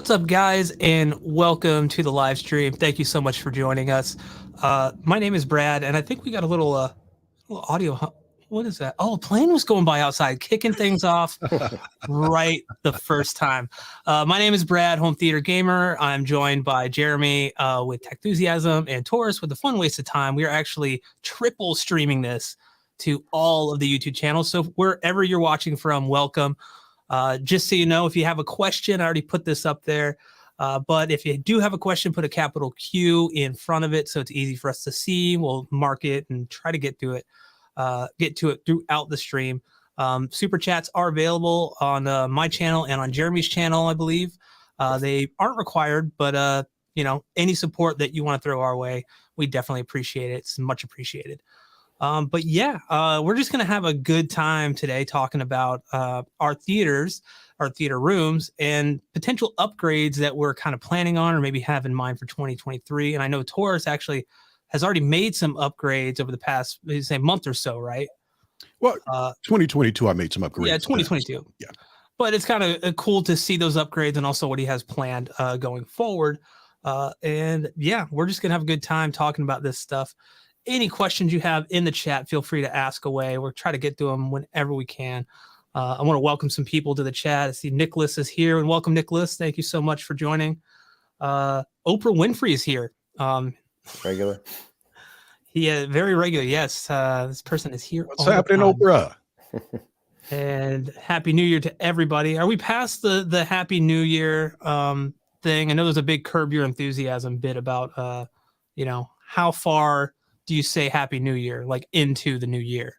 What's up, guys, and welcome to the live stream. Thank you so much for joining us. My name is Brad, and I think we got a little audio. What is that? Oh, a plane was going by outside, kicking things off right the first time. My name is Brad, home theater gamer. I'm joined by Jeremy with Techthusiasm and Taurus with the Fun Waste of Time. We are actually triple streaming this to all of the YouTube channels. So wherever you're watching from, welcome. Just so you know, if you have a question, I already put this up there. But if you do have a question, put a capital Q in front of it so it's easy for us to see. We'll mark it and try to get to it throughout the stream. Super chats are available on my channel and on Jeremy's channel, I believe. They aren't required, but any support that you want to throw our way, we definitely appreciate it. It's much appreciated. But yeah, we're just going to have a good time today talking about our theaters, our theater rooms, and potential upgrades that we're kind of planning on or maybe have in mind for 2023. And I know Taurus actually has already made some upgrades over the past, say, month or so, right? Well, 2022, I made some upgrades. Yeah, 2022. Yeah. But it's kind of cool to see those upgrades and also what he has planned going forward. And yeah, we're just going to have a good time talking about this stuff. Any questions you have in the chat, feel free to ask away. We'll try to get to them whenever we can. I want to welcome some people to the chat. I see Nicholas is here, and welcome, Nicholas. Thank you so much for joining. Oprah Winfrey is here. Regular. Yeah, very regular. Yes, this person is here. What's happening, Oprah? And Happy New Year to everybody. Are we past the Happy New Year thing? I know there's a big Curb Your Enthusiasm bit about, how far do you say Happy New Year, like into the new year?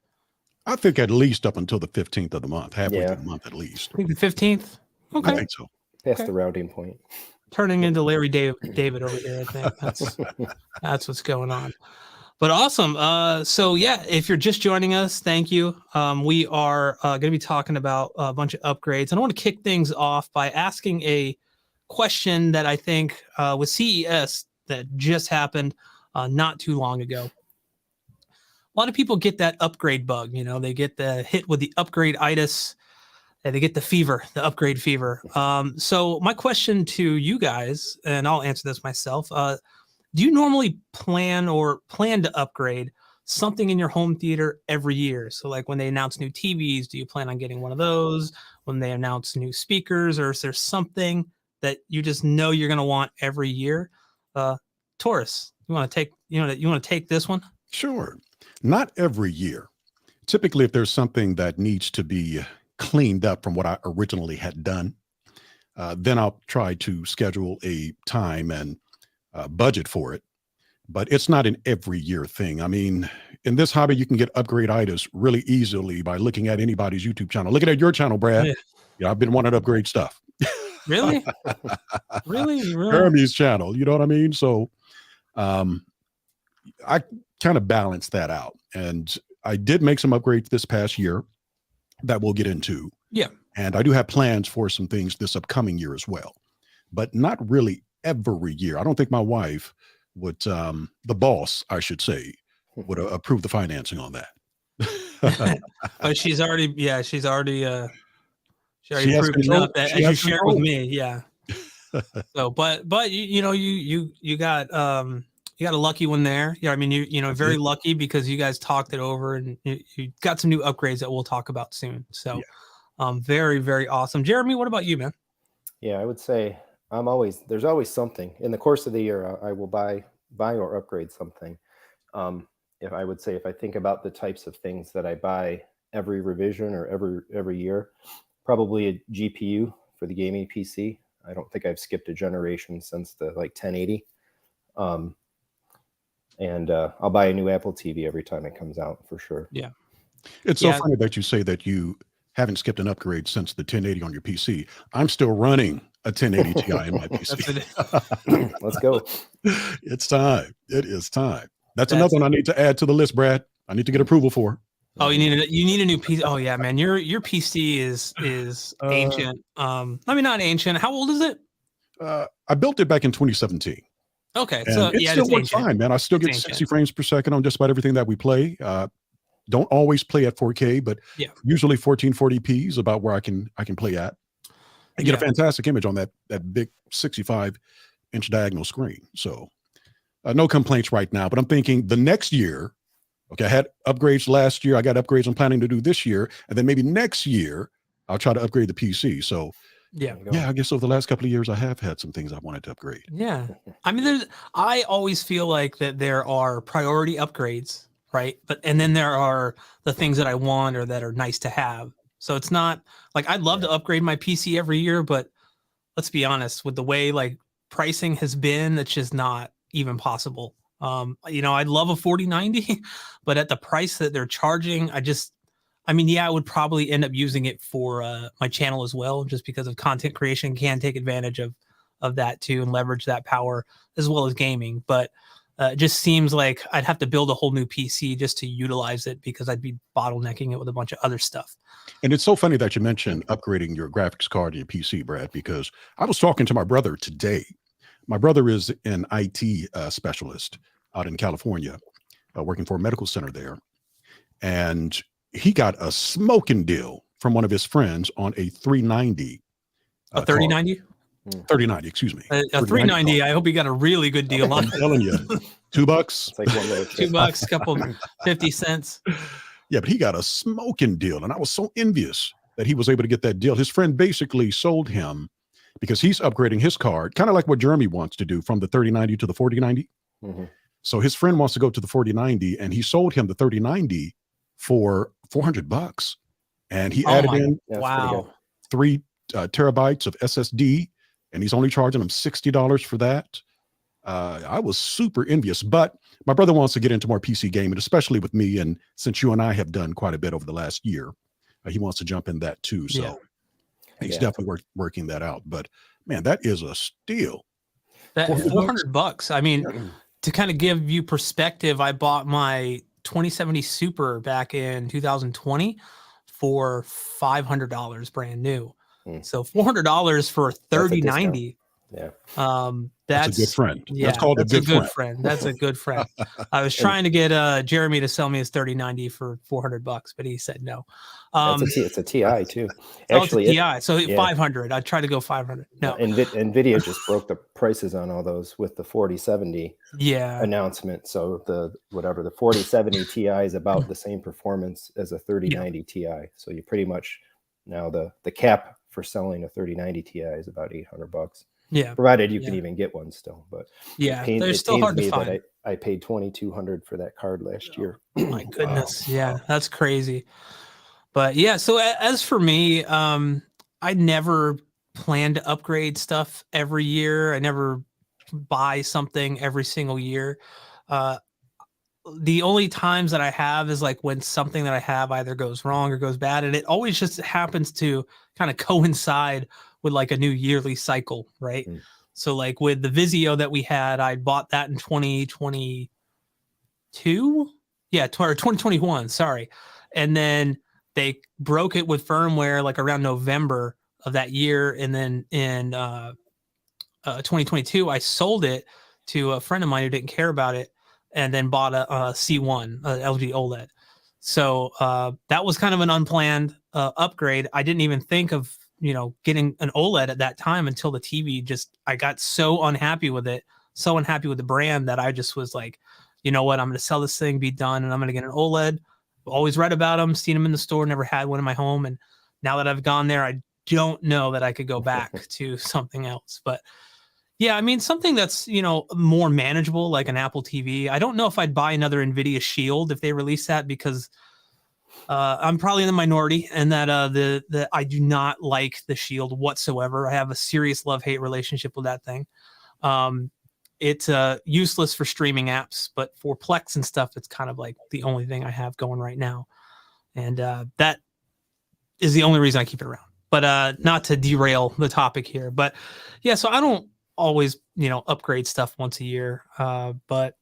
I think at least up until the 15th of the month, halfway through the month at least. I think the 15th? Okay. I think so. That's the rounding point. Turning into Larry David over here, I think. That's what's going on. But awesome. So yeah, if you're just joining us, thank you. We are going to be talking about a bunch of upgrades. And I want to kick things off by asking a question that I think with CES that just happened not too long ago. A lot of people get that upgrade bug. They get the hit with the upgrade-itis, and they get the upgrade fever. So my question to you guys, and I'll answer this myself, do you normally plan to upgrade something in your home theater every year? So like when they announce new TVs, do you plan on getting one of those? When they announce new speakers, or is there something that you just know you're going to want every year? Taurus, you want to take this one? Sure. Not every year. Typically, if there's something that needs to be cleaned up from what I originally had done, then I'll try to schedule a time and budget for it. But it's not an every year thing. I mean, in this hobby, you can get upgrade-itis really easily by looking at anybody's YouTube channel. Looking at your channel, Brad. Yeah, I've been wanting to upgrade stuff. Really? Really? Jeremy's channel. You know what I mean? So I kind of balanced that out. And I did make some upgrades this past year that we'll get into. Yeah. And I do have plans for some things this upcoming year as well, but not really every year. I don't think my wife would, the boss, I should say, would approve the financing on that. But she's already approved enough that, as you shared with me. Yeah. So, but you got a lucky one there. Yeah, I mean, you're very lucky because you guys talked it over and you got some new upgrades that we'll talk about soon. So, very, very awesome. Jeremy, what about you, man? Yeah, I would say there's always something in the course of the year. I will buy or upgrade something. If I think about the types of things that I buy every revision or every year, probably a GPU for the gaming PC. I don't think I've skipped a generation since the 1080. And I'll buy a new Apple TV every time it comes out for sure. Yeah. It's so funny that you say that you haven't skipped an upgrade since the 1080 on your PC. I'm still running a 1080 Ti in my PC. Let's go. It's time. It is time. That's another one I need to add to the list, Brad. I need to get approval for. Oh, you need a new PC. Oh yeah, man. Your PC is ancient. I mean, not ancient. How old is it? I built it back in 2017. Okay, and so it still works fine, man. I still get 60 frames per second on just about everything that we play. Don't always play at 4K, but usually 1440p is about where I can play at. and get a Yeah. fantastic image on that big 65-inch diagonal screen. So no complaints right now, but I'm thinking the next year, okay, I had upgrades last year. I got upgrades I'm planning to do this year. And then maybe next year, I'll try to upgrade the PC. So, Yeah. There you go. yeah, I guess over the last couple of years, I have had some things I wanted to upgrade. Yeah. I mean, I always feel like that there are priority upgrades, right? And then there are the things that I want or that are nice to have. So it's not like I'd love to upgrade my PC every year, but let's be honest, with the way like pricing has been, it's just not even possible. I'd love a 4090, but at the price that they're charging, I mean, yeah, I would probably end up using it for my channel as well, just because of content creation can take advantage of that too and leverage that power as well as gaming. But it just seems like I'd have to build a whole new PC just to utilize it because I'd be bottlenecking it with a bunch of other stuff. And it's so funny that you mentioned upgrading your graphics card and your PC, Brad, because I was talking to my brother today. My brother is an IT specialist out in California, working for a medical center there. And he got a smoking deal from one of his friends on a 390. A 3090? 3090, excuse me. A 390. I hope you got a really good deal on I'm telling you, $2. It's like one little chip. $2, couple 50 cents. Yeah, but he got a smoking deal. And I was so envious that he was able to get that deal. His friend basically sold him because he's upgrading his card, kind of like what Jeremy wants to do from the 3090 to the 4090. So his friend wants to go to the 4090 and he sold him the 3090 for $400. And he added in wow 3 terabytes of SSD, and he's only charging him $60 for that. I was super envious, but my brother wants to get into more PC gaming, especially with me. And since you and I have done quite a bit over the last year, he wants to jump in that too. So he's definitely working that out. But man, that is a steal. That $400. I mean, to kind of give you perspective, I bought my 2070 Super back in 2020 for $500 brand new. So $400 for a 3090. Yeah. That's a good friend. Yeah, that's called a good friend. That's a good friend. I was trying to get Jeremy to sell me his 3090 for $400, but he said no. It's a TI too. Actually, it's a TI. So 500. I tried to go 500. No. NVIDIA just broke the prices on all those with the 4070 announcement. So the 4070 Ti is about the same performance as a 3090 Ti. So you pretty much now the cap for selling a 3090 Ti is about $800. Yeah, provided you can even get one still. But they're still hard to find. I paid $2,200 for that card last year. Oh my goodness, yeah, that's crazy. But yeah, so as for me, I never plan to upgrade stuff every year. I never buy something every single year. The only times that I have is like when something that I have either goes wrong or goes bad, and it always just happens to kind of coincide with like a new yearly cycle, right? So like with the Vizio that we had, I bought that in 2022, or 2021, sorry. And then they broke it with firmware like around November of that year. And then in 2022, I sold it to a friend of mine who didn't care about it, and then bought a C1, LG OLED. So that was kind of an unplanned upgrade. I didn't even think of getting an OLED at that time until the TV I got so unhappy with it, so unhappy with the brand that I just was like, you know what, I'm going to sell this thing, be done, and I'm going to get an OLED. Always read about them, seen them in the store, never had one in my home. And now that I've gone there, I don't know that I could go back to something else. But yeah, I mean, something that's, more manageable, like an Apple TV. I don't know if I'd buy another NVIDIA Shield if they release that, because I'm probably in the minority, and that I do not like the Shield whatsoever. I have a serious love-hate relationship with that thing. It's useless for streaming apps, but for Plex and stuff, it's kind of like the only thing I have going right now. And that is the only reason I keep it around. But not to derail the topic here. But yeah, so I don't always, upgrade stuff once a year. But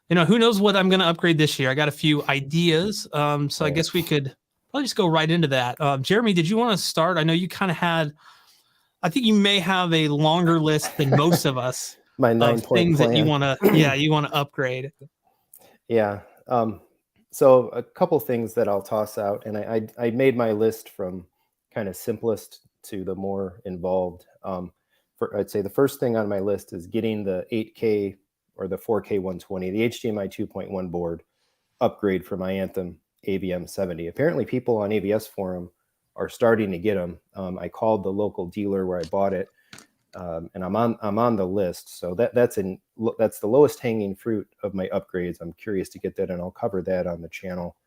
who knows what I'm going to upgrade this year? I got a few ideas. So I guess we could probably just go right into that. Jeremy, did you want to start? I know you kind of I think you may have a longer list than most of us. My 9-point things plan. that you want to upgrade. Yeah. So a couple things that I'll toss out, and I made my list from kind of simplest to the more involved. I'd say the first thing on my list is getting the 8K or the 4K 120, the HDMI 2.1 board upgrade for my Anthem AVM 70. Apparently people on AVS forum are starting to get them. I called the local dealer where I bought it, and I'm on the list. So that's the lowest hanging fruit of my upgrades. I'm curious to get that, and I'll cover that on the channel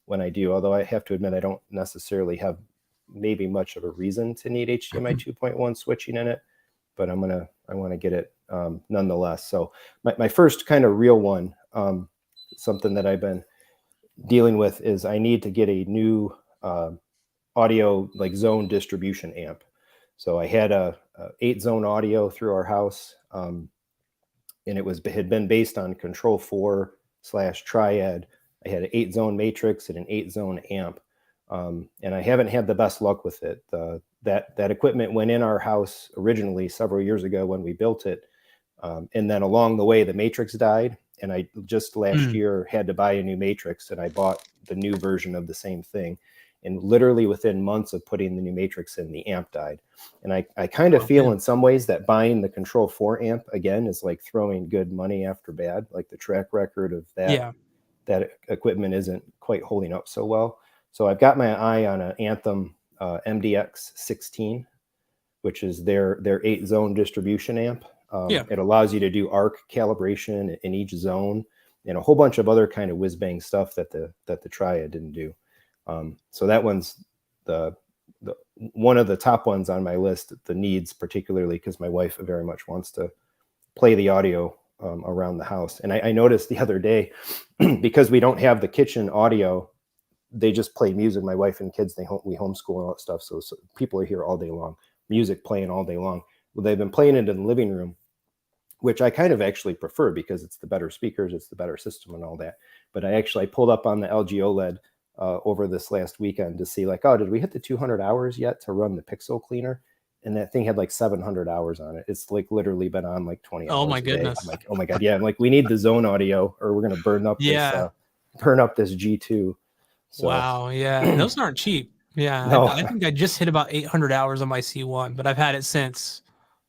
when I do. Although I have to admit, I don't necessarily have maybe much of a reason to need HDMI 2.1 switching in it, but I want to get it nonetheless. So my first kind of real one, something that I've been dealing with, is I need to get a new audio like zone distribution amp. So I had a 8-zone audio through our house, and it had been based on Control 4/Triad. I had an 8-zone matrix and an 8-zone amp, and I haven't had the best luck with it. That equipment went in our house originally several years ago when we built it, and then along the way the matrix died, and I just last year had to buy a new matrix, and I bought the new version of the same thing. And literally within months of putting the new matrix in, the amp died. And I kind of feel in some ways that buying the Control 4 amp again is like throwing good money after bad. Like the track record of that equipment isn't quite holding up so well. So I've got my eye on an Anthem MDX 16, which is their 8-zone distribution amp. It allows you to do arc calibration in each zone and a whole bunch of other kind of whiz-bang stuff that the Triad didn't do. So that one's the one of the top ones on my list, the needs, particularly because my wife very much wants to play the audio around the house. And I noticed the other day, because we don't have the kitchen audio, they just play music. My wife and kids, we homeschool and all that stuff. So people are here all day long, music playing all day long. Well, they've been playing it in the living room, which I kind of actually prefer because it's the better speakers, it's the better system and all that. But I pulled up on the LG OLED over this last weekend to see, like, oh, did we hit the 200 hours yet to run the pixel cleaner? And that thing had like 700 hours on it. It's like literally been on like 20 hours. Oh my a day. goodness. I'm like, oh my God. Yeah. I'm like, we need the zone audio or we're going to burn up this G2. So, wow. Yeah. And those aren't cheap. Yeah. No. I think I just hit about 800 hours on my C1, but I've had it since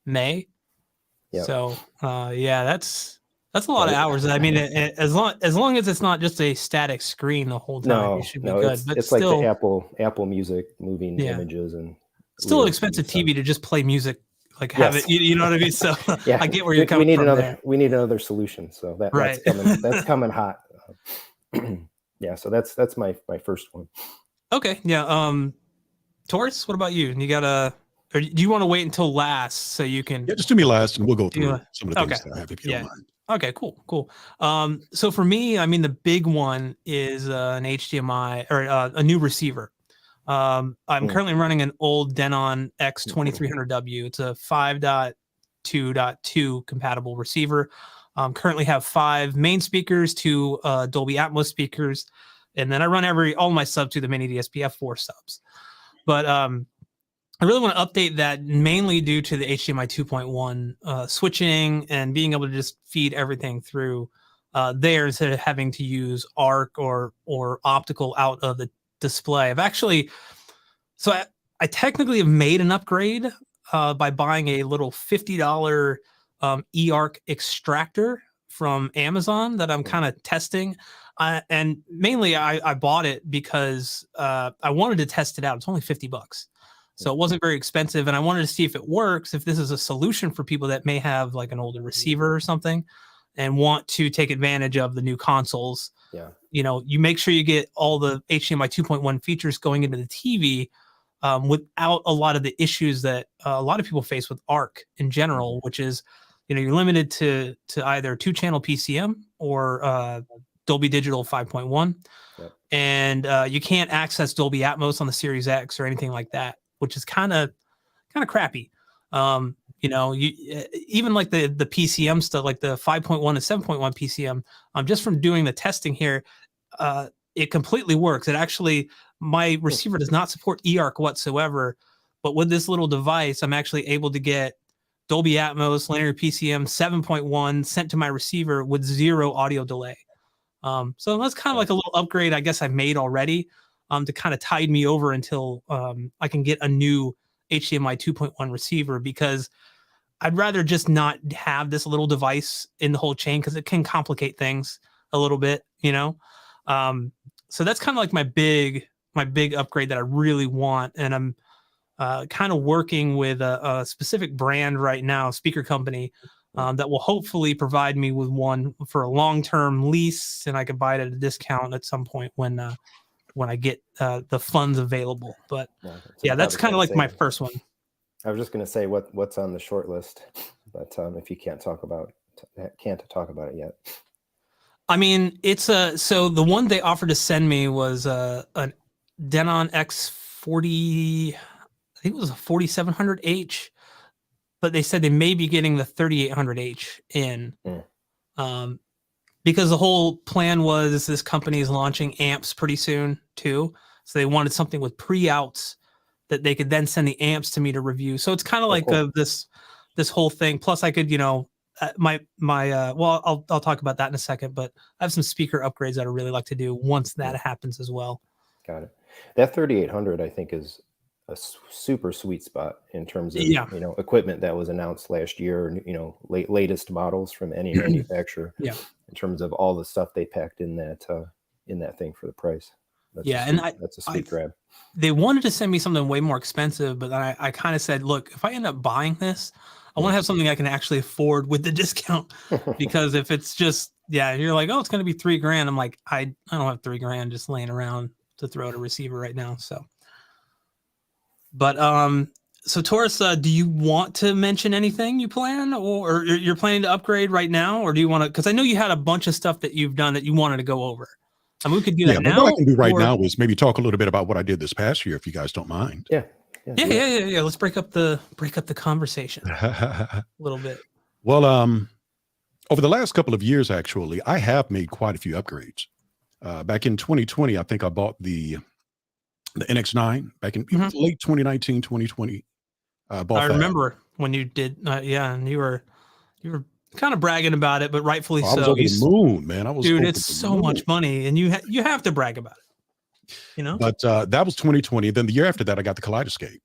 May. Yep. So that's a lot of hours. I mean, as long as it's not just a static screen the whole time, it should be good. But it's still, like the Apple Music moving images and still an expensive TV to just play music, like have it. You know what I mean? So I get where you're coming from. We need another solution. So that's coming hot. Yeah. So that's my first one. Okay. Yeah. Taurus, what about you? You got or do you want to wait until last so you can? Yeah, just do me last, and we'll go through some of the things that I have, if you don't mind. Okay, cool. So for me, I mean, the big one is an HDMI or a new receiver. I'm currently running an old Denon X2300W. It's a 5.2.2 compatible receiver. Currently have 5 main speakers, 2 Dolby Atmos speakers, and then I run all my subs to the mini DSP F4 subs. But I really want to update that mainly due to the HDMI 2.1 switching and being able to just feed everything through there instead of having to use ARC or optical out of the display. I technically have made an upgrade by buying a little $50 eARC extractor from Amazon that I'm kind of testing. And mainly I bought it because I wanted to test it out. It's only $50. So it wasn't very expensive. And I wanted to see if it works, if this is a solution for people that may have like an older receiver or something and want to take advantage of the new consoles. Yeah. You know, you make sure you get all the HDMI 2.1 features going into the TV without a lot of the issues that a lot of people face with ARC in general, which is, you know, you're limited to either 2-channel PCM or Dolby Digital 5.1. Yep. And you can't access Dolby Atmos on the Series X or anything like that, which is kind of crappy. You know, even like the PCM stuff, like the 5.1 and 7.1 PCM, just from doing the testing here, it completely works. It actually, my receiver does not support eARC whatsoever, but with this little device, I'm actually able to get Dolby Atmos, linear PCM 7.1 sent to my receiver with 0 audio delay. So that's kind of like a little upgrade I guess I made already to kind of tide me over until I can get a new HDMI 2.1 receiver, because I'd rather just not have this little device in the whole chain, because it can complicate things a little bit, you know? So that's kind of like my big upgrade that I really want. And I'm kind of working with a specific brand right now, speaker company, that will hopefully provide me with one for a long-term lease, and I could buy it at a discount at some point when I get the funds available. But yeah, that's kind of like my first one. I was just going to say what's on the short list, but if you can't talk about it yet. I mean, it's so the one they offered to send me was a Denon X40. I think it was a 4700H, but they said they may be getting the 3800H in, because the whole plan was this company is launching amps pretty soon too. So they wanted something with pre-outs that they could then send the amps to me to review. So it's kind of like cool. this whole thing. Plus I could, well, I'll talk about that in a second, but I have some speaker upgrades that I really like to do once that happens as well. Got it. That 3800, I think, is a super sweet spot in terms of equipment that was announced last year, latest models from any manufacturer. Yeah. In terms of all the stuff they packed in that thing for the price. That's a sweet grab. They wanted to send me something way more expensive, but I kind of said, look, if I end up buying this, I want to have something I can actually afford with the discount, because if it's just, you're like, oh, it's going to be $3,000. I'm like, I don't have $3,000 just laying around to throw at a receiver right now. So, but, so Taurus, do you want to mention anything you plan, or you're planning to upgrade right now? Or do you want to, cause I know you had a bunch of stuff that you've done that you wanted to go over. I mean, we could do that now. What I can do right now is maybe talk a little bit about what I did this past year, if you guys don't mind. Yeah. Let's break up the conversation a little bit. Well, over the last couple of years, actually, I have made quite a few upgrades. Back in 2020, I think I bought the NX9 back in late 2019, 2020. I remember when you did, and you were kind of bragging about it, but rightfully so. I was over the moon, man. Dude, it's so much money, and you have to brag about it, But that was 2020. Then the year after that, I got the Kaleidoscope.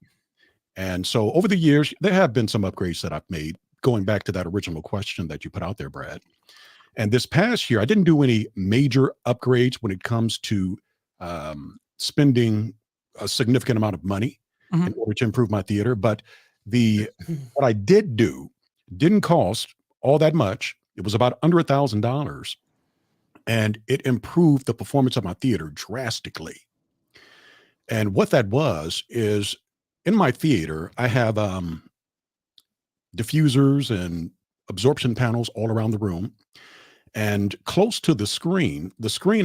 And so over the years, there have been some upgrades that I've made, going back to that original question that you put out there, Brad. And this past year, I didn't do any major upgrades when it comes to spending a significant amount of money in order to improve my theater. But what I did do didn't cost all that much. It was about under $1,000, and it improved the performance of my theater drastically. And what that was is, in my theater, I have diffusers and absorption panels all around the room, and close to the screen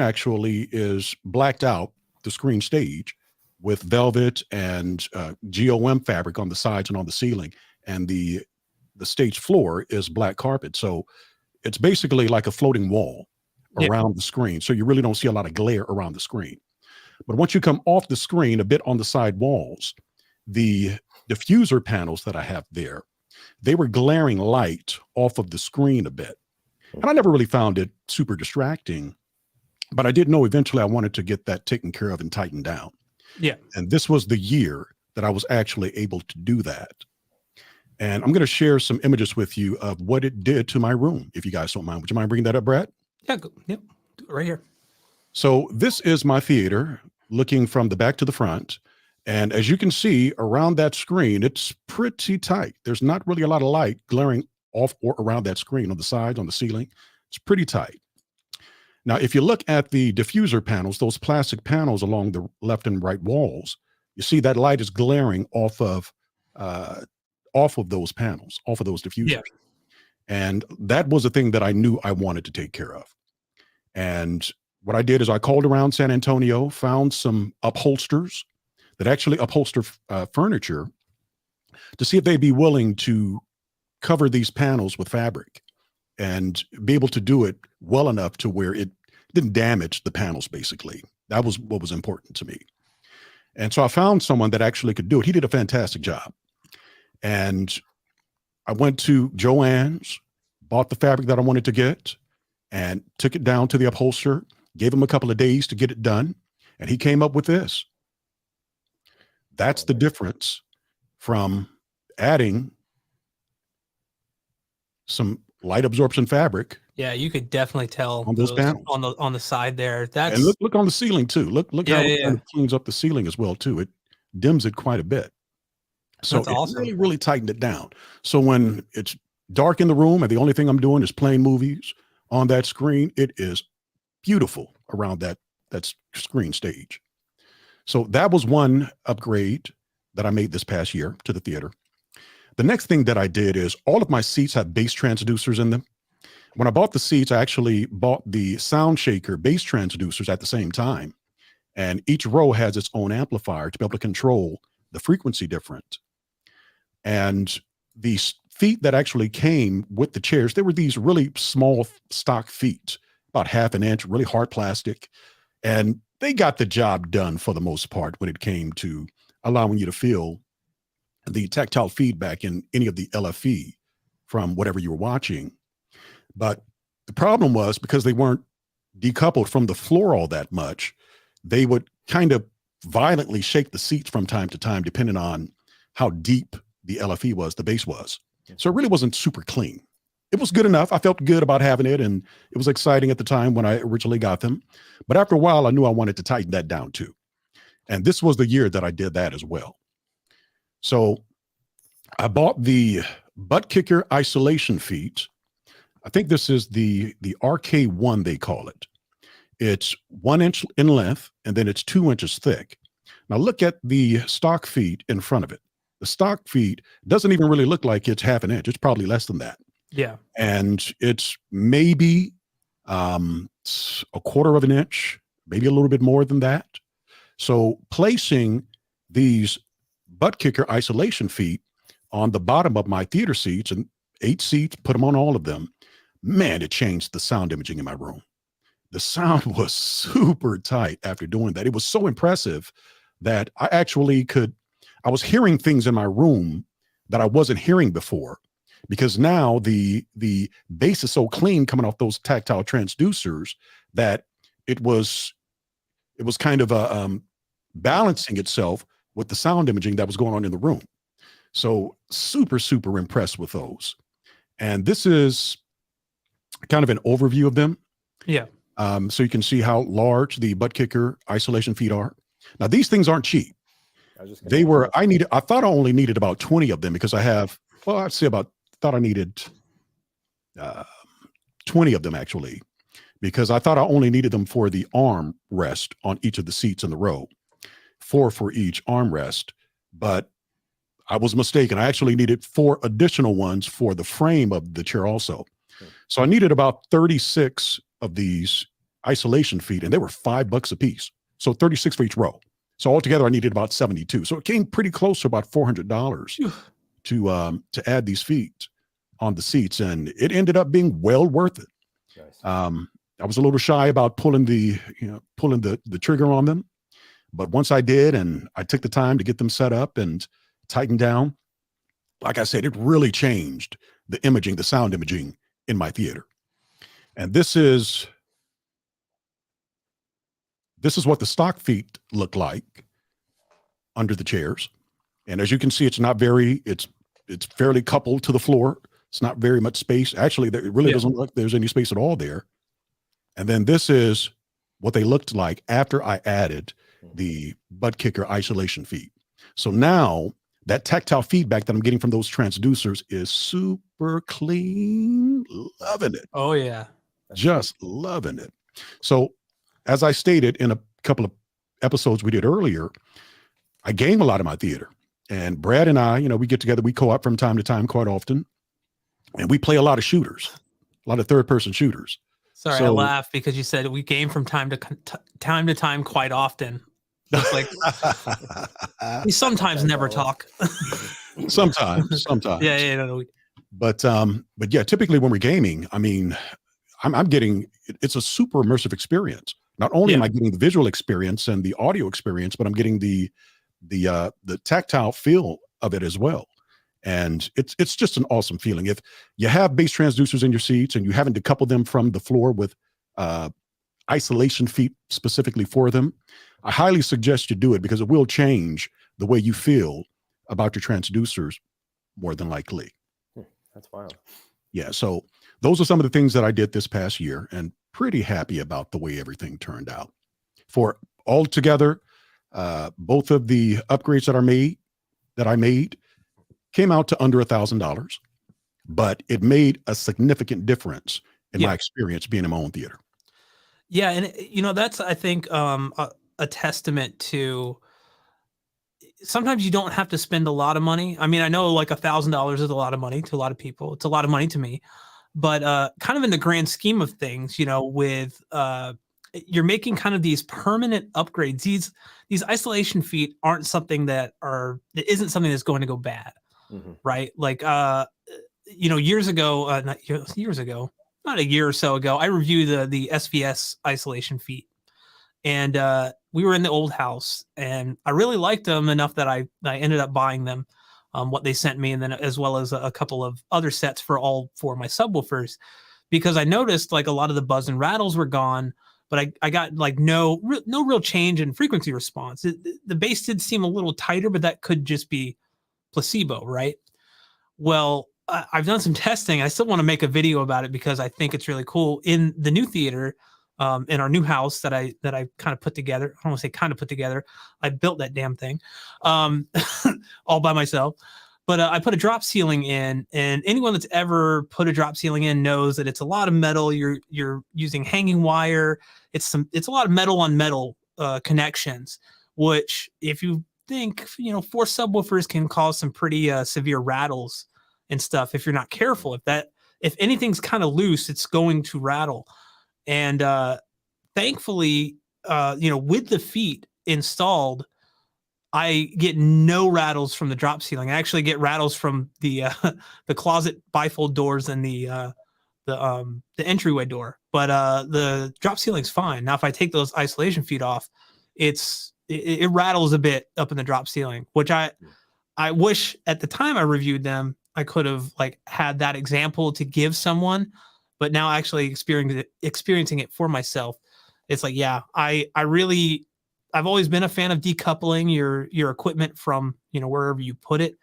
actually is blacked out, the screen stage, with velvet and GOM fabric on the sides and on the ceiling, and the stage floor is black carpet. So it's basically like a floating wall around the screen. So you really don't see a lot of glare around the screen. But once you come off the screen a bit on the side walls, the diffuser panels that I have there, they were glaring light off of the screen a bit. And I never really found it super distracting, but I did know eventually I wanted to get that taken care of and tightened down. Yeah. And this was the year that I was actually able to do that. And I'm going to share some images with you of what it did to my room, if you guys don't mind. Would you mind bringing that up, Brad? Yeah, do it right here. So this is my theater, looking from the back to the front. And as you can see around that screen, it's pretty tight. There's not really a lot of light glaring off or around that screen, on the sides, on the ceiling. It's pretty tight. Now, if you look at the diffuser panels, those plastic panels along the left and right walls, you see that light is glaring off of those panels, off of those diffusers. Yeah. And that was the thing that I knew I wanted to take care of. And what I did is I called around San Antonio, found some upholsters that actually upholster furniture, to see if they'd be willing to cover these panels with fabric and be able to do it well enough to where it didn't damage the panels, basically. That was what was important to me. And so I found someone that actually could do it. He did a fantastic job. And I went to Joann's, bought the fabric that I wanted to get, and took it down to the upholsterer, gave him a couple of days to get it done. And he came up with this. That's the difference from adding some light absorption fabric. Yeah, you could definitely tell on those panels. on the side there. And That's look on the ceiling too. Look yeah, how yeah, it yeah. kind of cleans up the ceiling as well too. It dims it quite a bit. So That's it awesome. really, really tightened it down. So when it's dark in the room and the only thing I'm doing is playing movies on that screen, it is beautiful around that screen stage. So that was one upgrade that I made this past year to the theater. The next thing that I did is all of my seats have bass transducers in them. When I bought the seats, I actually bought the sound shaker bass transducers at the same time. And each row has its own amplifier to be able to control the frequency difference. And the feet that actually came with the chairs, they were these really small stock feet, about 1/2 inch, really hard plastic. And they got the job done for the most part when it came to allowing you to feel the tactile feedback in any of the LFE from whatever you were watching. But the problem was because they weren't decoupled from the floor all that much, they would kind of violently shake the seats from time to time, depending on how deep the LFE was, the bass was. So it really wasn't super clean. It was good enough. I felt good about having it, and it was exciting at the time when I originally got them. But after a while, I knew I wanted to tighten that down too. And this was the year that I did that as well. So I bought the butt kicker isolation feet. I think this is the RK1, they call it. It's 1 inch in length, and then it's 2 inches thick. Now look at the stock feet in front of it. The stock feet doesn't even really look like it's 1/2 inch. It's probably less than that. Yeah. And it's maybe a 1/4 inch, maybe a little bit more than that. So placing these butt kicker isolation feet on the bottom of my theater seats, and 8 seats, put them on all of them, man, it changed the sound imaging in my room. The sound was super tight after doing that. It was so impressive that I was hearing things in my room that I wasn't hearing before, because now the bass is so clean coming off those tactile transducers that it was kind of balancing itself with the sound imaging that was going on in the room. So super, super impressed with those. And this is kind of an overview of them. Yeah. So you can see how large the butt kicker isolation feet are. Now, these things aren't cheap. I thought I only needed about 20 of them because I thought I needed 20 of them actually, because I thought I only needed them for the arm rest on each of the seats in the row, 4 for each arm rest. But I was mistaken. I actually needed 4 additional ones for the frame of the chair also. So I needed about 36 of these isolation feet, and they were $5 a piece. So 36 for each row. So altogether, I needed about 72. So it came pretty close to about $400 to add these feet on the seats, and it ended up being well worth it. Nice. I was a little shy about pulling the trigger on them, but once I did, and I took the time to get them set up and tightened down, like I said, it really changed the imaging, the sound imaging in my theater. And this is what the stock feet look like under the chairs. And as you can see, it's fairly coupled to the floor. It's not very much space. Actually, it really doesn't look like there's any space at all there. And then this is what they looked like after I added the butt kicker isolation feet. So now that tactile feedback that I'm getting from those transducers is super clean. Loving it. Oh yeah. Just loving it. So as I stated in a couple of episodes we did earlier, I game a lot in my theater. And Brad and I, we get together, we co-op from time to time quite often. And we play a lot of shooters, a lot of third-person shooters. Sorry, I laughed because you said we game from time to time quite often. It's like we sometimes never talk. Sometimes. Yeah. No. But yeah, typically when we're gaming, I mean, I'm getting, it's a super immersive experience. Not only am I getting the visual experience and the audio experience, but I'm getting the tactile feel of it as well. And it's just an awesome feeling. If you have bass transducers in your seats and you haven't decoupled them from the floor with isolation feet specifically for them, I highly suggest you do it, because it will change the way you feel about your transducers more than likely. That's wild. Yeah. So those are some of the things that I did this past year, and pretty happy about the way everything turned out. For altogether, both of the upgrades that I made came out to under $1,000, but it made a significant difference in my experience being in my own theater. Yeah, and that's, I think, a testament to, sometimes you don't have to spend a lot of money. I mean, I know like $1,000 is a lot of money to a lot of people. It's a lot of money to me, but kind of in the grand scheme of things, with you're making kind of these permanent upgrades. These isolation feet aren't something that isn't something that's going to go bad, right? Like years ago, not a year or so ago, I reviewed the SVS isolation feet, and we were in the old house, and I really liked them enough that I ended up buying them, what they sent me, and then as well as a couple of other sets for all four of my subwoofers, because I noticed like a lot of the buzz and rattles were gone, but I got like no real change in frequency response. The bass did seem a little tighter, but that could just be placebo, right? Well, I've done some testing. I still want to make a video about it because I think it's really cool. In the new theater, in our new house that I kind of put together. I don't want to say kind of put together. I built that damn thing, all by myself. But I put a drop ceiling in, and anyone that's ever put a drop ceiling in knows that it's a lot of metal. You're using hanging wire. It's a lot of metal on metal connections, which, if you think, 4 subwoofers can cause some pretty severe rattles and stuff if you're not careful. If anything's kind of loose, it's going to rattle. And thankfully, with the feet installed, I get no rattles from the drop ceiling. I actually get rattles from the closet bifold doors and the entryway door. But the drop ceiling's fine. Now, if I take those isolation feet off, it rattles a bit up in the drop ceiling, which I wish at the time I reviewed them, I could have like had that example to give someone. But now actually experiencing it for myself, it's like, yeah, I've always been a fan of decoupling your equipment from, wherever you put it,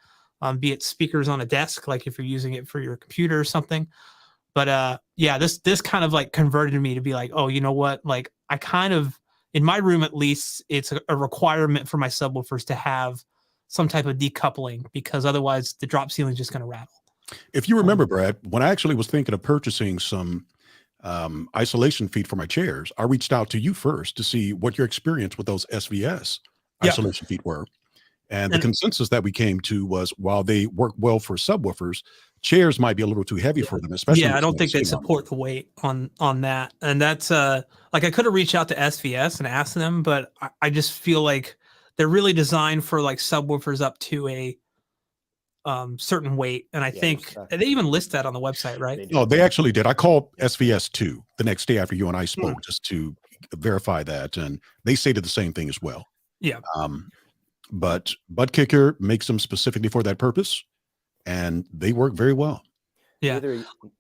be it speakers on a desk, like if you're using it for your computer or something. But yeah, this kind of like converted me to be like, oh, you know what? Like, I kind of, in my room at least, it's a requirement for my subwoofers to have some type of decoupling, because otherwise the drop ceiling is just going to rattle. If you remember, Brad, when I actually was thinking of purchasing some isolation feet for my chairs, I reached out to you first to see what your experience with those SVS isolation feet were. And the consensus that we came to was, while they work well for subwoofers, chairs might be a little too heavy for them, especially. Yeah, I don't think they support the weight on that. And that's like, I could have reached out to SVS and asked them, but I just feel like they're really designed for like subwoofers up to a certain weight, and I think they even list that on the website, right? No, they actually did. I called SVS 2 the next day after you and I spoke, just to verify that, and they stated the same thing as well. Yeah. But Butt Kicker makes them specifically for that purpose, and they work very well. Yeah.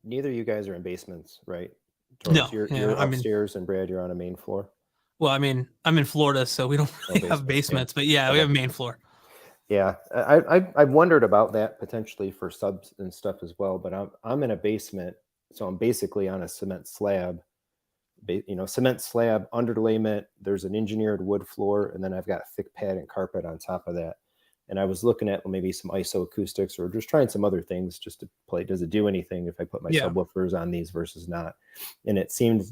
Neither of you guys are in basements, right? No, you're upstairs, and Brad, you're on a main floor. Well, I mean, I'm in Florida, so we don't really have basements, but yeah, we have a main floor. Yeah, I've wondered about that potentially for subs and stuff as well. But I'm in a basement, so I'm basically on a cement slab. Cement slab, underlayment. There's an engineered wood floor, and then I've got thick padding carpet on top of that. And I was looking at maybe some iso acoustics, or just trying some other things just to play. Does it do anything if I put my subwoofers on these versus not? And it seemed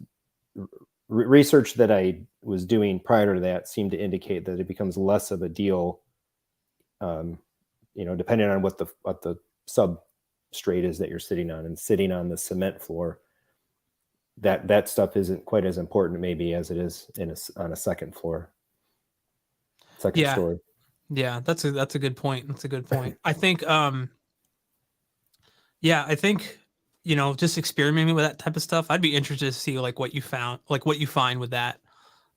research that I was doing prior to that seemed to indicate that it becomes less of a deal. Depending on what the substrate is that you're sitting on, and sitting on the cement floor, that stuff isn't quite as important maybe as it is on a second floor, second story. Yeah, that's a good point. That's a good point. I think, I think, just experimenting with that type of stuff, I'd be interested to see like what you find with that.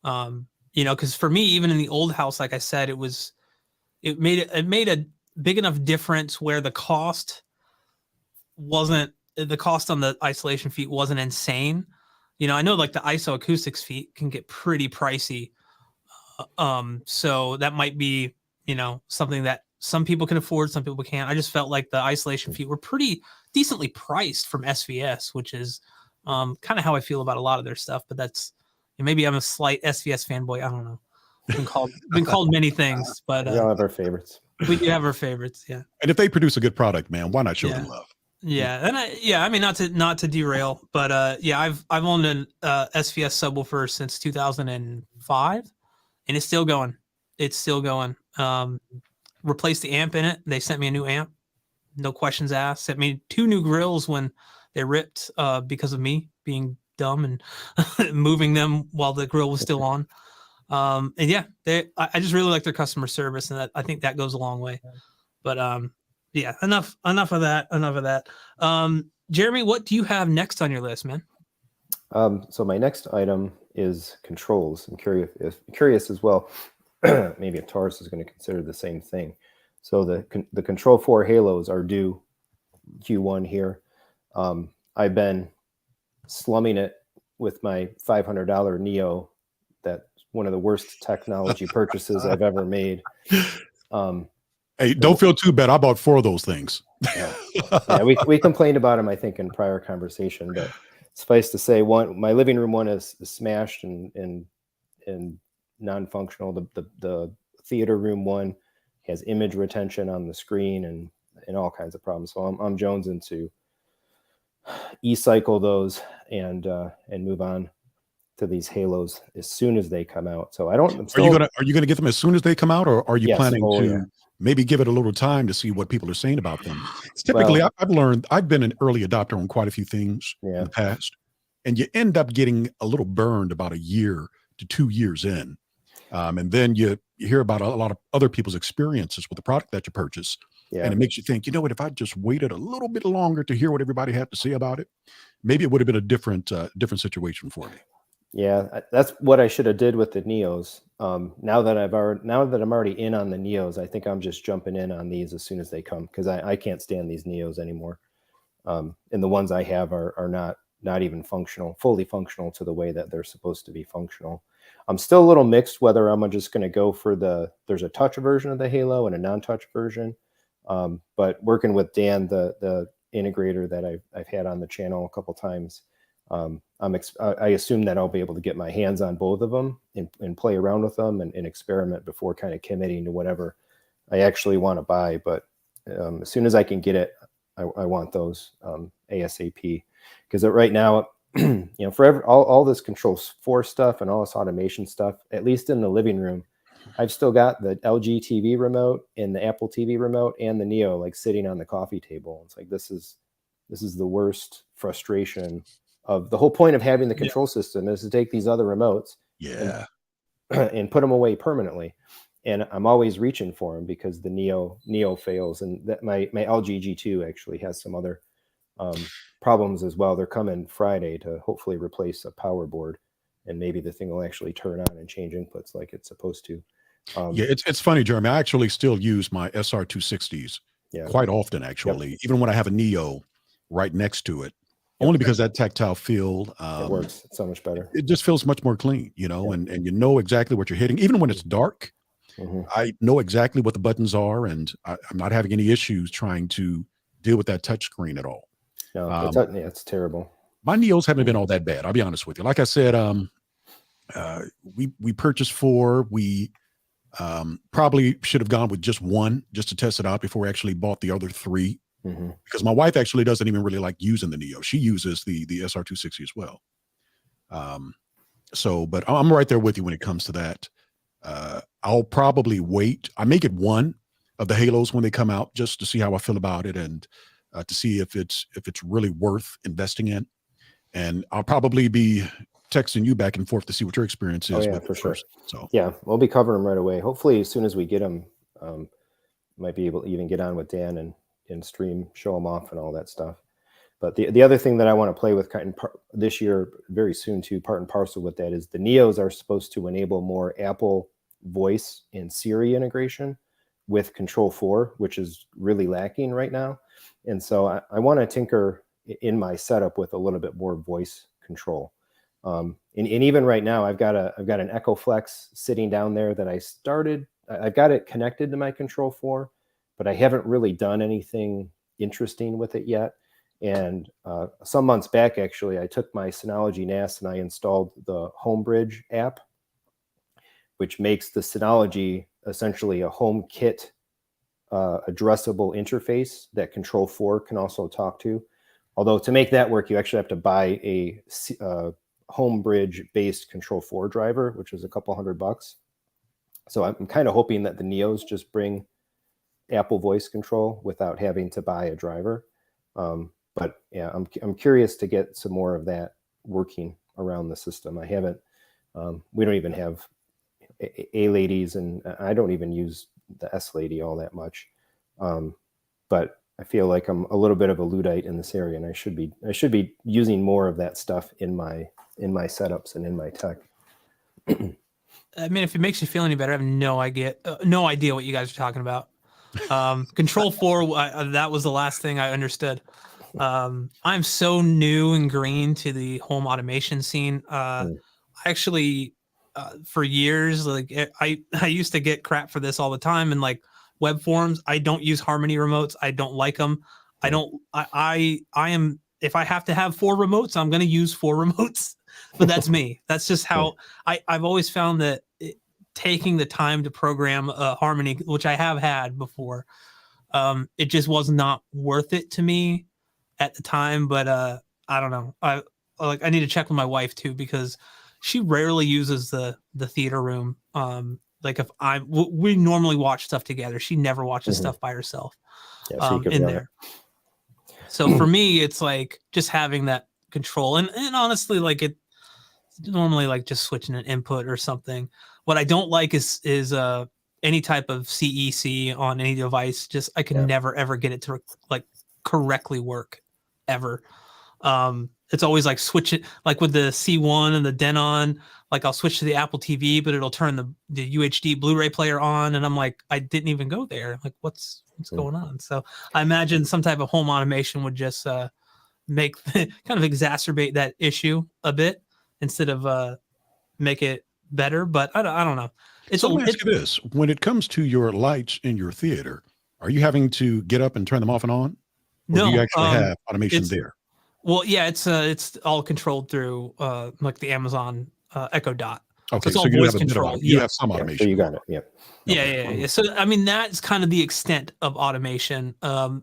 Because for me, even in the old house, like I said, it made a big enough difference where the cost on the isolation feet wasn't insane. I know like the iso acoustics feet can get pretty pricey. So that might be, something that some people can afford, some people can't. I just felt like the isolation feet were pretty decently priced from SVS, which is kind of how I feel about a lot of their stuff. But that's, maybe I'm a slight SVS fanboy. I don't know. Been called many things, but we all have our favorites. we do have our favorites. Yeah. And if they produce a good product, man, why not show them love? Yeah, and I mean, not to derail, but yeah, I've owned an SVS subwoofer since 2005, and it's still going. It's still going. Replaced the amp in it. They sent me a new amp, no questions asked. Sent me 2 new grills when they ripped because of me being dumb and moving them while the grill was still on. And yeah, I just really like their customer service, and I think that goes a long way. But yeah, enough of that. Jeremy, what do you have next on your list, man? So my next item is controls. I'm curious as well. Maybe if Taurus is going to consider the same thing. So the Control 4 Halos are due Q1 here. I've been slumming it with my $500 Neo. That's one of the worst technology purchases I've ever made. Hey, don't feel too bad. I bought 4 of those things. Yeah, we complained about them, I think, in prior conversation. But suffice to say, my living room one is smashed and non-functional. The theater room one has image retention on the screen and all kinds of problems. So I'm jonesing to e-cycle those and move on to these Halos as soon as they come out. So I don't. Are you gonna get them as soon as they come out, or are you planning to maybe give it a little time to see what people are saying about them? It's typically, I've learned, I've been an early adopter on quite a few things in the past, and you end up getting a little burned about 1 year to 2 years in. And then you hear about a lot of other people's experiences with the product that you purchase. Yeah. And it makes you think, you know what, if I just waited a little bit longer to hear what everybody had to say about it, maybe it would have been a different situation for me. Yeah, that's what I should have did with the Neos. Now that I'm already in on the Neos, I think I'm just jumping in on these as soon as they come, because I can't stand these Neos anymore. And the ones I have are not even fully functional to the way that they're supposed to be functional. I'm still a little mixed whether I'm just going to go for there's a touch version of the Halo and a non-touch version. But working with Dan, the integrator that I've had on the channel a couple times, I assume that I'll be able to get my hands on both of them and play around with them and experiment before kind of committing to whatever I actually want to buy. But as soon as I can get it, I want those ASAP, because right now, for all this Control 4 stuff and all this automation stuff, at least in the living room, I've still got the LG TV remote and the Apple TV remote and the Neo like sitting on the coffee table. It's like this is the worst frustration of the whole point of having the control system is to take these other remotes and put them away permanently. And I'm always reaching for them because the Neo fails, and that my LG G2 actually has some other problems as well. They're coming Friday to hopefully replace a power board, and maybe the thing will actually turn on and change inputs like it's supposed to. It's funny, Jeremy. I actually still use my SR260s quite often, actually, even when I have a Neo right next to it. Only because that tactile feel, it works. It's so much better. It just feels much more clean, and you know exactly what you're hitting. Even when it's dark, I know exactly what the buttons are, and I'm not having any issues trying to deal with that touch screen at all. No, it's terrible. My Neos haven't been all that bad. I'll be honest with you. Like I said, we purchased 4. We probably should have gone with just 1 just to test it out before we actually bought the other 3. Because my wife actually doesn't even really like using the Neo. She uses the SR260 as well. But I'm right there with you when it comes to that. I'll probably wait. I make it 1 of the Halos when they come out just to see how I feel about it, and to see if it's really worth investing in. And I'll probably be texting you back and forth to see what your experience is. Oh, yeah, for sure. So yeah, we'll be covering them right away. Hopefully, as soon as we get them, might be able to even get on with Dan and stream, show them off and all that stuff. But the other thing that I want to play with this year, very soon too, part and parcel with that, is the Neos are supposed to enable more Apple Voice and Siri integration with Control 4, which is really lacking right now. And so I want to tinker in my setup with a little bit more voice control. And even right now, I've got an Echo Flex sitting down there that I've got it connected to my Control 4. but I haven't really done anything interesting with it yet. And some months back, actually, I took my Synology NAS and I installed the Homebridge app, which makes the Synology essentially a HomeKit addressable interface that Control4 can also talk to. Although to make that work, you actually have to buy a Homebridge-based Control4 driver, which is a couple $100. So I'm kind of hoping that the Neos just bring Apple Voice Control without having to buy a driver. But yeah, I'm curious to get some more of that working around the system. I haven't. We don't even have A ladies, and I don't even use the S lady all that much. But I feel like I'm a little bit of a Luddite in this area, and I should be using more of that stuff in my setups and in my tech. I mean, if it makes you feel any better, I have no idea what you guys are talking about. Control4, that was the last thing I understood. I'm so new and green to the home automation scene. Actually, for years, like I used to get crap for this all the time, and like web forums, I don't use Harmony remotes. I don't like them. I am, if I have to have 4 remotes, I'm going to use 4 remotes, but that's me. That's just how I've always found that taking the time to program Harmony, which I have had before, it just was not worth it to me at the time. But I don't know. I need to check with my wife too, because she rarely uses the theater room. Like if we normally watch stuff together. She never watches stuff by herself in there. So for me, it's like just having that control, and honestly, like it's normally like just switching an input or something. What I don't like is any type of CEC on any device. Just I can never ever get it to like correctly work ever. It's always like switch it, like with the C1 and the Denon, like I'll switch to the Apple TV, but it'll turn the UHD Blu-ray player on, and I'm like, I didn't even go there. Like, what's going on? So I imagine some type of home automation would just make kind of exacerbate that issue a bit instead of make it better. But I don't know. So let me ask you this: when it comes to your lights in your theater, are you having to get up and turn them off and on? Or no, do you actually have automation there? Well, yeah, it's all controlled through like the Amazon Echo Dot. Okay, so you do have control. You have some automation. So you got it. Yep. Yeah. So I mean, that's kind of the extent of automation.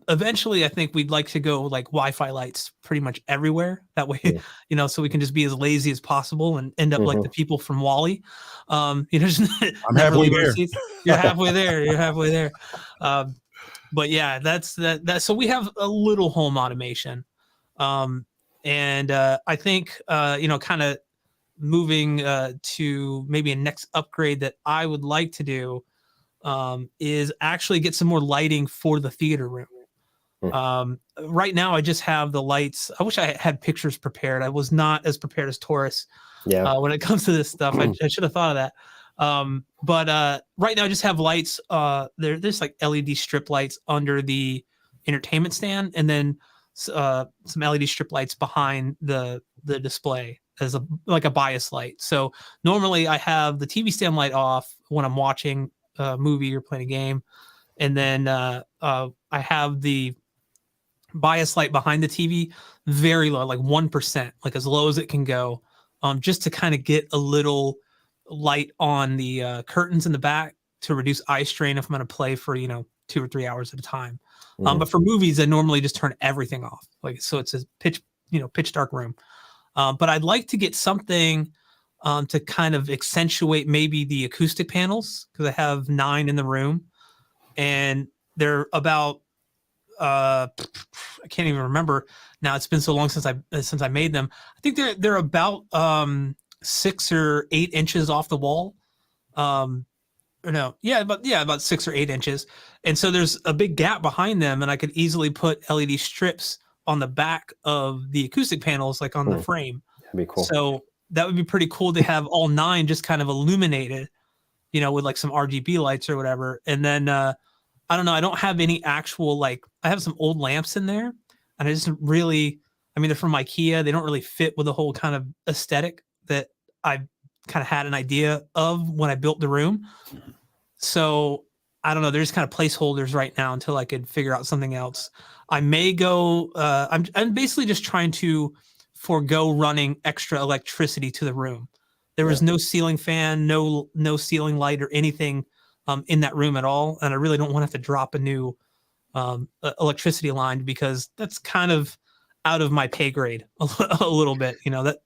Eventually, I think we'd like to go like Wi-Fi lights pretty much everywhere. That way, so we can just be as lazy as possible and end up like the people from Wall-E. Just I'm halfway there. You're halfway there. You're halfway there. But yeah, that's that. So we have a little home automation. And I think, kind of moving to maybe a next upgrade that I would like to do is actually get some more lighting for the theater room. Right now, I just have the lights. I wish I had pictures prepared. I was not as prepared as Taurus when it comes to this stuff. I should have thought of that. But right now, I just have lights. There's like LED strip lights under the entertainment stand, and then some LED strip lights behind the display as like a bias light. So normally I have the TV stand light off when I'm watching a movie or playing a game, and then I have the bias light behind the TV very low, like 1%, like as low as it can go, just to kind of get a little light on the curtains in the back to reduce eye strain if I'm going to play for 2 or 3 hours at a time. But for movies, I normally just turn everything off, like so it's a pitch dark room. But I'd like to get something to kind of accentuate maybe the acoustic panels, because I have 9 in the room, and they're about I can't even remember now. It's been so long since I made them. I think they're about 6 or 8 inches off the wall. About 6 or 8 inches. And so there's a big gap behind them, and I could easily put LED strips on the back of the acoustic panels, like on the frame. That'd be cool. So that would be pretty cool to have all 9 just kind of illuminated, with like some RGB lights or whatever. And then I don't know, I don't have any actual, I have some old lamps in there, and I just really, they're from IKEA. They don't really fit with the whole kind of aesthetic that I kind of had an idea of when I built the room. So I don't know. There's kind of placeholders right now until I could figure out something else. I may go. I'm basically just trying to forego running extra electricity to the room. There was no ceiling fan, no ceiling light or anything in that room at all, and I really don't want to have to drop a new electricity line because that's kind of out of my pay grade a little bit. You know that.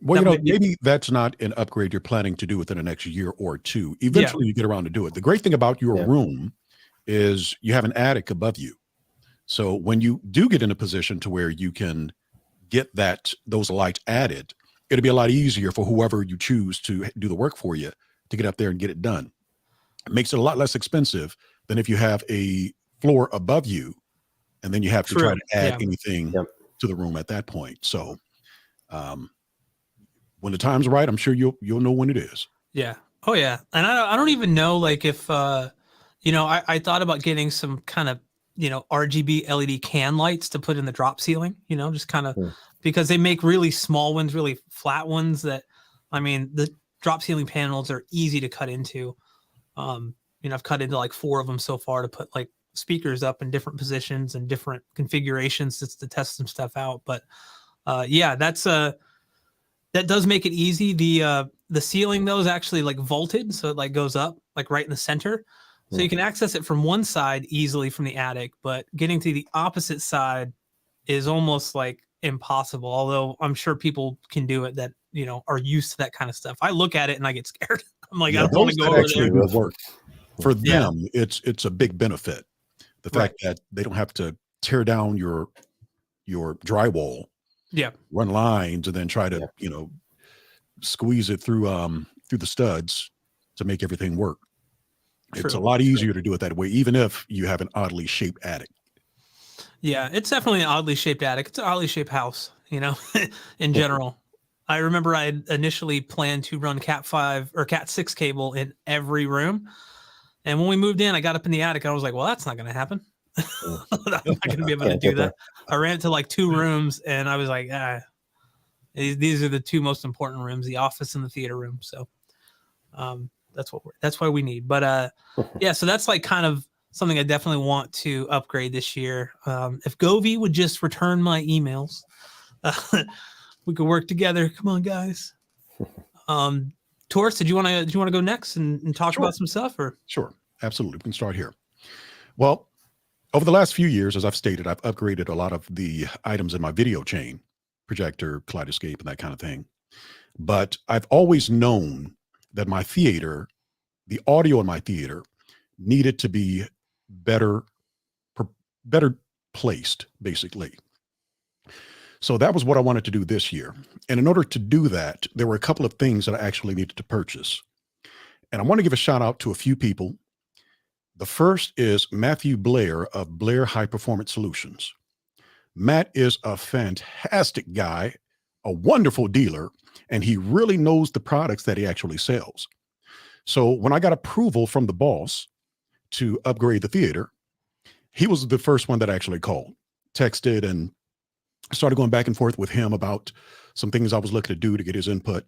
Well, That you know, might be- maybe that's not an upgrade you're planning to do within the next year or two. Eventually, you get around to do it. The great thing about your room is you have an attic above you. So when you do get in a position to where you can get those lights added, it'll be a lot easier for whoever you choose to do the work for you to get up there and get it done. It makes it a lot less expensive than if you have a floor above you and then you have to try to add anything to the room at that point. So, when the time's right, I'm sure you'll know when it is. Yeah. Oh yeah. And I don't even know like if you know, I thought about getting some kind of, you know, RGB LED can lights to put in the drop ceiling, you know, just kind of because they make really small ones, really flat ones that I mean, the drop ceiling panels are easy to cut into. You know, I've cut into like 4 of them so far to put like speakers up in different positions and different configurations just to test some stuff out. But yeah, that does make it easy. The ceiling though is actually like vaulted, so it like goes up like right in the center. So you can access it from one side easily from the attic, but getting to the opposite side is almost like impossible. Although I'm sure people can do it that, you know, are used to that kind of stuff. I look at it and I get scared. I'm like, I don't want to go over there. Work. For them, it's a big benefit. The fact that they don't have to tear down your drywall, run lines, and then try to you know squeeze it through the studs to make everything work. It's a lot easier to do it that way, even if you have an oddly shaped attic. Yeah, it's definitely an oddly shaped attic. It's an oddly shaped house, you know, in general. I remember I initially planned to run Cat 5 or Cat 6 cable in every room. And when we moved in, I got up in the attic. I was like, well, that's not going to happen. I'm not going to be able to do that. I ran it to like 2 rooms and I was like, these are the 2 most important rooms, the office and the theater room. So that's why we need. But yeah, so that's like kind of something I definitely want to upgrade this year. If Govee would just return my emails, we could work together. Come on, guys. Taurus, did you want to go next and talk about some stuff? Or Sure, absolutely. We can start here. Well, over the last few years, as I've stated, I've upgraded a lot of the items in my video chain, projector, kaleidoscope, and that kind of thing. But I've always known that my theater, the audio in my theater, needed to be better placed, basically. So that was what I wanted to do this year. And in order to do that, there were a couple of things that I actually needed to purchase. And I want to give a shout out to a few people. The first is Matthew Blair of Blair High Performance Solutions. Matt is a fantastic guy, a wonderful dealer, and he really knows the products that he actually sells. So when I got approval from the boss to upgrade the theater, he was the first one that actually called, texted, and started going back and forth with him about some things I was looking to do to get his input.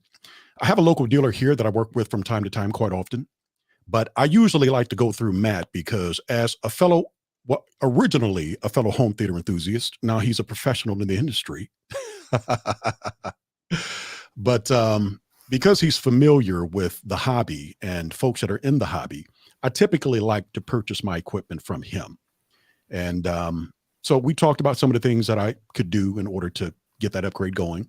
I have a local dealer here that I work with from time to time quite often, but I usually like to go through Matt because as originally a fellow home theater enthusiast, now he's a professional in the industry. But because he's familiar with the hobby and folks that are in the hobby, I typically like to purchase my equipment from him. And so we talked about some of the things that I could do in order to get that upgrade going.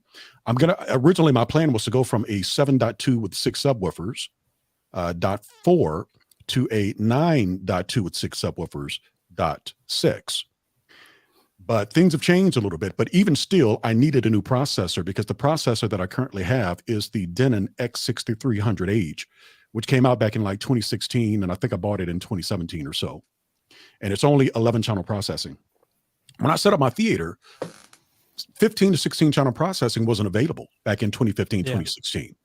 Originally my plan was to go from a 7.2 with 6 subwoofers, .4 to a 9.2 with 6 subwoofers, .6. But things have changed a little bit. But even still, I needed a new processor because the processor that I currently have is the Denon X6300H, which came out back in like 2016. And I think I bought it in 2017 or so. And it's only 11 channel processing. When I set up my theater, 15 to 16 channel processing wasn't available back in 2015, 2016.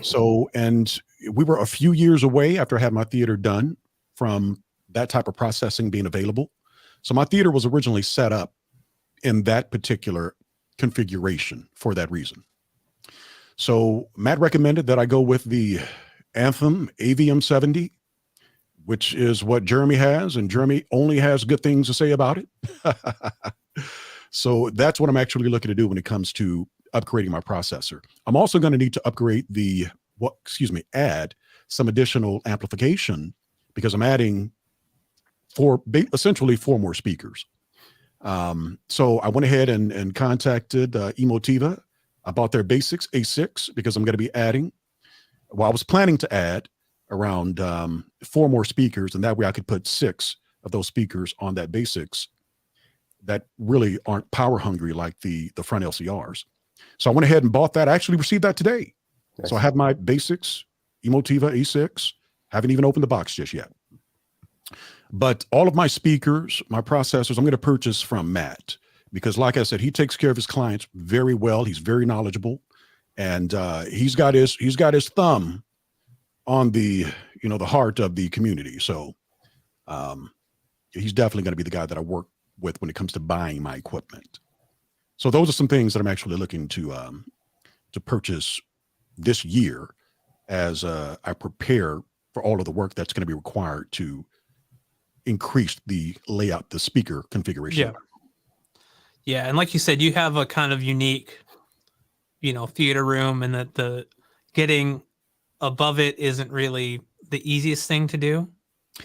So, and we were a few years away after I had my theater done from that type of processing being available. So my theater was originally set up in that particular configuration for that reason. So Matt recommended that I go with the Anthem AVM 70 which is what Jeremy has, and Jeremy only has good things to say about it. So that's what I'm actually looking to do when it comes to upgrading my processor. I'm also going to need to upgrade add some additional amplification, because I'm adding essentially four more speakers. So I went ahead and contacted Emotiva about their basics A6, because I'm going to be adding, I was planning to add around 4 more speakers, and that way I could put 6 of those speakers on that basics that really aren't power hungry like the front LCRs. So I went ahead and bought that. I actually received that today. Nice. So I have my basics Emotiva A6. Haven't even opened the box just yet. But all of my speakers, my processors, I'm going to purchase from Matt, because like I said, he takes care of his clients very well. He's very knowledgeable, and he's got his thumb on the heart of the community. So he's definitely going to be the guy that I work with when it comes to buying my equipment. So those are some things that I'm actually looking to purchase this year as I prepare for all of the work that's going to be required to increase the layout, the speaker configuration. Yeah. And like you said, you have a kind of unique, theater room, and that the getting above it isn't really the easiest thing to do.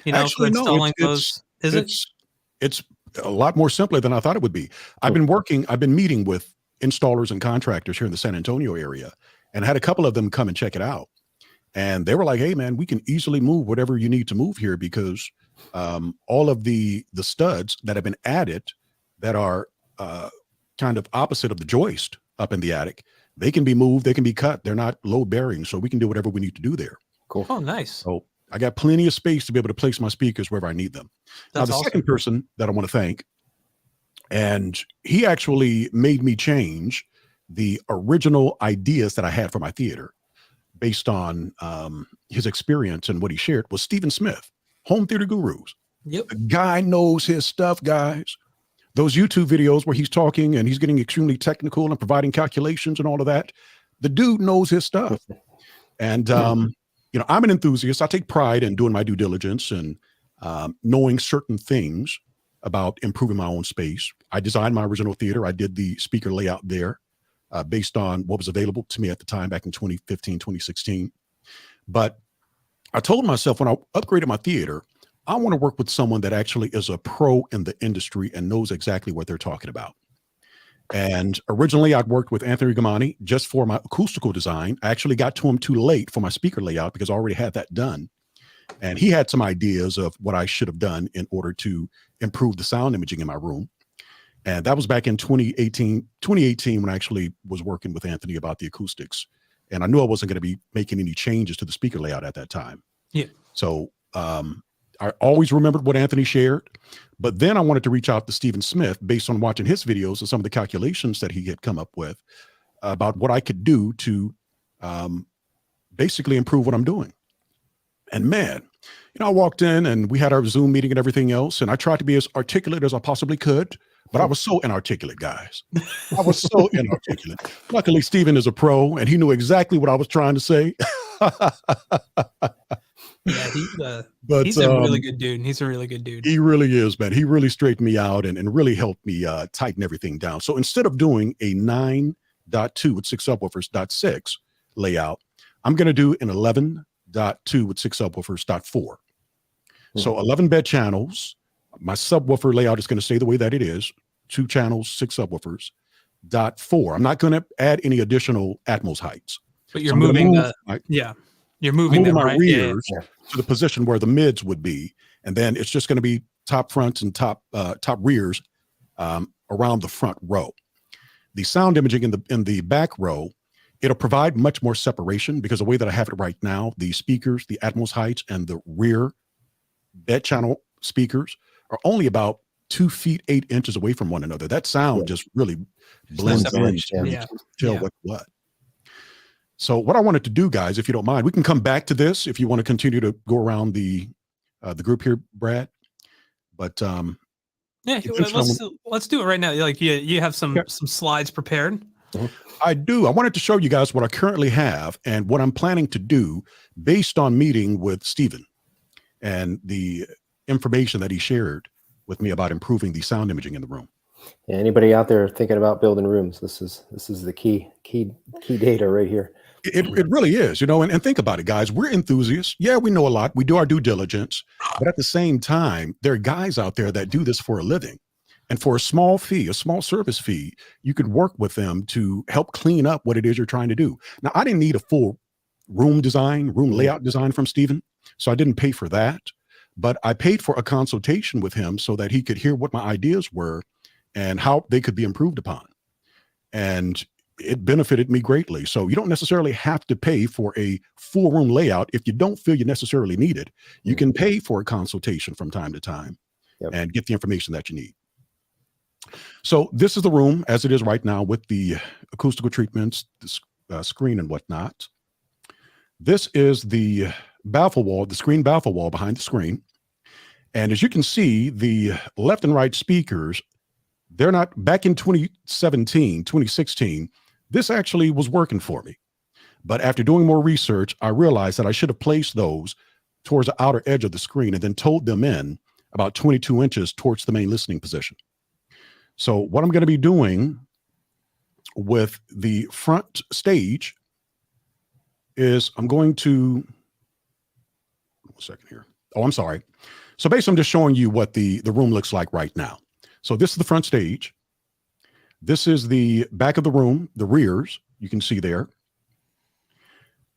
Actually, for installing those. It's a lot more simpler than I thought it would be. I've been meeting with installers and contractors here in the San Antonio area, and had a couple of them come and check it out. And they were like, hey man, we can easily move whatever you need to move here, because all of the studs that have been added that are kind of opposite of the joist up in the attic, they can be moved, they can be cut. They're not load bearing, so we can do whatever we need to do there. Cool. Oh, nice. So I got plenty of space to be able to place my speakers wherever I need them. Now, the second person that I want to thank, and he actually made me change the original ideas that I had for my theater based on his experience and what he shared, was Stephen Smith, Home Theater Gurus. Yep. The guy knows his stuff, guys. Those YouTube videos where he's talking and he's getting extremely technical and providing calculations and all of that, the dude knows his stuff. And I'm an enthusiast. I take pride in doing my due diligence and knowing certain things about improving my own space. I designed my original theater. I did the speaker layout there based on what was available to me at the time back in 2015, 2016. But I told myself when I upgraded my theater, I want to work with someone that actually is a pro in the industry and knows exactly what they're talking about. And originally I'd worked with Anthony Gamani just for my acoustical design. I actually got to him too late for my speaker layout because I already had that done. And he had some ideas of what I should have done in order to improve the sound imaging in my room. And that was back in 2018 when I actually was working with Anthony about the acoustics. And I knew I wasn't going to be making any changes to the speaker layout at that time. Yeah. So I always remembered what Anthony shared, but then I wanted to reach out to Stephen Smith based on watching his videos and some of the calculations that he had come up with about what I could do to basically improve what I'm doing. And man, I walked in and we had our Zoom meeting and everything else, and I tried to be as articulate as I possibly could, but I was so inarticulate, guys. I was so inarticulate. Luckily, Stephen is a pro and he knew exactly what I was trying to say. Yeah, he's a really good dude. He's a really good dude. He really is, man. He really straightened me out and really helped me tighten everything down. So instead of doing a 9.2 with 6 subwoofers .6 layout, I'm going to do an 11.2 with 6 subwoofers .4. So 11 bed channels. My subwoofer layout is going to stay the way that it is. 2 channels, 6 subwoofers .4. I'm not going to add any additional Atmos heights. But you're moving you're moving them, my right? rears to the position where the mids would be, and then it's just going to be top fronts and top rears around the front row. The sound imaging in the back row, it'll provide much more separation because the way that I have it right now, the speakers, the Atmos heights, and the rear bed channel speakers are only about 2 feet 8 inches away from one another. That sound just really blends in. Tell what. So what I wanted to do, guys, if you don't mind, we can come back to this if you want to continue to go around the group here, Brad. But let's do it right now. Like you have some slides prepared. I do. I wanted to show you guys what I currently have and what I'm planning to do based on meeting with Stephen and the information that he shared with me about improving the sound imaging in the room. Yeah, anybody out there thinking about building rooms, this is the key data right here. It really is, you know, and think about it, guys. We're enthusiasts. Yeah, we know a lot. We do our due diligence. But at the same time, there are guys out there that do this for a living. And for a small fee, a small service fee, you could work with them to help clean up what it is you're trying to do. Now, I didn't need a full room layout design from Stephen, so I didn't pay for that. But I paid for a consultation with him so that he could hear what my ideas were and how they could be improved upon. And it benefited me greatly. So you don't necessarily have to pay for a full room layout if you don't feel you necessarily need it. You can pay for a consultation from time to time and get the information that you need. So this is the room as it is right now with the acoustical treatments, the screen and whatnot. This is the baffle wall, the screen baffle wall behind the screen. And as you can see, the left and right speakers, they're not back in 2016, this actually was working for me. But after doing more research, I realized that I should have placed those towards the outer edge of the screen and then towed them in about 22 inches towards the main listening position. So what I'm going to be doing with the front stage is I'm going to, 1 second here. Oh, I'm sorry. So basically I'm just showing you what the room looks like right now. So this is the front stage. This is the back of the room, the rears, you can see there.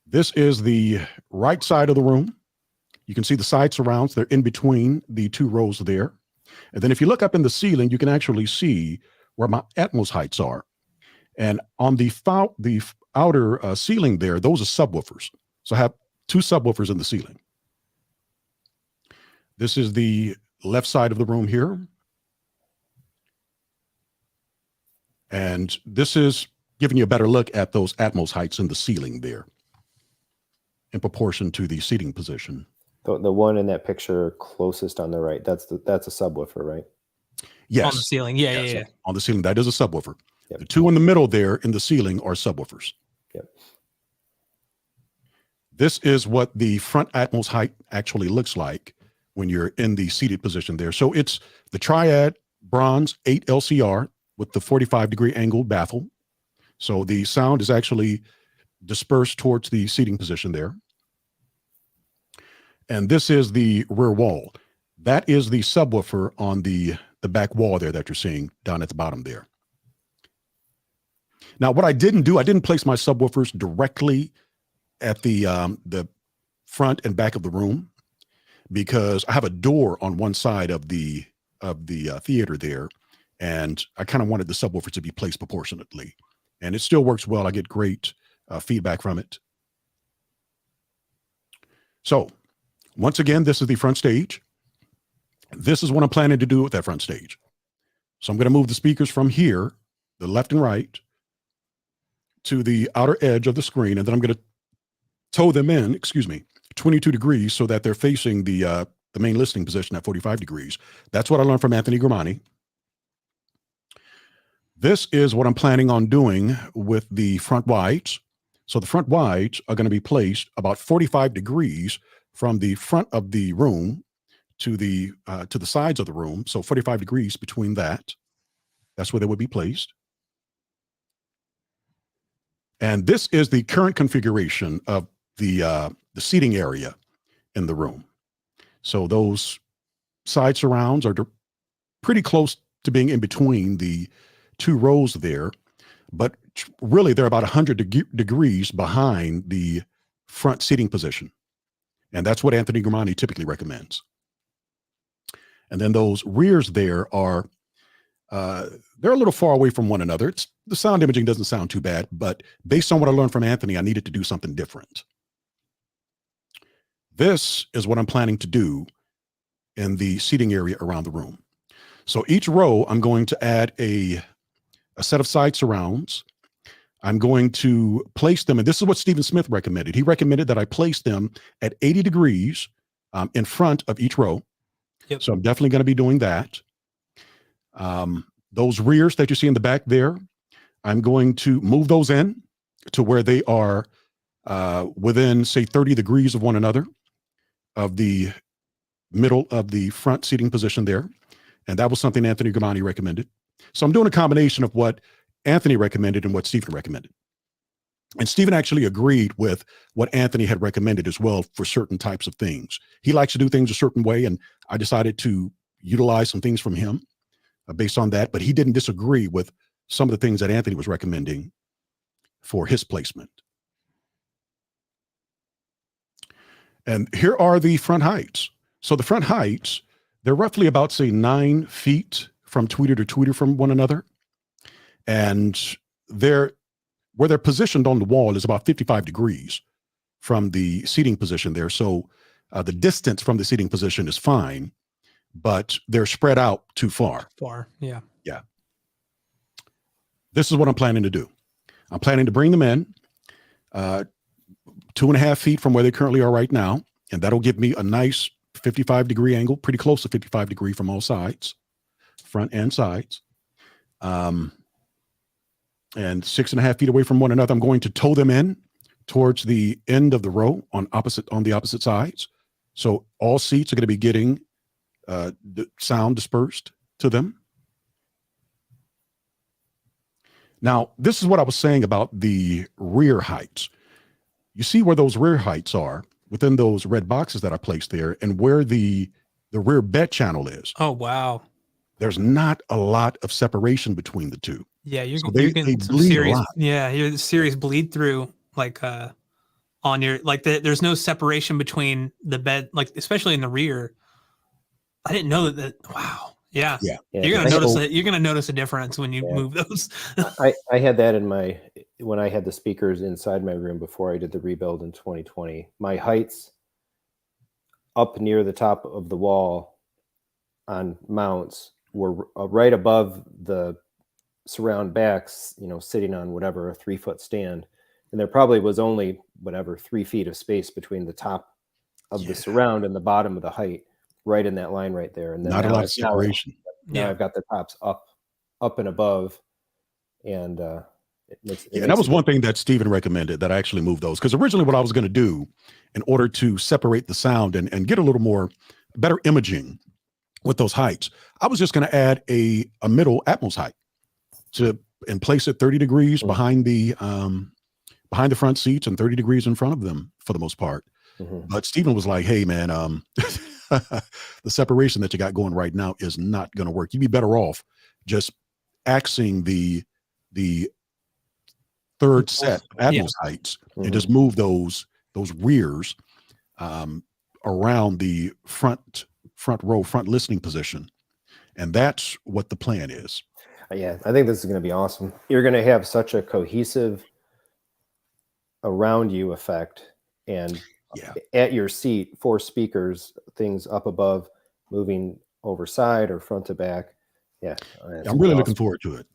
This is the right side of the room. You can see the side surrounds. They're in between the 2 rows there. And then if you look up in the ceiling, you can actually see where my Atmos heights are. And on the outer ceiling there, those are subwoofers. So I have 2 subwoofers in the ceiling. This is the left side of the room here. And this is giving you a better look at those Atmos heights in the ceiling there in proportion to the seating position. The one in that picture closest on the right, that's a subwoofer, right? Yes. On the ceiling. Yeah, yes. yeah. On the ceiling, that is a subwoofer. Yep. The 2 in the middle there in the ceiling are subwoofers. Yep. This is what the front Atmos height actually looks like when you're in the seated position there. So it's the Triad Bronze 8 LCR with the 45-degree angled baffle. So the sound is actually dispersed towards the seating position there. And this is the rear wall. That is the subwoofer on the back wall there that you're seeing down at the bottom there. Now, what I didn't do, I didn't place my subwoofers directly at the front and back of the room because I have a door on one side of the theater there. And I kind of wanted the subwoofer to be placed proportionately. And it still works well. I get great feedback from it. So once again, this is the front stage. This is what I'm planning to do with that front stage. So I'm going to move the speakers from here, the left and right, to the outer edge of the screen. And then I'm going to tow them in, 22 degrees so that they're facing the main listening position at 45 degrees. That's what I learned from Anthony Gramani. This is what I'm planning on doing with the front wides. So the front wides are going to be placed about 45 degrees from the front of the room to the sides of the room. So 45 degrees between that. That's where they would be placed. And this is the current configuration of the seating area in the room. So those side surrounds are pretty close to being in between the 2 rows there, but really they're about 100 degrees behind the front seating position. And that's what Anthony Gramani typically recommends. And then those rears there are, they're a little far away from one another. The sound imaging doesn't sound too bad, but based on what I learned from Anthony, I needed to do something different. This is what I'm planning to do in the seating area around the room. So each row, I'm going to add a set of side surrounds. I'm going to place them, and this is what Stephen Smith recommended. He recommended that I place them at 80 degrees in front of each row. Yep. So I'm definitely going to be doing that. Those rears that you see in the back there, I'm going to move those in to where they are within, say, 30 degrees of one another of the middle of the front seating position there. And that was something Anthony Gramani recommended. So I'm doing a combination of what Anthony recommended and what Stephen recommended. And Stephen actually agreed with what Anthony had recommended as well for certain types of things. He likes to do things a certain way, and I decided to utilize some things from him based on that, but he didn't disagree with some of the things that Anthony was recommending for his placement. And here are the front heights. So the front heights, they're roughly about, say, 9 feet from tweeter to tweeter from one another. And where they're positioned on the wall is about 55 degrees from the seating position there. So the distance from the seating position is fine, but they're spread out too far. Yeah. Yeah. This is what I'm planning to do. I'm planning to bring them in 2.5 feet from where they currently are right now. And that'll give me a nice 55-degree angle, pretty close to 55 degree from all sides, front and sides. And 6.5 feet away from one another, I'm going to tow them in towards the end of the row on the opposite sides. So all seats are going to be getting the sound dispersed to them. Now, this is what I was saying about the rear heights. You see where those rear heights are within those red boxes that I placed there, and where the rear bed channel is. Oh, wow. There's not a lot of separation between the two. Yeah, you're they getting some bleed serious. a lot. Yeah, you're the serious bleed through, like on your there's no separation between the bed, like especially in the rear. I didn't know that. Wow. Yeah. You're gonna notice that. You're gonna notice a difference when you move those. I had that when I had the speakers inside my room before I did the rebuild in 2020. My heights up near the top of the wall on mounts were right above the surround backs, sitting on whatever, a 3-foot stand. And there probably was only 3 feet of space between the top of the surround and the bottom of the height, right in that line right there. And then not a lot of separation. Now I've got the tops up and above, and it makes and that was one thing that Stephen recommended, that I actually moved those, because originally what I was going to do in order to separate the sound and get a little more better imaging with those heights, I was just going to add a middle Atmos height and place it 30 degrees behind the front seats and 30 degrees in front of them for the most part. But Stephen was like, hey man, the separation that you got going right now is not going to work. You'd be better off just axing the third set of Atmos heights and just move those rears around the front row, front listening position. And that's what the plan is. Yeah, I think this is going to be awesome. You're going to have such a cohesive around you effect, and at your seat, 4 speakers, things up above, moving over side or front to back. Yeah, I'm really looking forward to it.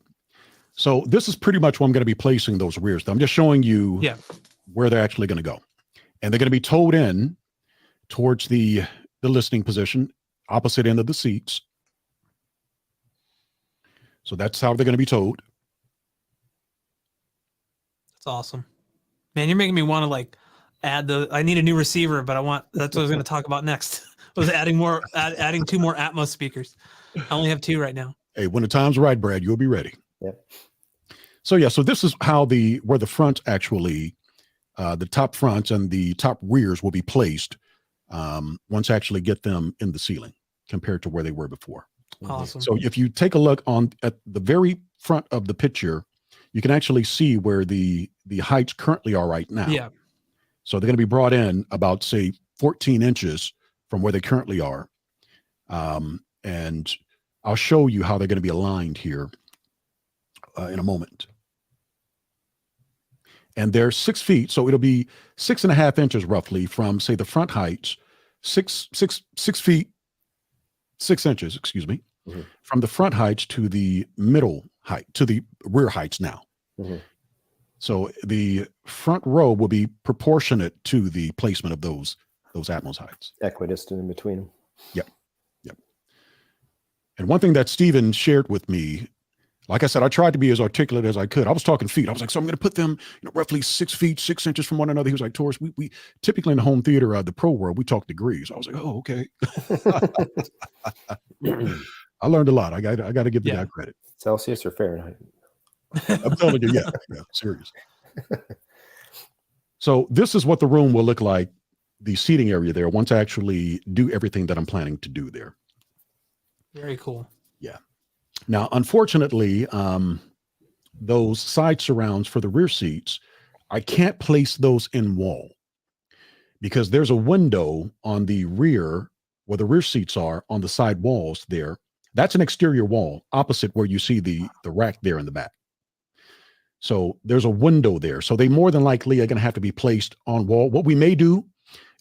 So this is pretty much where I'm going to be placing those rears. I'm just showing you where they're actually going to go. And they're going to be towed in towards the listening position, opposite end of the seats. So that's how they're going to be towed. That's awesome. Man, you're making me want to I need a new receiver, but that's what I was going to talk about next. Was adding 2 more Atmos speakers. I only have 2 right now. Hey, when the time's right, Brad, you'll be ready. Yep. So so this is how where the front actually, the top fronts and the top rears will be placed once I actually get them in the ceiling compared to where they were before. Awesome. So if you take a look at the very front of the picture, you can actually see where the heights currently are right now. Yeah. So they're going to be brought in about, say, 14 inches from where they currently are. And I'll show you how they're going to be aligned here in a moment. And they're 6 feet, so it'll be 6.5 inches roughly from, say, the front heights, 6 feet, 6 inches, excuse me, from the front heights to the middle height, to the rear heights now. So the front row will be proportionate to the placement of those Atmos heights. Equidistant in between them. Yep. And one thing that Stephen shared with me like I said, I tried to be as articulate as I could. I was talking feet. I was like, so I'm going to put them, roughly 6 feet, 6 inches from one another. He was like, Taurus, we typically in the home theater, the pro world, we talk degrees. I was like, oh, okay. I learned a lot. I got to give the guy credit. Celsius or Fahrenheit? I'm telling you, yeah, serious. So this is what the room will look like, the seating area there, once I actually do everything that I'm planning to do there. Very cool. Yeah. Now, unfortunately, those side surrounds for the rear seats, I can't place those in wall because there's a window on the rear where the rear seats are on the side walls there. That's an exterior wall opposite where you see the rack there in the back. So there's a window there. So they more than likely are going to have to be placed on wall. What we may do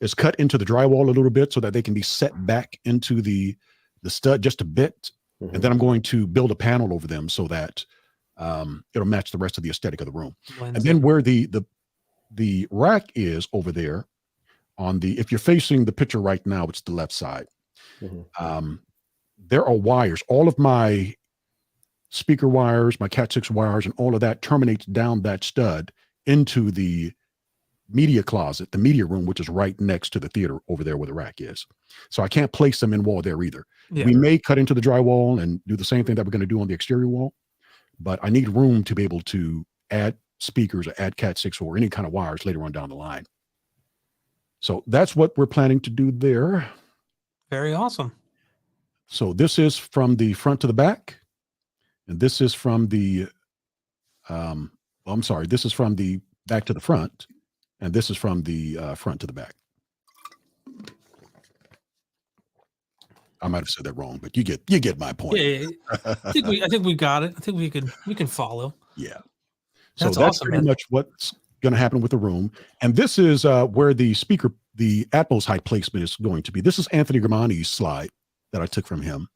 is cut into the drywall a little bit so that they can be set back into the stud just a bit. And then I'm going to build a panel over them so that it'll match the rest of the aesthetic of the room. And then where the rack is over there on the, if you're facing the picture right now, it's the left side. There are wires. All of my speaker wires, my Cat 6 wires, and all of that terminates down that stud into the media closet, the media room, which is right next to the theater over there where the rack is. So I can't place them in wall there either. Yeah. We may cut into the drywall and do the same thing that we're going to do on the exterior wall, but I need room to be able to add speakers or add Cat 6 or any kind of wires later on down the line. So that's what we're planning to do there. Very awesome. So this is from the front to the back, and this is from the, this is from the back to the front, and this is from the front to the back. I might have said that wrong, but you get my point. Yeah. I think we got it. I think we can follow. Yeah. So that's awesome, pretty much what's going to happen with the room. And this is where the Atmos height placement is going to be. This is Anthony Gramani's slide that I took from him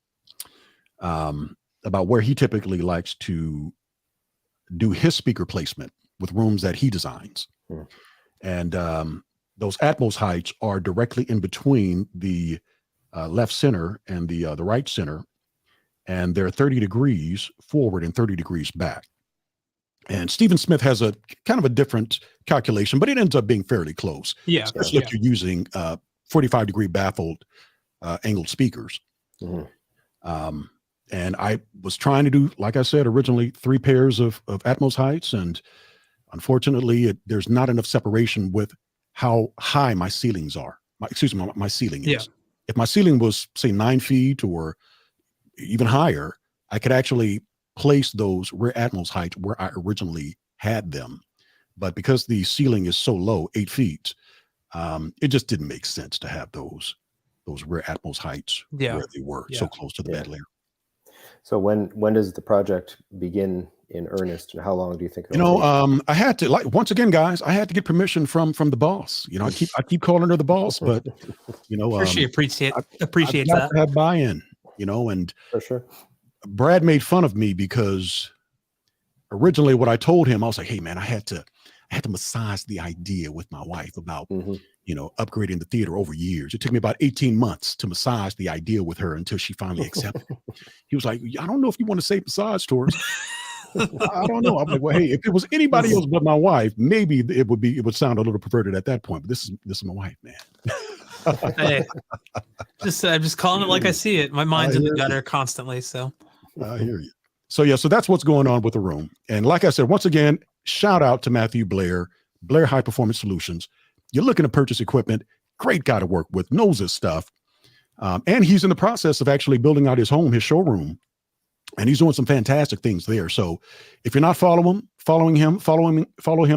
about where he typically likes to do his speaker placement with rooms that he designs. And those Atmos heights are directly in between the left center and the right center, and they're 30 degrees forward and 30 degrees back. And Stephen Smith has a kind of a different calculation, but it ends up being fairly close. Yeah, especially if you're using 45-degree baffled angled speakers. And I was trying to do, like I said, originally 3 pairs of Atmos heights, and unfortunately, there's not enough separation with how high my ceilings are. My ceiling is. Yeah. If my ceiling was, say, 9 feet or even higher, I could actually place those rear Atmos heights where I originally had them. But because the ceiling is so low, 8 feet, it just didn't make sense to have those rear Atmos heights where they were so close to the bed layer. So when does the project begin in earnest, and how long do you think? I had to, like, once again, guys, I had to get permission from the boss. I keep calling her the boss, but she appreciates that. To have buy-in, and for sure. Brad made fun of me because originally what I told him, I was like, hey man, I had to massage the idea with my wife about upgrading the theater over years. It took me about 18 months to massage the idea with her until she finally accepted it. He was like, I don't know if you want to say massage tours. I don't know. I'm like, well, hey, if it was anybody else but my wife, maybe it would sound a little perverted at that point. But this is my wife, man. Hey, I'm just calling it like I see it. My mind's in the gutter constantly. So I hear you. So yeah, so that's what's going on with the room. And like I said, once again, shout out to Matthew Blair High Performance Solutions. You're looking to purchase equipment, great guy to work with, knows his stuff. And he's in the process of actually building out his showroom. And he's doing some fantastic things there. So if you're not follow him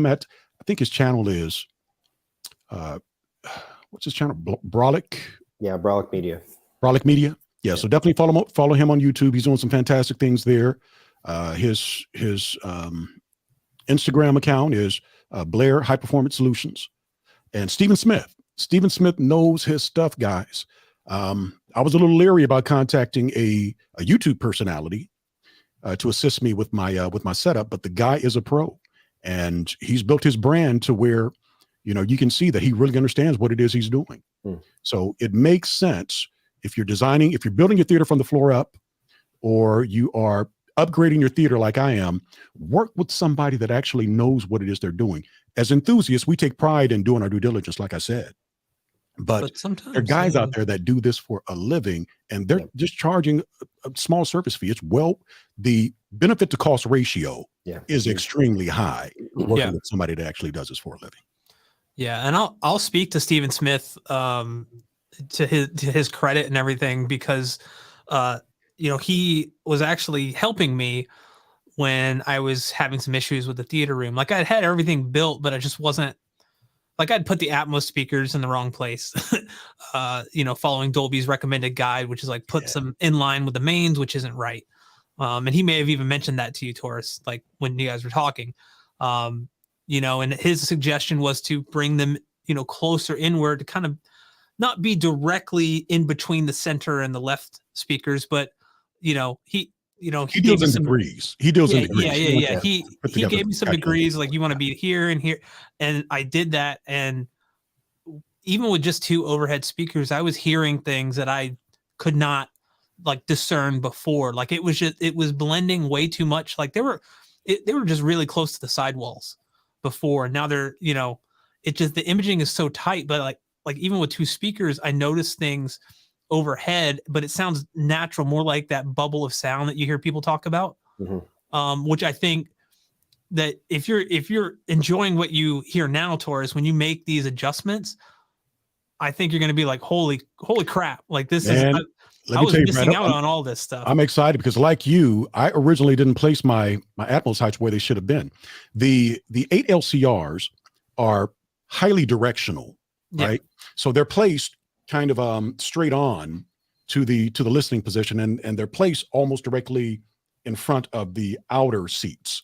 at, I think his channel is, what's his channel? Brolic? Yeah, Brolic Media. Brolic Media. Yeah, so definitely follow him on YouTube. He's doing some fantastic things there. His Instagram account is Blair High Performance Solutions. And Stephen Smith knows his stuff, guys. I was a little leery about contacting a YouTube personality to assist me with my setup, but the guy is a pro, and he's built his brand to where you can see that he really understands what it is he's doing. So it makes sense if you're building your theater from the floor up, or you are upgrading your theater like I am, work with somebody that actually knows what it is they're doing. As enthusiasts, we take pride in doing our due diligence, like I said. But there are sometimes guys out there that do this for a living, and they're just charging a small service fee. It's the benefit to cost ratio is extremely high working with somebody that actually does this for a living. Yeah, and I'll speak to Stephen Smith to his credit and everything, because he was actually helping me when I was having some issues with the theater room. Like, I had everything built, but I just wasn't, like, I'd put the Atmos speakers in the wrong place, following Dolby's recommended guide, which is like put them in line with the mains, which isn't right. And he may have even mentioned that to you, Taurus, like when you guys were talking, and his suggestion was to bring them, closer inward, to kind of not be directly in between the center and the left speakers, but he deals in degrees. He deals in degrees. Yeah. He gave me some degrees, like, you want to be here and here. And I did that. And even with just 2 overhead speakers, I was hearing things that I could not discern before. Like, it was blending way too much. Like, they were just really close to the sidewalls before. Now they're, it just, the imaging is so tight, but like even with 2 speakers, I noticed things overhead, but it sounds natural, more like that bubble of sound that you hear people talk about. Which I think that if you're enjoying what you hear now, Taurus, when you make these adjustments, I think you're going to be like, holy crap. Like, this is, I was missing out on all this stuff. I'm excited because, like you, I originally didn't place my Atmos heights where they should have been. The 8 LCRs are highly directional, right? So they're placed kind of straight on to the listening position, and they're placed almost directly in front of the outer seats.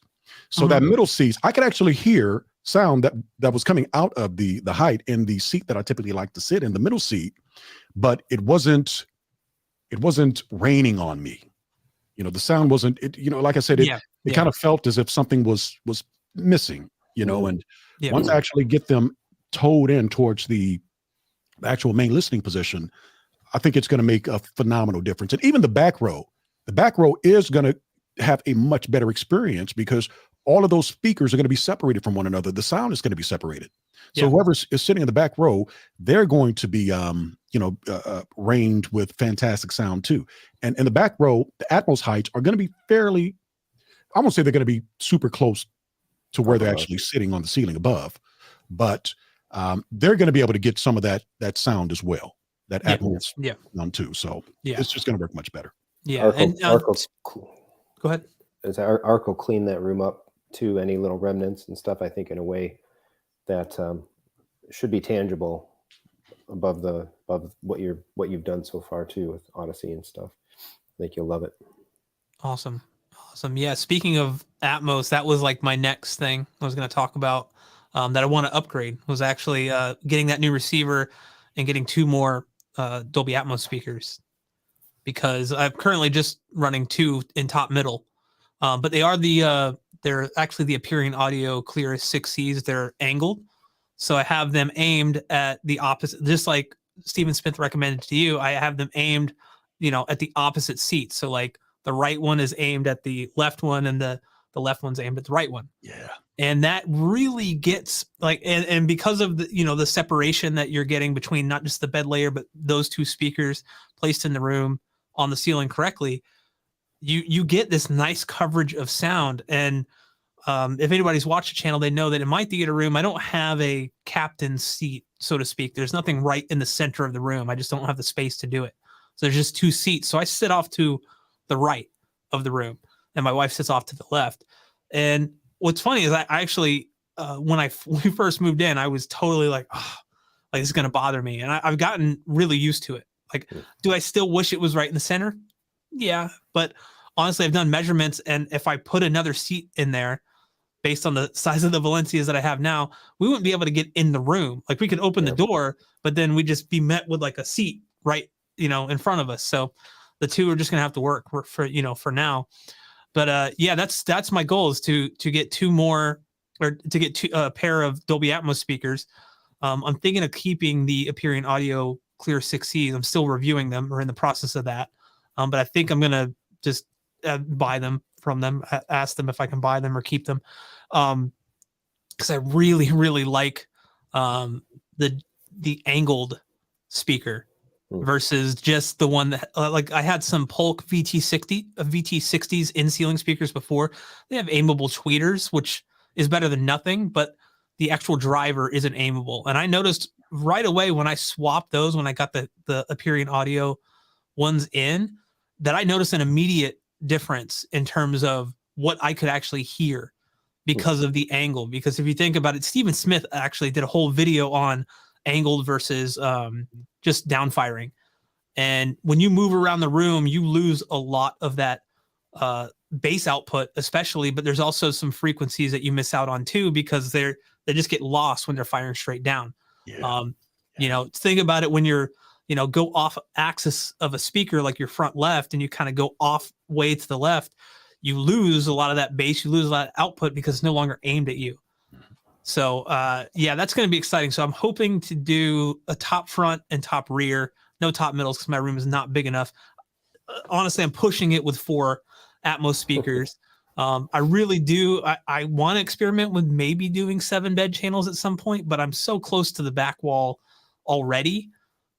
So that middle seats, I could actually hear sound that was coming out of the height in the seat that I typically like to sit in, the middle seat, but it wasn't raining on me. The sound wasn't, like I said, it kind of felt as if something was missing, and once I actually get them towed in towards the actual main listening position, I think it's going to make a phenomenal difference. And even the back row is going to have a much better experience because all of those speakers are going to be separated from one another. The sound is going to be separated. So whoever is sitting in the back row, they're going to be, reigned with fantastic sound too. And in the back row, the Atmos heights are going to be fairly, I won't say they're going to be super close to where they're actually sitting on the ceiling above, but they're going to be able to get some of that sound as well, that Atmos sound too. So it's just going to work much better. Yeah. Go ahead. Arc will clean that room up to any little remnants and stuff, I think, in a way that should be tangible above what you've done so far too with Odyssey and stuff. I think you'll love it. Awesome. Yeah. Speaking of Atmos, that was like my next thing I was going to talk about, that I want to upgrade, was actually getting that new receiver and getting 2 more Dolby Atmos speakers, because I'm currently just running 2 in top middle, but they're actually the Appearing Audio Clear 6Cs. They're angled, so I have them aimed at the opposite, just like Stephen Smith recommended to you. I have them aimed, at the opposite seat. So like the right one is aimed at the left one, and the left one's aimed at the right one. Yeah. And that really gets like, and because of the, the separation that you're getting between not just the bed layer, but those 2 speakers placed in the room on the ceiling correctly, you get this nice coverage of sound. And if anybody's watched the channel, they know that in my theater room, I don't have a captain's seat, so to speak. There's nothing right in the center of the room. I just don't have the space to do it. So there's just 2 seats. So I sit off to the right of the room, and my wife sits off to the left. And what's funny is I actually, when we first moved in, I was totally like, like, this is going to bother me. And I've gotten really used to it. Like, do I still wish it was right in the center? Yeah. But honestly, I've done measurements, and if I put another seat in there based on the size of the Valencias that I have now, we wouldn't be able to get in the room. Like, we could open the door, but then we'd just be met with like a seat right, in front of us. So the 2 are just going to have to work for now. But that's my goal, is to get 2 more, or to get a pair of Dolby Atmos speakers. I'm thinking of keeping the Appearing Audio Clear 6Cs. I'm still reviewing them, or in the process of that. But I think I'm going to just buy them from them. I asked them if I can buy them or keep them. Because I really, really like the angled speaker versus just the one that like I had some Polk VT60s in ceiling speakers before. They have aimable tweeters, which is better than nothing, but the actual driver isn't aimable. And I noticed right away when I swapped those, when I got the Aperion Audio ones in, that I noticed an immediate difference in terms of what I could actually hear because of the angle. Because if you think about it, Stephen Smith actually did a whole video on angled versus just downfiring. And when you move around the room, you lose a lot of that bass output, especially, but there's also some frequencies that you miss out on too, because they just get lost when they're firing straight down. You know, think about it when you're, you know, go off axis of a speaker, like your front left, and you kind of go off way to the left, you lose a lot of that bass, you lose a lot of output because it's no longer aimed at you. So yeah, that's going to be exciting. So I'm hoping to do a top front and top rear, no top middles because my room is not big enough. Honestly, I'm pushing it with 4 Atmos speakers. I really do. I want to experiment with maybe doing 7 bed channels at some point, but I'm so close to the back wall already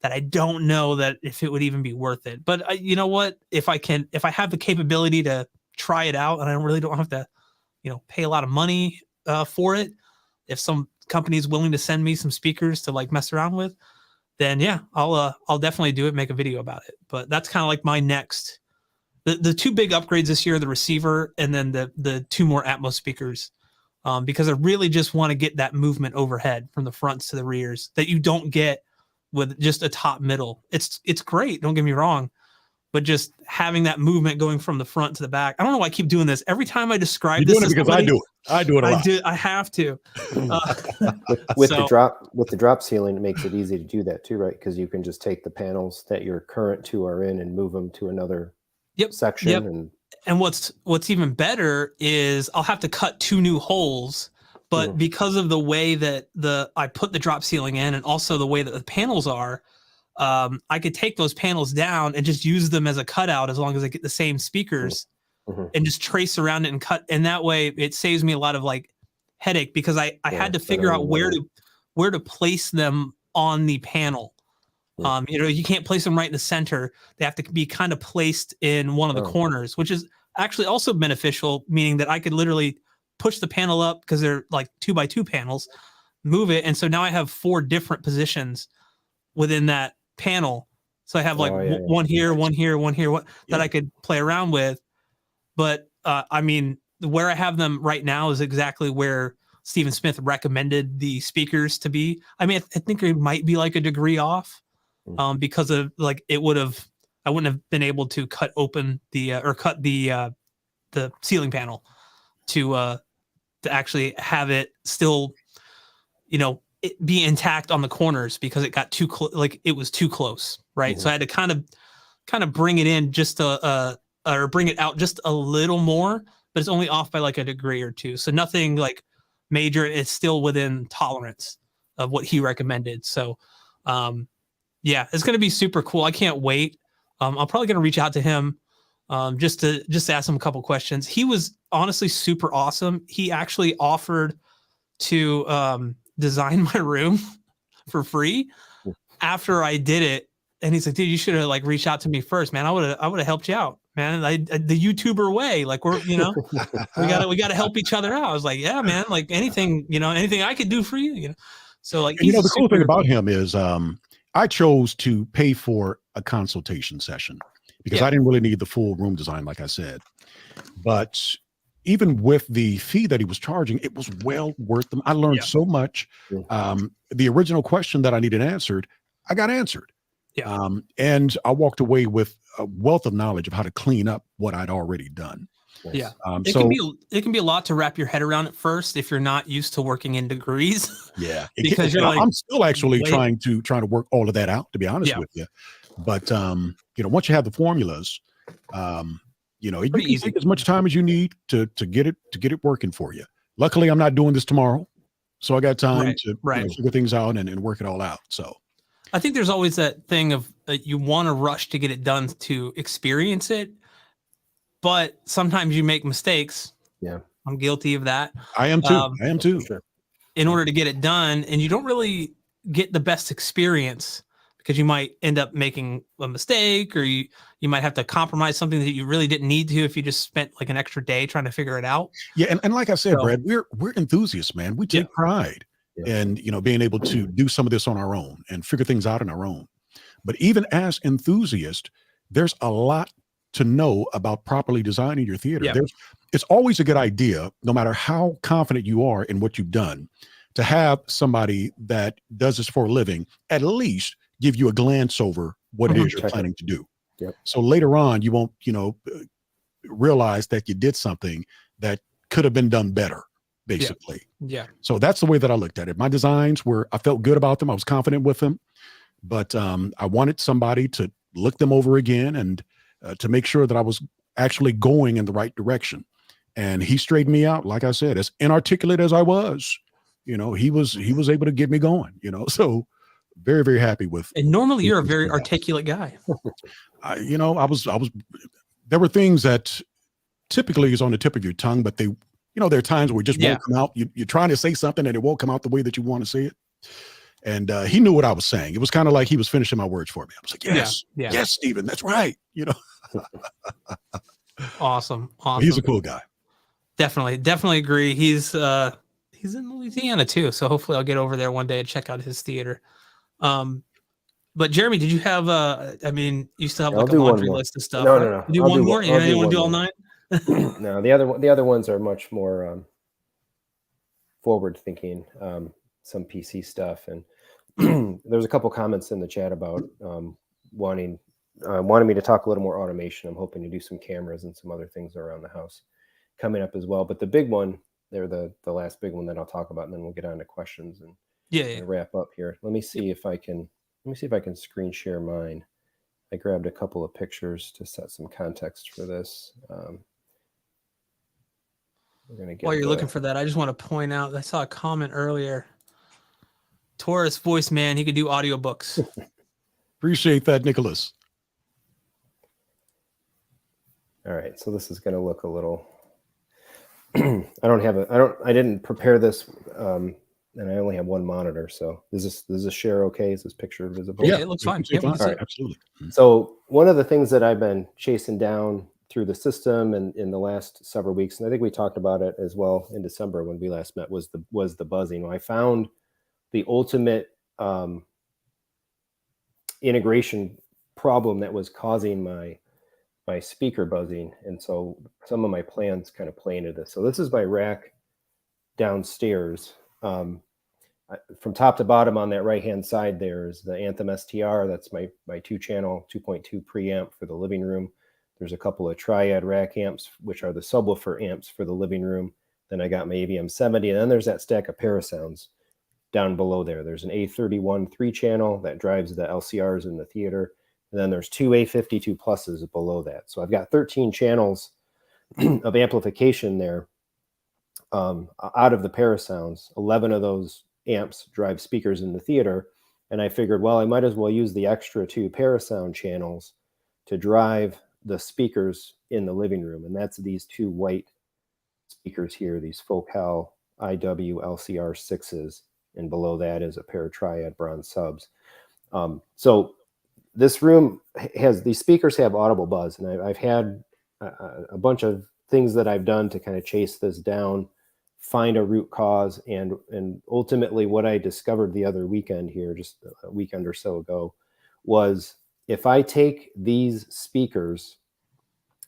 that I don't know that if it would even be worth it. But you know what? If I have the capability to try it out, and I really don't have to, you know, pay a lot of money for it. If some company is willing to send me some speakers to like mess around with, then yeah, I'll definitely do it, make a video about it. But that's kind of like my next, the 2 big upgrades this year, the receiver and then the 2 more Atmos speakers, because I really just want to get that movement overhead from the fronts to the rears that you don't get with just a top middle. It's great, don't get me wrong, but just having that movement going from the front to the back. I don't know why I keep doing this. Every time I describe You're this, doing it because somebody, I do it a lot. I have to. With the drop ceiling, it makes it easy to do that too, right? Because you can just take the panels that your current 2 are in and move them to another section. And what's even better is I'll have to cut 2 new holes, but because of the way that I put the drop ceiling in, and also the way that the panels are, I could take those panels down and just use them as a cutout as long as I get the same speakers and just trace around it and cut. And that way it saves me a lot of like headache, because I had to figure out where to place them on the panel. You know, you can't place them right in the center. They have to be kind of placed in one of the corners, which is actually also beneficial, meaning that I could literally push the panel up because they're like 2x2 panels, move it. And so now I have 4 different positions within that panel. So I have like one here, one here, one here, that I could play around with. But I mean, where I have them right now is exactly where Stephen Smith recommended the speakers to be. I mean, I think it might be like a degree off, because of like I wouldn't have been able to cut open the ceiling panel to actually have it still, you know, be intact on the corners, because it got too like it was too close, right? So I had to kind of bring it in just or bring it out just a little more, but it's only off by like a degree or 2, so nothing like major. It's still within tolerance of what he recommended. So yeah, it's going to be super cool. I can't wait. I'm probably going to reach out to him just to ask him a couple questions. He was honestly super awesome. He actually offered to design my room for free after I did it. And he's like, dude, you should have like reached out to me first, man. I would have helped you out, man. The YouTuber way, like we gotta help each other out. I was like, yeah, man, like anything I could do for you, you know? So like, you know, the cool thing about him is I chose to pay for a consultation session because I didn't really need the full room design, like I said. But even with the fee that he was charging, it was well worth them. I learned so much. The original question that I needed answered, I got answered. And I walked away with a wealth of knowledge of how to clean up what I'd already done. Yeah. It can be a lot to wrap your head around at first if you're not used to working in degrees. Yeah. Because you're like, I'm still actually trying to work all of that out, to be honest with you. But you know, once you have the formulas, you know, you can take as much time as you need to get it working for you. Luckily, I'm not doing this tomorrow, so I got time to you know, figure things out and work it all out. So I think there's always that thing of you want to rush to get it done to experience it. but sometimes you make mistakes. Yeah. I'm guilty of that. I am too. I am too. Sure. In order to get it done, and you don't really get the best experience because you might end up making a mistake, or you might have to compromise something that you really didn't need to if you just spent like an extra day trying to figure it out. Yeah, and like I said, So- Brad, we're enthusiasts, man. We take pride in, you know, being able to do some of this on our own and figure things out on our own. But even as enthusiasts, there's a lot to know about properly designing your theater. Yeah. It's always a good idea, no matter how confident you are in what you've done, to have somebody that does this for a living at least give you a glance over what it is you're planning to do. Yep. So later on, you won't, you know, realize that you did something that could have been done better, basically. Yeah. So that's the way that I looked at it. My designs were, I felt good about them. I was confident with them, but I wanted somebody to look them over again and to make sure that I was actually going in the right direction. And he straightened me out. Like I said, as inarticulate as I was, you know, he was able to get me going, you know, so very, very happy with. And normally you're a very articulate guy. You know, I was, there were things that typically is on the tip of your tongue, but they, you know, there are times where it just won't come out. You're trying to say something and it won't come out the way that you want to say it. And he knew what I was saying. It was kind of like he was finishing my words for me. I was like, yes, Stephen, that's right. You know, awesome. He's a cool guy. Definitely agree. He's in Louisiana too, so hopefully I'll get over there one day and check out his theater. But Jeremy, did you have I mean, you still have like a laundry list of stuff? No, right? no. Do one more? You want to do all 9? No, the other ones are much more forward thinking. Some PC stuff, and there's a couple comments in the chat about wanting me to talk a little more automation. I'm hoping to do some cameras and some other things around the house coming up as well. But the big one, they're the last big one that I'll talk about, and then we'll get on to questions and wrap up here. Let me see if I can screen share mine. I grabbed a couple of pictures to set some context for this. We're gonna get While you're looking for that, I just want to point out, I saw a comment earlier. Taurus voice man, he could do audiobooks. Appreciate that, Nicholas. All right, so this is going to look a little. I didn't prepare this, and I only have one monitor. So is this share okay? Is this picture visible? Yeah, it looks fine. All right, absolutely. So one of the things that I've been chasing down through the system and in the last several weeks, and I think we talked about it as well in December when we last met, was the buzzing. When I found the ultimate integration problem that was causing my speaker buzzing, and so some of my plans kind of play into this. So this is my rack downstairs. From top to bottom on that right hand side there is the Anthem STR. That's my 2-channel 2.2 preamp for the living room. There's a couple of triad rack amps, which are the subwoofer amps for the living room. Then I got my AVM 70, and then there's that stack of Parasounds down below there. There's an A31 3-channel that drives the LCRs in the theater. And then there's 2 A52 pluses below that. So I've got 13 channels of amplification there out of the Parasounds. 11 of those amps drive speakers in the theater. And I figured, well, I might as well use the extra 2 Parasound channels to drive the speakers in the living room. And that's these 2 white speakers here, these Focal IW LCR 6s. And below that is a pair of triad bronze subs. So this room has, these speakers have audible buzz, and I've had a bunch of things that I've done to kind of chase this down, find a root cause, and ultimately what I discovered the other weekend here, just a weekend or so ago, was if I take these speakers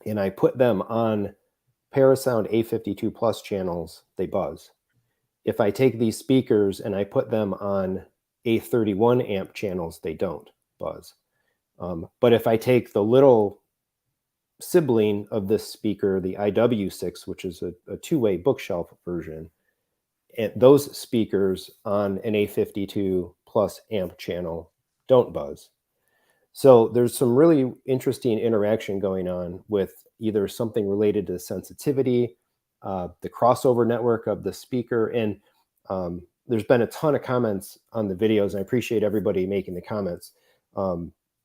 and I put them on Parasound A52 Plus channels, they buzz. If I take these speakers and I put them on A31 amp channels, they don't buzz. But if I take the little sibling of this speaker, the IW6, which is a 2-way bookshelf version, and those speakers on an A52 Plus amp channel don't buzz. So there's some really interesting interaction going on with either something related to sensitivity, the crossover network of the speaker, and there's been a ton of comments on the videos, and I appreciate everybody making the comments,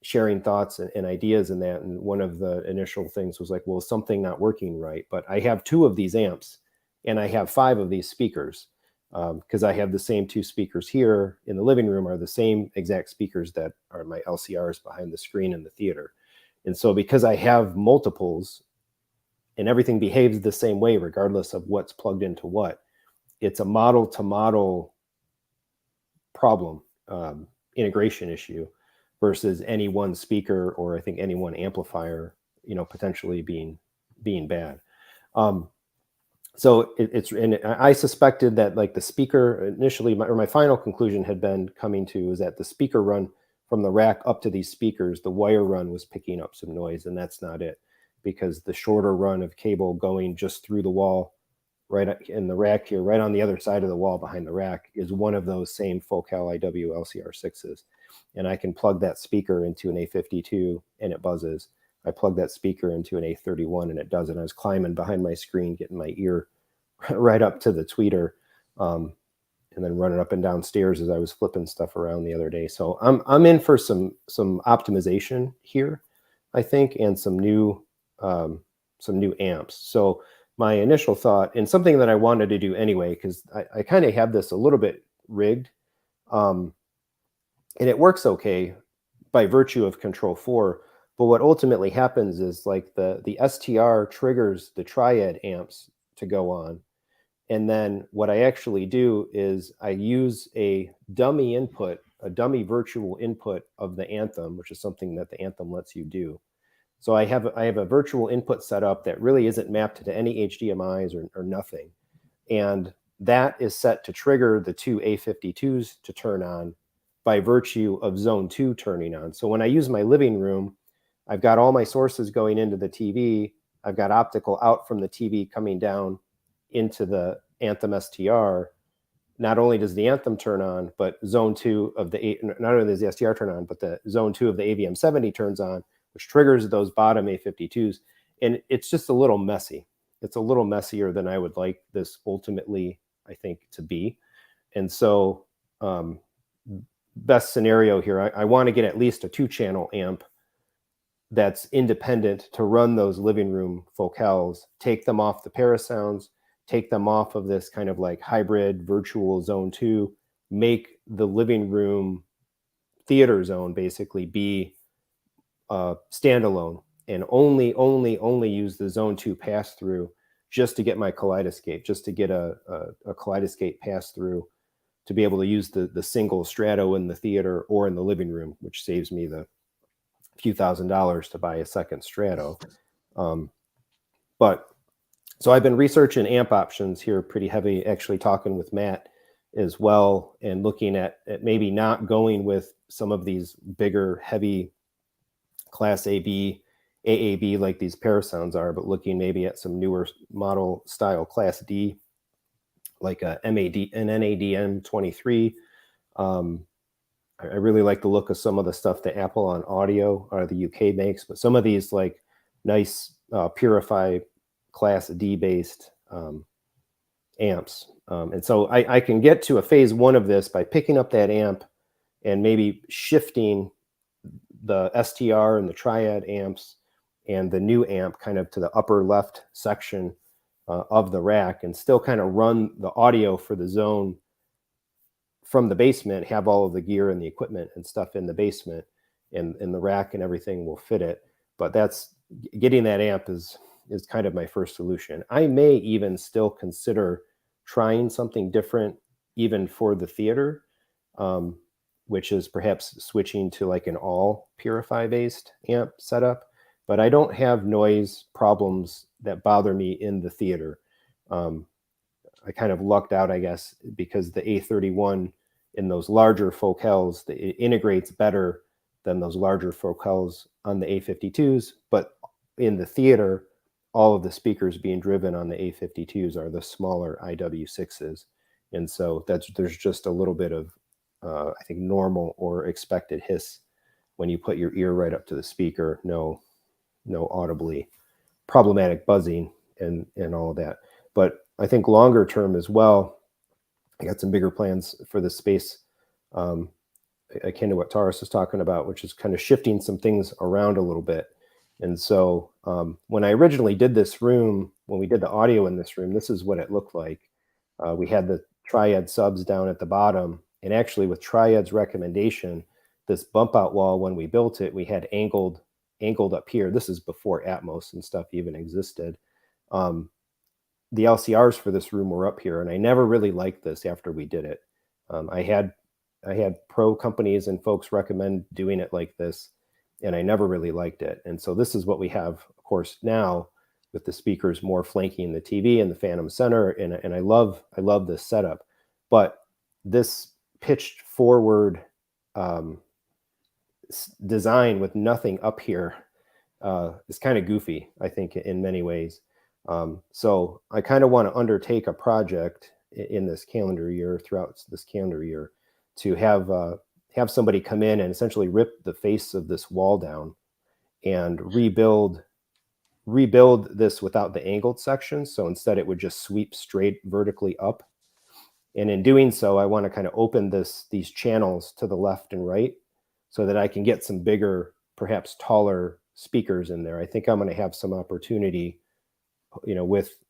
sharing thoughts and ideas in that. And one of the initial things was like, well, is something not working right? But I have 2 of these amps and I have 5 of these speakers, because I have the same 2 speakers here in the living room are the same exact speakers that are my LCRs behind the screen in the theater. And so because I have multiples and everything behaves the same way, regardless of what's plugged into what, it's a model to model problem, integration issue, versus any one speaker or I think any one amplifier, potentially being bad. So and I suspected that like the speaker initially, my final conclusion had been coming to is that the speaker run from the rack up to these speakers, the wire run was picking up some noise, and that's not it, because the shorter run of cable going just through the wall, right in the rack here, right on the other side of the wall behind the rack, is one of those same Focal IW LCR6s. And I can plug that speaker into an A52 and it buzzes. I plug that speaker into an A31 and it doesn't. I was climbing behind my screen, getting my ear right up to the tweeter, and then running up and down stairs as I was flipping stuff around the other day. So I'm in for some optimization here, I think, and some new amps. So my initial thought, and something that I wanted to do anyway, because I kind of have this a little bit rigged, and it works okay by virtue of Control 4. But what ultimately happens is like the STR triggers the triad amps to go on. And then what I actually do is I use a dummy input, a dummy virtual input of the Anthem, which is something that the Anthem lets you do. So I have a virtual input set up that really isn't mapped to any HDMIs or nothing. And that is set to trigger the 2 A52s to turn on by virtue of zone 2 turning on. So when I use my living room, I've got all my sources going into the TV. I've got optical out from the TV coming down into the Anthem STR. Not only does the Anthem turn on, but zone 2 of not only does the STR turn on, but the zone 2 of the AVM 70 turns on, which triggers those bottom A52s. And it's just a little messy. It's a little messier than I would like this ultimately, I think, to be. And so best scenario here, I want to get at least a 2-channel amp that's independent to run those living room focals, take them off the Parasounds, take them off of this kind of like hybrid virtual zone 2, make the living room theater zone basically be standalone, and only use the zone 2 pass through just to get my kaleidoscape, just to get a kaleidoscape pass through to be able to use the single strato in the theater or in the living room, which saves me the few $1,000s to buy a second strato. But so I've been researching amp options here pretty heavy, actually talking with Matt as well, and looking at maybe not going with some of these bigger, heavy Class AB, AAB like these Parasounds are, but looking maybe at some newer model style Class D, like an NADM 23. I really like the look of some of the stuff that Apple on Audio or the UK makes, but some of these like nice Purify Class D based amps. And so I can get to a phase 1 of this by picking up that amp and maybe shifting the STR and the triad amps and the new amp kind of to the upper left section of the rack, and still kind of run the audio for the zone from the basement, have all of the gear and the equipment and stuff in the basement, and the rack and everything will fit it. But that's getting that amp is kind of my first solution. I may even still consider trying something different even for the theater, which is perhaps switching to like an all Purify based amp setup. But I don't have noise problems that bother me in the theater. I kind of lucked out, I guess, because the A31 in those larger focals, it integrates better than those larger focals on the A52s. But in the theater, all of the speakers being driven on the A52s are the smaller IW6s. And so there's just a little bit of, I think, normal or expected hiss when you put your ear right up to the speaker. No audibly problematic buzzing and all of that. But I think longer term as well, I got some bigger plans for this space akin to what Taurus is talking about, which is kind of shifting some things around a little bit. And so when I originally did this room, when we did the audio in this room, this is what it looked like. We had the Triad subs down at the bottom, and actually with Triad's recommendation, this bump out wall, when we built it, we had angled up here. This is before Atmos and stuff even existed. The LCRs for this room were up here, and I never really liked this after we did it. I had pro companies and folks recommend doing it like this, and I never really liked it. And so this is what we have, of course, now, with the speakers more flanking the TV and the Phantom Center, and I love this setup. But this pitched forward design with nothing up here is kind of goofy, I think, in many ways. So I kind of want to undertake a project in this calendar year, throughout this calendar year, to have somebody come in and essentially rip the face of this wall down and rebuild this without the angled sections. So instead it would just sweep straight vertically up. And in doing so, I want to kind of open these channels to the left and right so that I can get some bigger, perhaps taller speakers in there. I think I'm going to have some opportunity,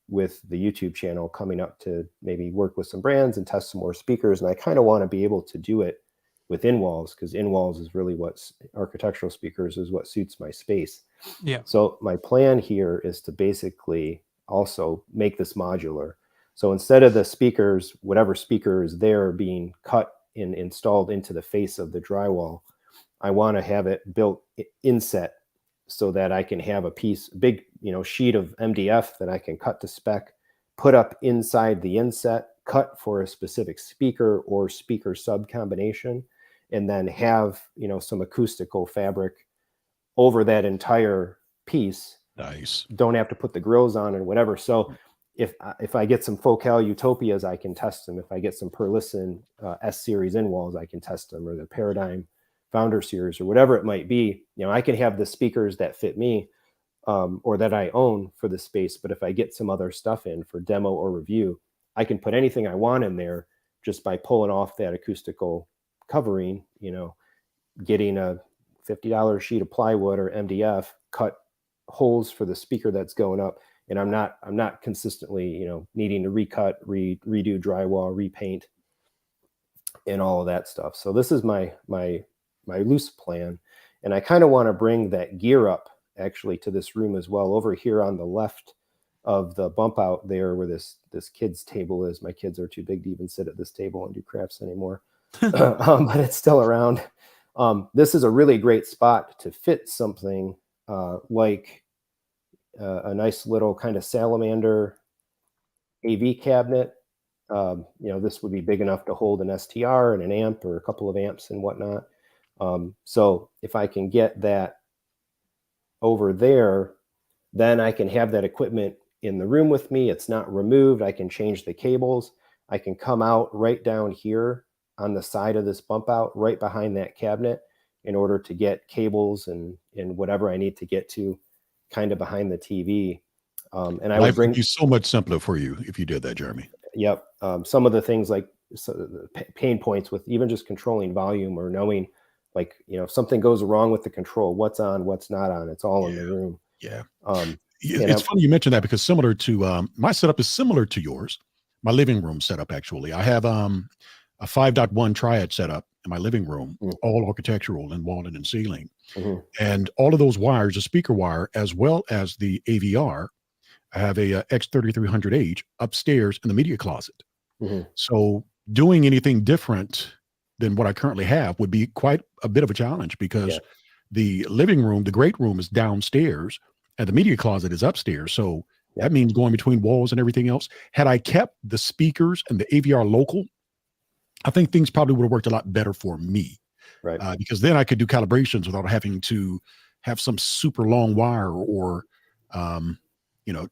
with the YouTube channel coming up, to maybe work with some brands and test some more speakers. And I kind of want to be able to do it with in-walls, because in-walls is really what architectural speakers is what suits my space. Yeah. So my plan here is to basically also make this modular. So instead of the speakers, whatever speaker is there being cut and installed into the face of the drywall, I want to have it built inset so that I can have a big sheet of MDF that I can cut to spec, put up inside the inset, cut for a specific speaker or speaker sub combination, and then have some acoustical fabric over that entire piece. Nice. Don't have to put the grills on and whatever. So if I get some Focal Utopias, I can test them. If I get some Perlison S series in walls, I can test them, or the Paradigm Founder series, or whatever it might be. I can have the speakers that fit me, or that I own for the space. But if I get some other stuff in for demo or review, I can put anything I want in there just by pulling off that acoustical covering, getting a $50 sheet of plywood or MDF, cut holes for the speaker that's going up. And I'm not consistently, needing to recut, redo drywall, repaint, and all of that stuff. So this is my loose plan. And I kind of want to bring that gear up actually to this room as well, over here on the left of the bump out there where this kids table is. My kids are too big to even sit at this table and do crafts anymore. But it's still around. This is a really great spot to fit something like a nice little kind of salamander AV cabinet. This would be big enough to hold an STR and an amp or a couple of amps and whatnot. So if I can get that over there, then I can have that equipment in the room with me. It's not removed. I can change the cables. I can come out right down here on the side of this bump out, right behind that cabinet, in order to get cables and whatever I need to get to, kind of behind the TV. And I would be so much simpler for you if you did that, Jeremy. Yep. Some of the things like the pain points with even just controlling volume, or knowing, like, if something goes wrong with the control, what's on, what's not on, it's all in the room. Yeah. It's funny you mentioned that, because similar to my setup is similar to yours. My living room setup, actually. I have a 5.1 Triad setup in my living room, all architectural and walnut and ceiling. And all of those wires, the speaker wire, as well as the AVR, I have a X3300H upstairs in the media closet. So doing anything different than what I currently have would be quite a bit of a challenge, because the living room, the great room, is downstairs and the media closet is upstairs. So that means going between walls and everything else. Had I kept the speakers and the AVR local, I think things probably would have worked a lot better for me. Right. Because then I could do calibrations without having to have some super long wire, or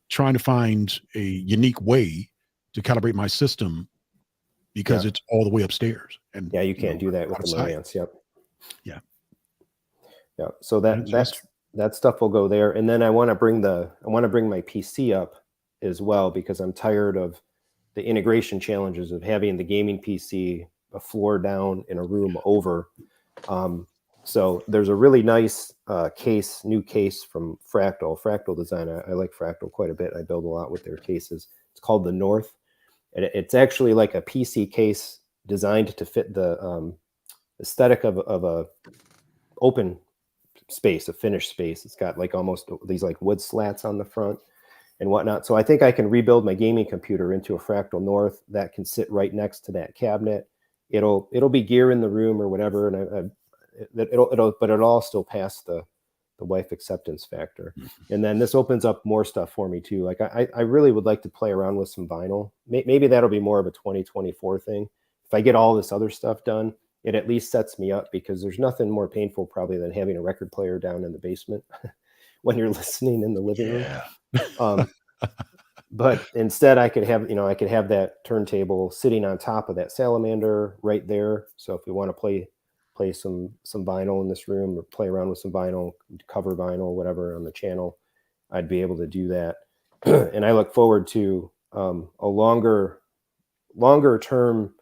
trying to find a unique way to calibrate my system, because it's all the way upstairs. And you can't do that with the Marantz. Yep. Yeah. So that stuff will go there. And then I want to bring my PC up as well, because I'm tired of the integration challenges of having the gaming PC a floor down in a room over. So there's a really nice new case from Fractal Design. I like Fractal quite a bit. I build a lot with their cases. It's called the North. And it's actually like a PC case designed to fit the aesthetic of a open space, a finished space. It's got like almost these like wood slats on the front and whatnot. So I think I can rebuild my gaming computer into a Fractal North that can sit right next to that cabinet. It'll be gear in the room or whatever, and it'll all still pass the wife acceptance factor. And then this opens up more stuff for me too. Like I really would like to play around with some vinyl. Maybe that'll be more of a 2024 thing. If I get all this other stuff done, it at least sets me up, because there's nothing more painful probably than having a record player down in the basement when you're listening in the living room. But instead I could have that turntable sitting on top of that salamander right there. So if we want to play some vinyl in this room, or play around with some vinyl, cover vinyl, whatever on the channel, I'd be able to do that. And I look forward to a longer term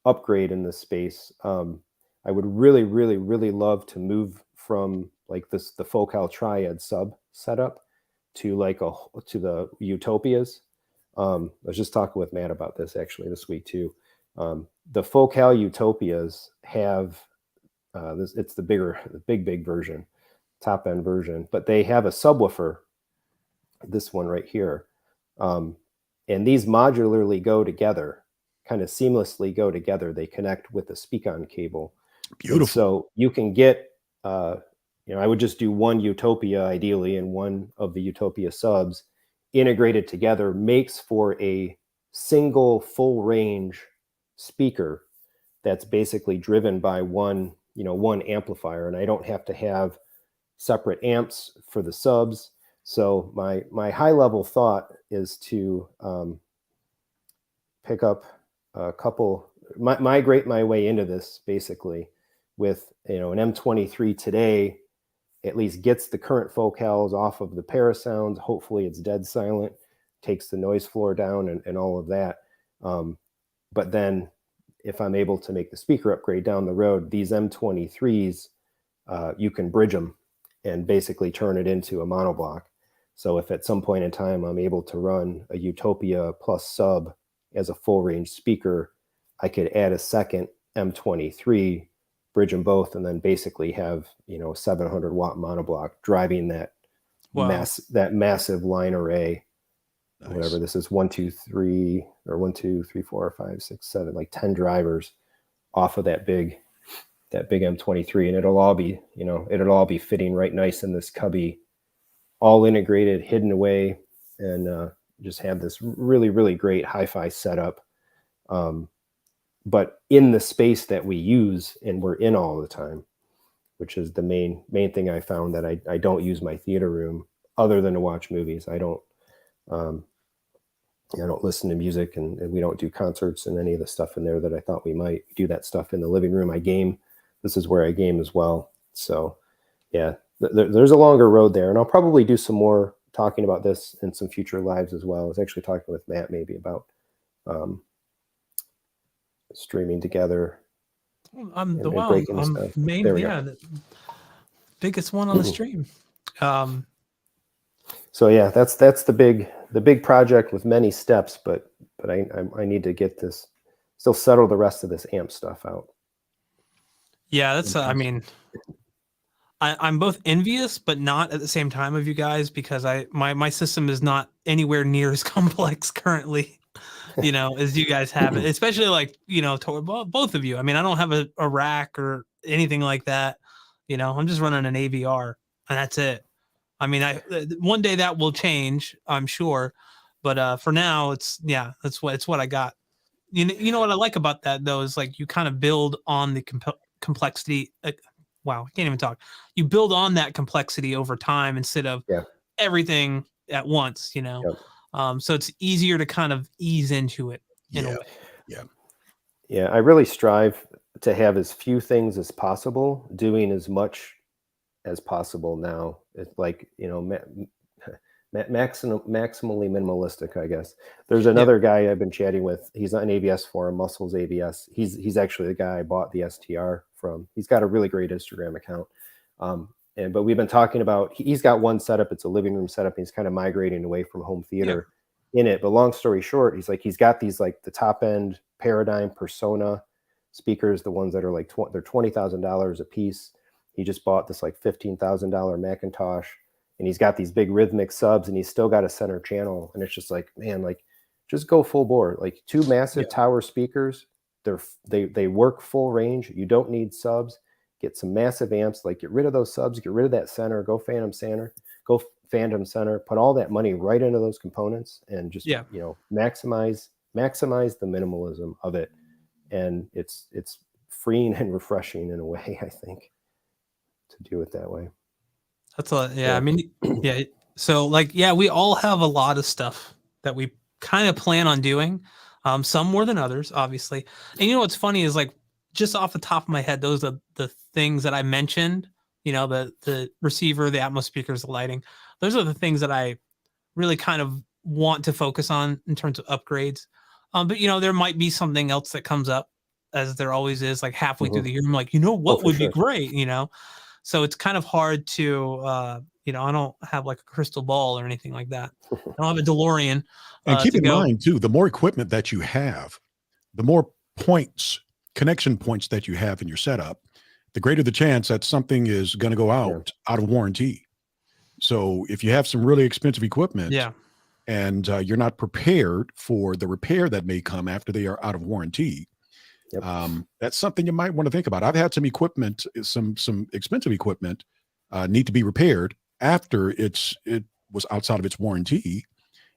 upgrade in this space. I would really, really, really love to move from like the Focal Triad sub setup to the Utopias. I was just talking with Matt about this actually this week too. The Focal Utopias have it's the big version, top end version, but they have a subwoofer, this one right here, and these modularly go together, kind of seamlessly go together. They connect with the speak-on cable. Beautiful. And so you can get I would just do one Utopia ideally, and one of the Utopia subs integrated together makes for a single full range speaker that's basically driven by one amplifier, and I don't have to have separate amps for the subs. So my high level thought is to pick up a couple, migrate my way into this basically with an M23 today. At least gets the current focals off of the Parasounds. Hopefully it's dead silent, takes the noise floor down and all of that. But then if I'm able to make the speaker upgrade down the road, these M23s, you can bridge them and basically turn it into a monoblock. So if at some point in time I'm able to run a Utopia plus sub as a full range speaker, I could add a second M23, bridge them both, and then basically have 700 watt monoblock driving that massive line array. Nice. Whatever this is, 1 2 3 or 1 2 3 4 5 6 7, like 10 drivers off of that big M23, and it'll all be fitting right nice in this cubby, all integrated, hidden away, and just have this really, really great hi-fi setup. But in the space that we use and we're in all the time, which is the main thing I found, that I don't use my theater room other than to watch movies. I don't listen to music, and we don't do concerts and any of the stuff in there that I thought we might do. That stuff in the living room. I game. This is where I game as well. So yeah, there's a longer road there, and I'll probably do some more talking about this in some future lives as well. I was actually talking with Matt maybe about streaming together. The biggest one on the stream. So yeah, that's the big project with many steps, but I need to get this, still settle the rest of this amp stuff out. Yeah, that's I'm both envious but not at the same time of you guys, because my system is not anywhere near as complex currently, as you guys have it, especially like, both of you. I mean, I don't have a rack or anything like that. I'm just running an AVR and that's it. I mean, one day that will change, I'm sure, but for now it's what I got. You know what I like about that though is like you kind of build on the complexity. Wow, I can't even talk. You build on that complexity over time instead of everything at once. So it's easier to kind of ease into it in a way. Yeah. I really strive to have as few things as possible, doing as much as possible now. It's like, maximally minimalistic, I guess. There's another guy I've been chatting with. He's on ABS forum, Muscles ABS. He's actually the guy I bought the STR from. He's got a really great Instagram account. But we've been talking about, he's got one setup. It's a living room setup. And he's kind of migrating away from home theater in it. But long story short, he's got these like the top end Paradigm Persona speakers, the ones that are like they're $20,000 a piece. He just bought this like $15,000 Macintosh, and he's got these big rhythmic subs, and he's still got a center channel. And it's just like, man, like just go full bore. Like 2 massive tower speakers. They work full range. You don't need subs. Get some massive amps. Like get rid of those subs. Get rid of that center. Go Phantom Center. Put all that money right into those components, and just maximize the minimalism of it. And it's freeing and refreshing in a way, I think, to do it that way. That's I mean, so like, we all have a lot of stuff that we kind of plan on doing, some more than others, obviously. And what's funny is, like, just off the top of my head, those are the things that I mentioned, the receiver, the Atmos speakers, the lighting. Those are the things that I really kind of want to focus on in terms of upgrades. But there might be something else that comes up, as there always is, like halfway through the year. I'm like, what would be great, So it's kind of hard to, I don't have like a crystal ball or anything like that. I don't have a DeLorean. And keep in mind too, the more equipment that you have, the more connection points that you have in your setup, the greater the chance that something is going to go out of warranty. So if you have some really expensive equipment, and you're not prepared for the repair that may come after they are out of warranty, that's something you might want to think about. I've had some equipment, some expensive equipment, need to be repaired after it was outside of its warranty,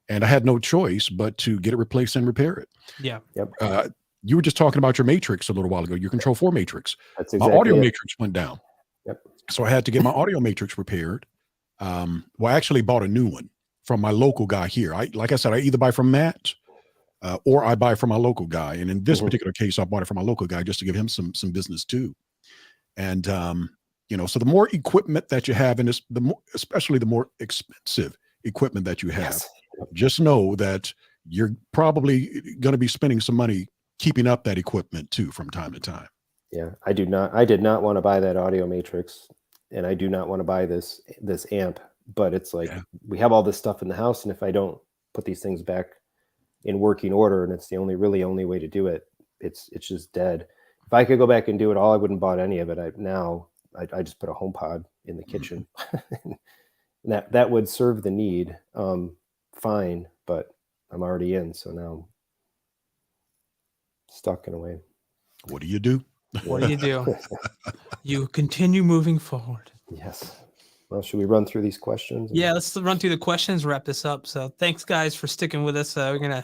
and I had no choice but to get it replaced and repair it. You were just talking about your matrix a little while ago, your Control 4 matrix. That's exactly my audio matrix went down. Yep. So I had to get my audio matrix repaired. I actually bought a new one from my local guy here. Like I said, I either buy from Matt or I buy from my local guy. And in this particular case, I bought it from my local guy just to give him some business too. And, so the more equipment that you have, and especially the more expensive equipment that you have, just know that you're probably going to be spending some money keeping up that equipment too from time to time. Yeah, I did not want to buy that audio matrix, and I do not want to buy this amp, but it's like we have all this stuff in the house, and if I don't put these things back in working order, and it's the only way to do it, it's just dead. If I could go back and do it all, I wouldn't bought any of it. I just put a HomePod in the kitchen. that would serve the need fine, but I'm already in, so now stuck in a way. What do you do? What do you do? You continue moving forward. Yes. Well, should we run through these questions? Yeah, let's run through the questions, wrap this up. So thanks, guys, for sticking with us. We're going to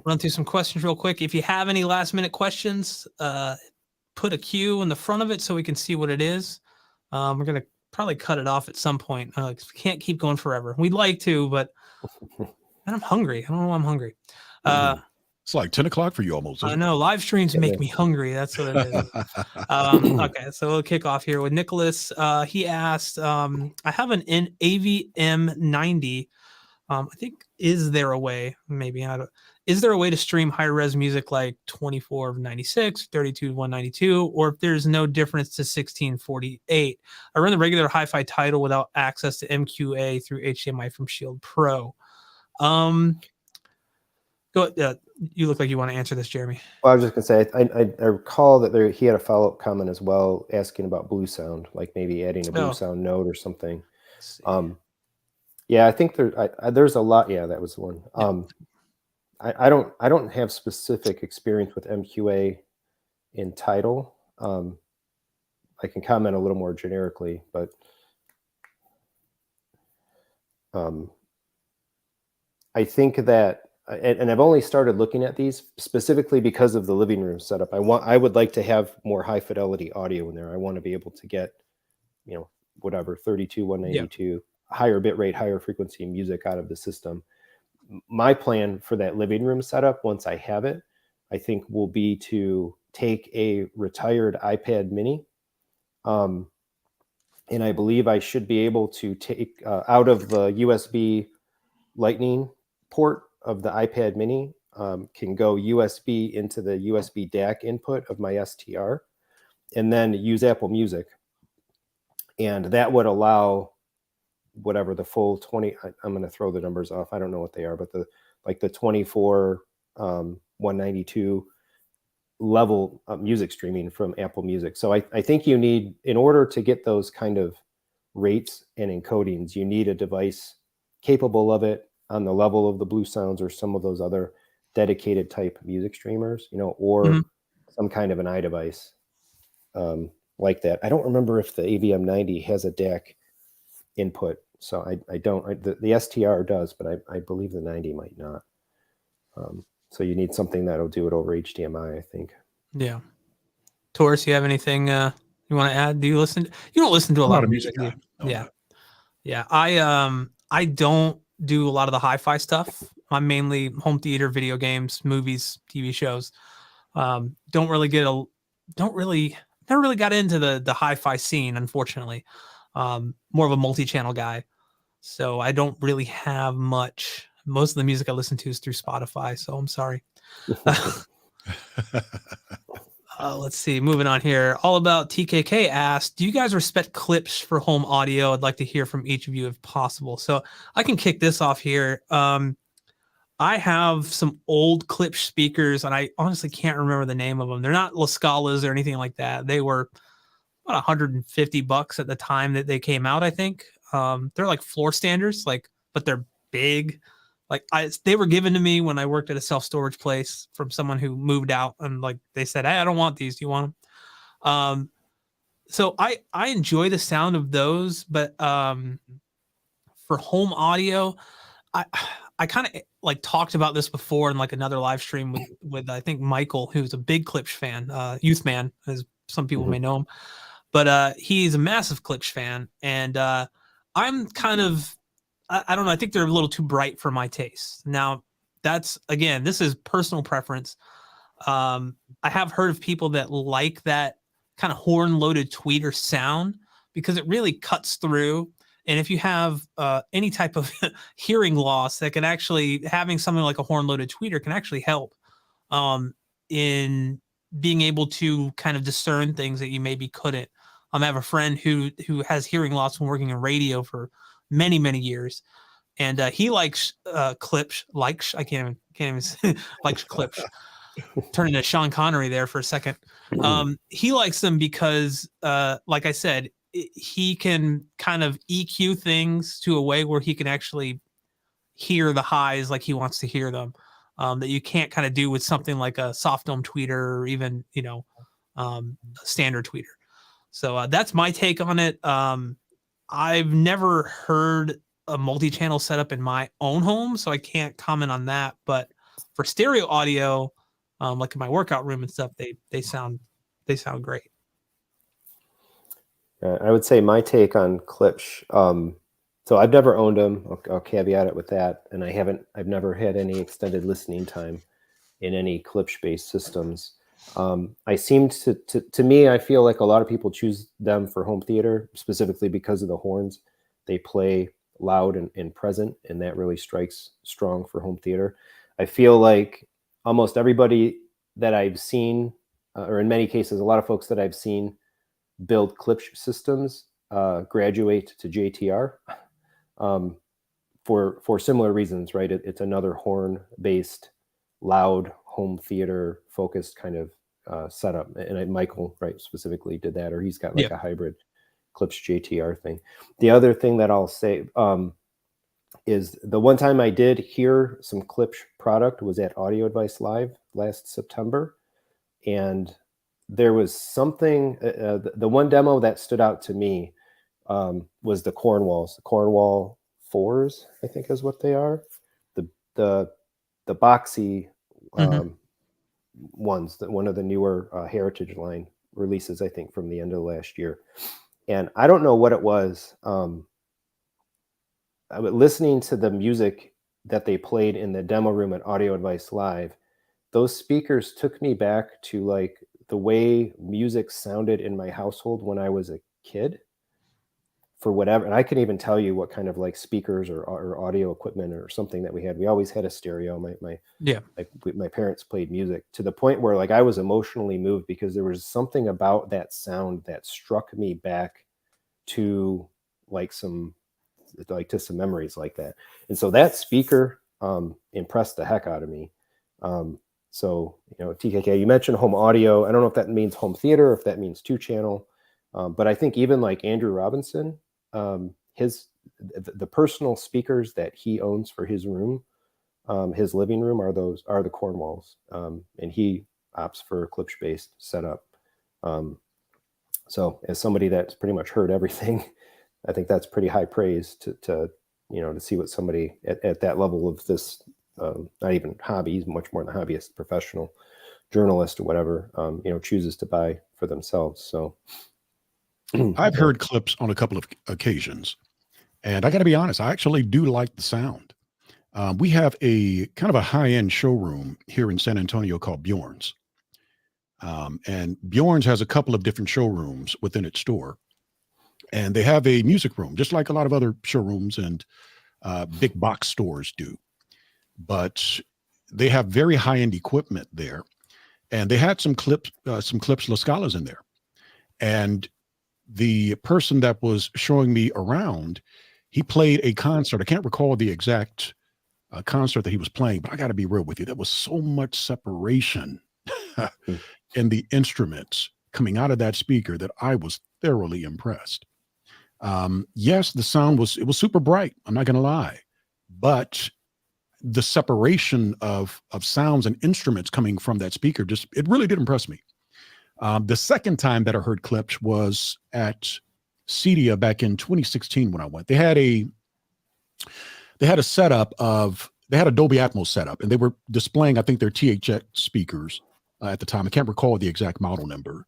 run through some questions real quick. If you have any last minute questions, put a Q in the front of it so we can see what it is. We're going to probably cut it off at some point. We can't keep going forever. We'd like to, but I'm hungry. I don't know why I'm hungry. It's like 10 o'clock for you almost. I know. Live streams make me hungry. That's what it is. Okay, so we'll kick off here with Nicholas. He asked, I have an AVM 90. I think, is there a way to stream high res music like 24 of 96, 32 of 192, or if there's no difference to 1648? I run the regular hi-fi title without access to MQA through HDMI from Shield Pro. Go. You look like you want to answer this, Jeremy. Well, I was just gonna say, I recall that he had a follow-up comment as well, asking about Blue Sound, like maybe adding a Blue Sound node or something. Yeah, I think there's a lot. Yeah, that was the one. I don't have specific experience with MQA in title. I can comment a little more generically, but I think that, and I've only started looking at these specifically because of the living room setup. I would like to have more high fidelity audio in there. I want to be able to get, whatever, 32, 192, higher bit rate, higher frequency music out of the system. My plan for that living room setup, once I have it, I think will be to take a retired iPad mini, and I believe I should be able to take out of the USB Lightning port of the iPad mini, can go USB into the USB DAC input of my STR, and then use Apple Music. And that would allow whatever the full 20, I'm going to throw the numbers off. I don't know what they are, but the 24, 192 level music streaming from Apple Music. So I think you need, in order to get those kind of rates and encodings, you need a device capable of it on the level of the Blue Sounds or some of those other dedicated type music streamers, or some kind of an iDevice like that. I don't remember if the AVM90 has a DAC input, so I don't. The STR does, but I believe the 90 might not. So you need something that'll do it over HDMI, I think. Yeah. Taurus, you have anything you want to add? You don't listen to a lot of music, do you? No, Yeah. Yeah. I don't do a lot of the hi-fi stuff. I'm mainly home theater, video games, movies, TV shows. Never really got into the hi-fi scene, unfortunately. More of a multi-channel guy. So I don't really have much. Most of the music I listen to is through Spotify, so I'm sorry. Let's see. Moving on here. All About TKK asked, do you guys respect clips for home audio? I'd like to hear from each of you if possible. So I can kick this off here. I have some old Klipsch speakers, and I honestly can't remember the name of them. They're not La Scalas or anything like that. They were about $150 at the time that they came out, I think. They're like floor standers, but they're big. They were given to me when I worked at a self-storage place from someone who moved out, and they said, "Hey, I don't want these. Do you want them?" So I enjoy the sound of those, but for home audio, I kind of talked about this before in another live stream with I think Michael, who's a big Klipsch fan, Youth Man, as some people may know him, but he's a massive Klipsch fan, and I'm kind of, I don't know, I think they're a little too bright for my taste. Now, this is personal preference. I have heard of people that like that kind of horn-loaded tweeter sound because it really cuts through. And if you have any type of hearing loss, that can actually, having something like a horn-loaded tweeter can actually help in being able to kind of discern things that you maybe couldn't. I have a friend who has hearing loss from working in radio for many, many years, and he likes Klipsch. I can't even say, likes Klipsch. Turning to Sean Connery there for a second. He likes them because, like I said, he can kind of EQ things to a way where he can actually hear the highs like he wants to hear them, that you can't kind of do with something like a soft dome tweeter or even, a standard tweeter. So that's my take on it. I've never heard a multi-channel setup in my own home, so I can't comment on that. But for stereo audio, like in my workout room and stuff, they sound great. I would say my take on Klipsch. So I've never owned them. I'll caveat it with that, and I've never had any extended listening time in any Klipsch-based systems. I seem to me, I feel like a lot of people choose them for home theater specifically because of the horns. They play loud and present, and that really strikes strong for home theater. I feel like almost everybody that I've seen, or in many cases, a lot of folks that I've seen build Klipsch systems graduate to JTR for similar reasons, right? It's another horn-based, loud home theater focused kind of setup. And Michael, right, specifically did that, or he's got a hybrid Klipsch JTR thing. The other thing that I'll say is the one time I did hear some Klipsch product was at Audio Advice Live last September. And there was something, the one demo that stood out to me was the Cornwalls. The Cornwall 4s, I think is what they are. The boxy ones, one of the newer Heritage line releases, I think, from the end of last year. And I don't know what it was. I was listening to the music that they played in the demo room at Audio Advice Live. Those speakers took me back to the way music sounded in my household when I was a kid. for whatever, and I can even tell you what kind of like speakers or audio equipment or something that we had. We always had a stereo. My parents played music to the point where like I was emotionally moved because there was something about that sound that struck me back to like some memories like that. And so that speaker impressed the heck out of me. So, TKK, you mentioned home audio. I don't know if that means home theater or if that means 2-channel. But I think even like Andrew Robinson, the personal speakers that he owns for his room, his living room are the Cornwalls. And he opts for a klipsch based setup. So as somebody that's pretty much heard everything, I think that's pretty high praise to see what somebody at that level of this, not even hobby, he's much more than a hobbyist, professional journalist or whatever, chooses to buy for themselves. So I've heard clips on a couple of occasions, and I got to be honest, I actually do like the sound. We have a kind of a high-end showroom here in San Antonio called Bjorn's. And Bjorn's has a couple of different showrooms within its store. And they have a music room, just like a lot of other showrooms and big box stores do. But they have very high-end equipment there. And they had some Klipsch La Scalas in there. And the person that was showing me around, he played a concert. I can't recall the exact concert that he was playing, but I got to be real with you. There was so much separation in the instruments coming out of that speaker that I was thoroughly impressed. Yes, the sound was super bright. I'm not going to lie, but the separation of sounds and instruments coming from that speaker, it really did impress me. The second time that I heard Klipsch was at Cedia back in 2016 when I went. They had a setup they had a Dolby Atmos setup, and they were displaying, I think, their THX speakers at the time. I can't recall the exact model number,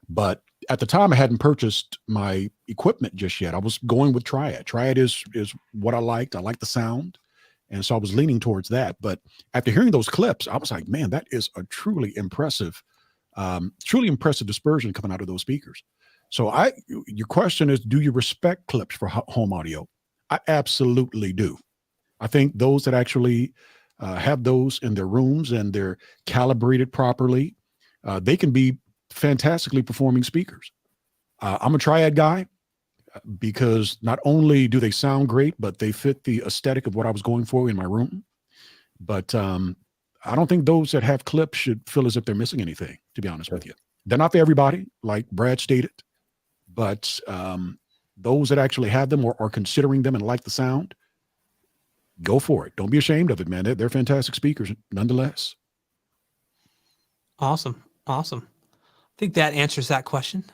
but at the time I hadn't purchased my equipment just yet. I was going with Triad. Triad is what I liked. I liked the sound. And so I was leaning towards that. But after hearing those clips, I was like, man, that is a truly impressive dispersion coming out of those speakers. So your question is, do you respect Klipsch for home audio? I absolutely do. I think those that actually have those in their rooms and they're calibrated properly, they can be fantastically performing speakers. I'm a Triad guy because not only do they sound great, but they fit the aesthetic of what I was going for in my room. But I don't think those that have Klipsch should feel as if they're missing anything, to be honest with you. They're not for everybody, like Brad stated, but those that actually have them or are considering them and like the sound, go for it. Don't be ashamed of it, man. They're fantastic speakers nonetheless. Awesome. I think that answers that question.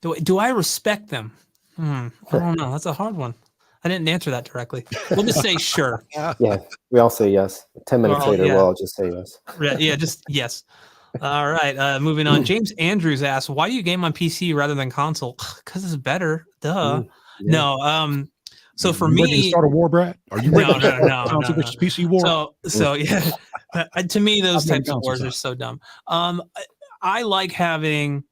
Do I respect them? I don't know. That's a hard one. I didn't answer that directly. We'll just say sure. Yeah, we all say yes. 10 minutes later, we'll all just say yes. Yeah, just yes. All right, moving on. James Andrews asks, why do you game on PC rather than console? Because it's better. Duh. Yeah. No. So for me, ready to start a war, Brad? Are you ready? No. PC war. So yeah. To me, those types of wars are so dumb. I like having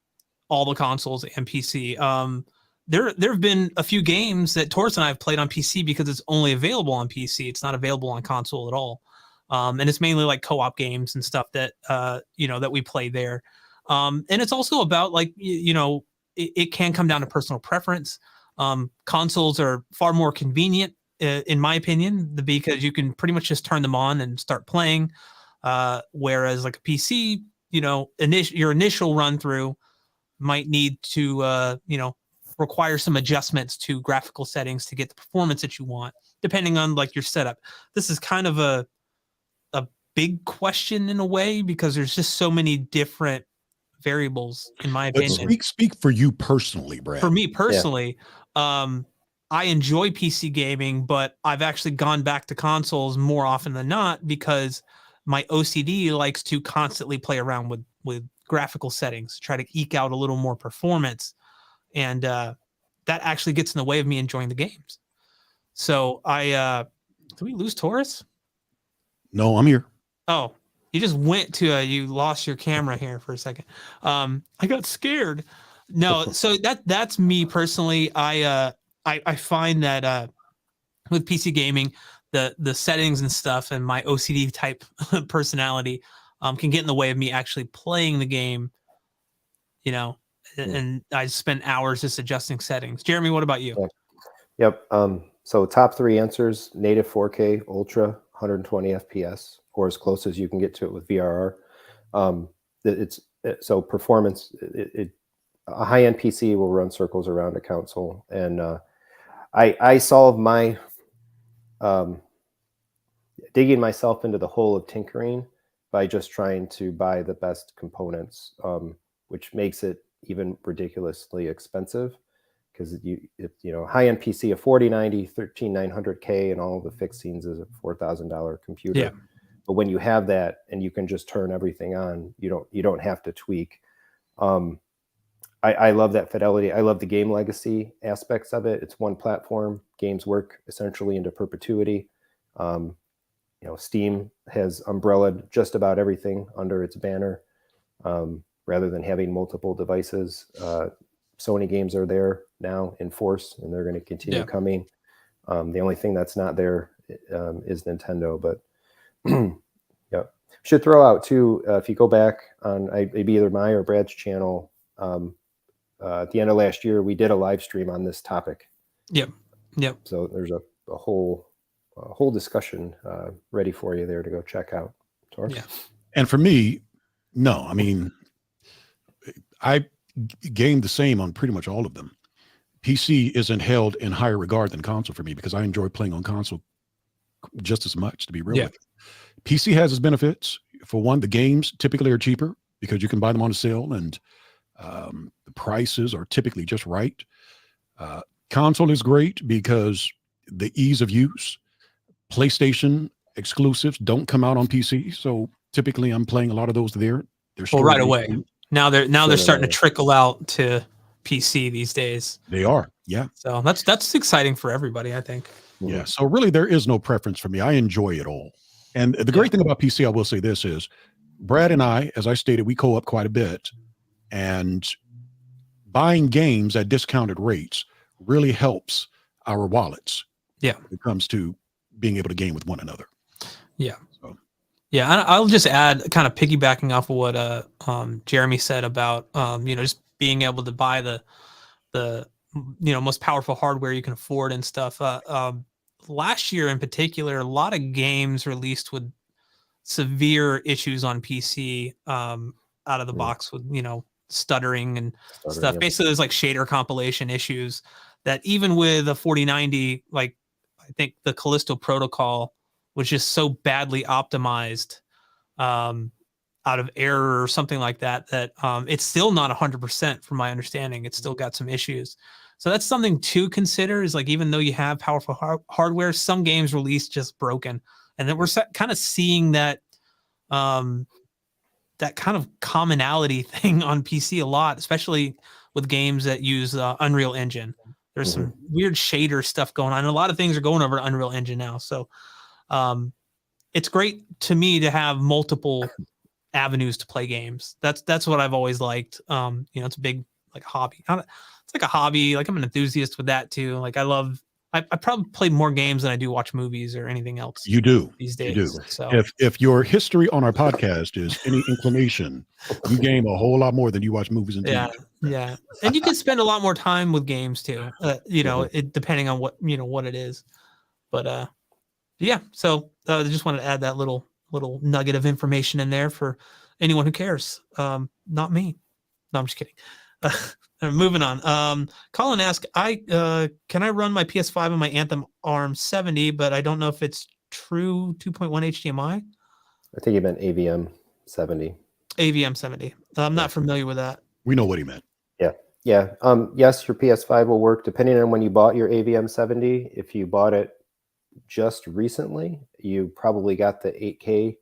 all the consoles and PC. There have been a few games that Taurus and I have played on PC because it's only available on PC. It's not available on console at all. And it's mainly like co-op games and stuff that that we play there. And it's also about like it can come down to personal preference. Consoles are far more convenient in my opinion, because you can pretty much just turn them on and start playing. Whereas like a PC, your initial run through might need to require some adjustments to graphical settings to get the performance that you want, depending on like your setup. This is kind of a big question in a way because there's just so many different variables in my opinion. But speak for you personally, Brad. For me personally, I enjoy PC gaming, but I've actually gone back to consoles more often than not because my OCD likes to constantly play around with graphical settings, try to eke out a little more performance. And that actually gets in the way of me enjoying the games. So did we lose Taurus? No, I'm here. Oh, you just went to you lost your camera here for a second. I got scared. No, so that's me personally. I I find that with PC gaming, the settings and stuff and my OCD type personality can get in the way of me actually playing the game, you know, and I spend hours just adjusting settings. Jeremy, what about you? Yep. So top 3 answers: native 4K, ultra, 120 FPS, or as close as you can get to it with VRR. So performance. A high-end PC will run circles around a console, and I solve my digging myself into the hole of tinkering by just trying to buy the best components, which makes it even ridiculously expensive. Because high-end PC, a 4090, 13900K, and all of the fixings is a $4,000 computer. Yeah. But when you have that and you can just turn everything on, you don't have to tweak. I love that fidelity. I love the game legacy aspects of it. It's one platform. Games work essentially into perpetuity. Steam has umbrellaed just about everything under its banner, rather than having multiple devices. Sony games are there now in force, and they're going to continue coming. The only thing that's not there is Nintendo. But yeah, should throw out too, if you go back on maybe either my or Brad's channel, at the end of last year, we did a live stream on this topic. Yep. So there's a whole discussion ready for you there to go check out. Torque? Yeah. And for me, no, I mean, I game the same on pretty much all of them. PC isn't held in higher regard than console for me because I enjoy playing on console just as much, to be real with you. PC has its benefits. For one, the games typically are cheaper because you can buy them on a sale, and the prices are typically just right. Console is great because the ease of use. PlayStation exclusives don't come out on PC, so typically I'm playing a lot of those there. Well, right away. Now they're starting to trickle out to PC these days. They are, yeah. So that's exciting for everybody, I think. Yeah. So really, there is no preference for me. I enjoy it all. And the great thing about PC, I will say this is, Brad and I, as I stated, we co-op quite a bit, and buying games at discounted rates really helps our wallets. Yeah. When it comes to being able to game with one another. Yeah. So. Yeah. And I'll just add, kind of piggybacking off of what Jeremy said about just being able to buy the most powerful hardware you can afford and stuff. Last year in particular, a lot of games released with severe issues on PC out of the box with stuttering and stuff. Yep. Basically, there's like shader compilation issues that even with a 4090, like I think the Callisto Protocol was just so badly optimized out of error or something like that it's still not 100% from my understanding. It's still got some issues. So that's something to consider, is like, even though you have powerful hardware, some games release just broken. And then we're kind of seeing that that kind of commonality thing on PC a lot, especially with games that use Unreal Engine. There's some weird shader stuff going on. And a lot of things are going over to Unreal Engine now. So it's great to me to have multiple avenues to play games. That's what I've always liked. It's a big like hobby. It's like a hobby. Like I'm an enthusiast with that too. Like I probably play more games than I do watch movies or anything else. You do these days. You do. So if your history on our podcast is any inclination, you game a whole lot more than you watch movies and TV. Yeah. And you can spend a lot more time with games too. It depending on what it is. But yeah. So I just wanted to add that little nugget of information in there for anyone who cares. Not me. No, I'm just kidding. Moving on. Colin asked, can I run my PS5 on my Anthem ARM70, but I don't know if it's true 2.1 HDMI? I think you meant AVM 70. AVM 70. I'm not familiar with that. We know what he meant. Yeah. Yes, your PS5 will work depending on when you bought your AVM 70. If you bought it just recently, you probably got the 8K.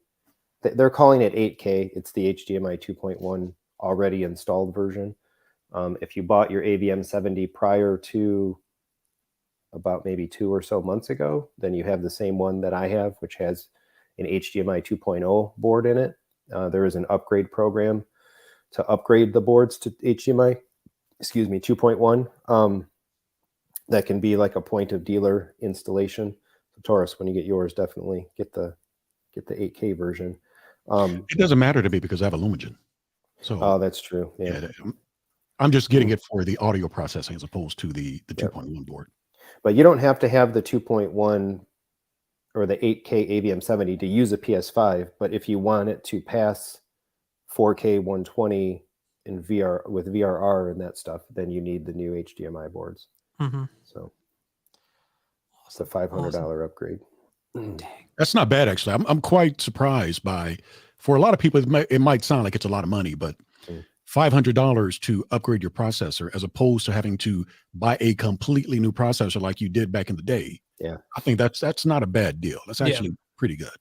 They're calling it 8K. It's the HDMI 2.1 already installed version. If you bought your AVM 70 prior to about maybe 2 or so months ago, then you have the same one that I have, which has an HDMI 2.0 board in it. There is an upgrade program to upgrade the boards to HDMI, 2.1. that can be like a point of dealer installation. So Taurus, when you get yours, definitely get the 8K version. It doesn't matter to me because I have a Lumagen. So Oh, that's true. Yeah. I'm just getting it for the audio processing as opposed to the 2.1 board. But you don't have to have the 2.1 or the 8K AVM70 to use a PS5. But if you want it to pass 4K 120 in VR with VRR and that stuff, then you need the new HDMI boards. So it's a $500 upgrade. Dang. That's not bad, actually. I'm quite surprised by, for a lot of people, it might sound like it's a lot of money, but $500 to upgrade your processor as opposed to having to buy a completely new processor like you did back in the day. Yeah. I think that's not a bad deal. That's actually pretty good.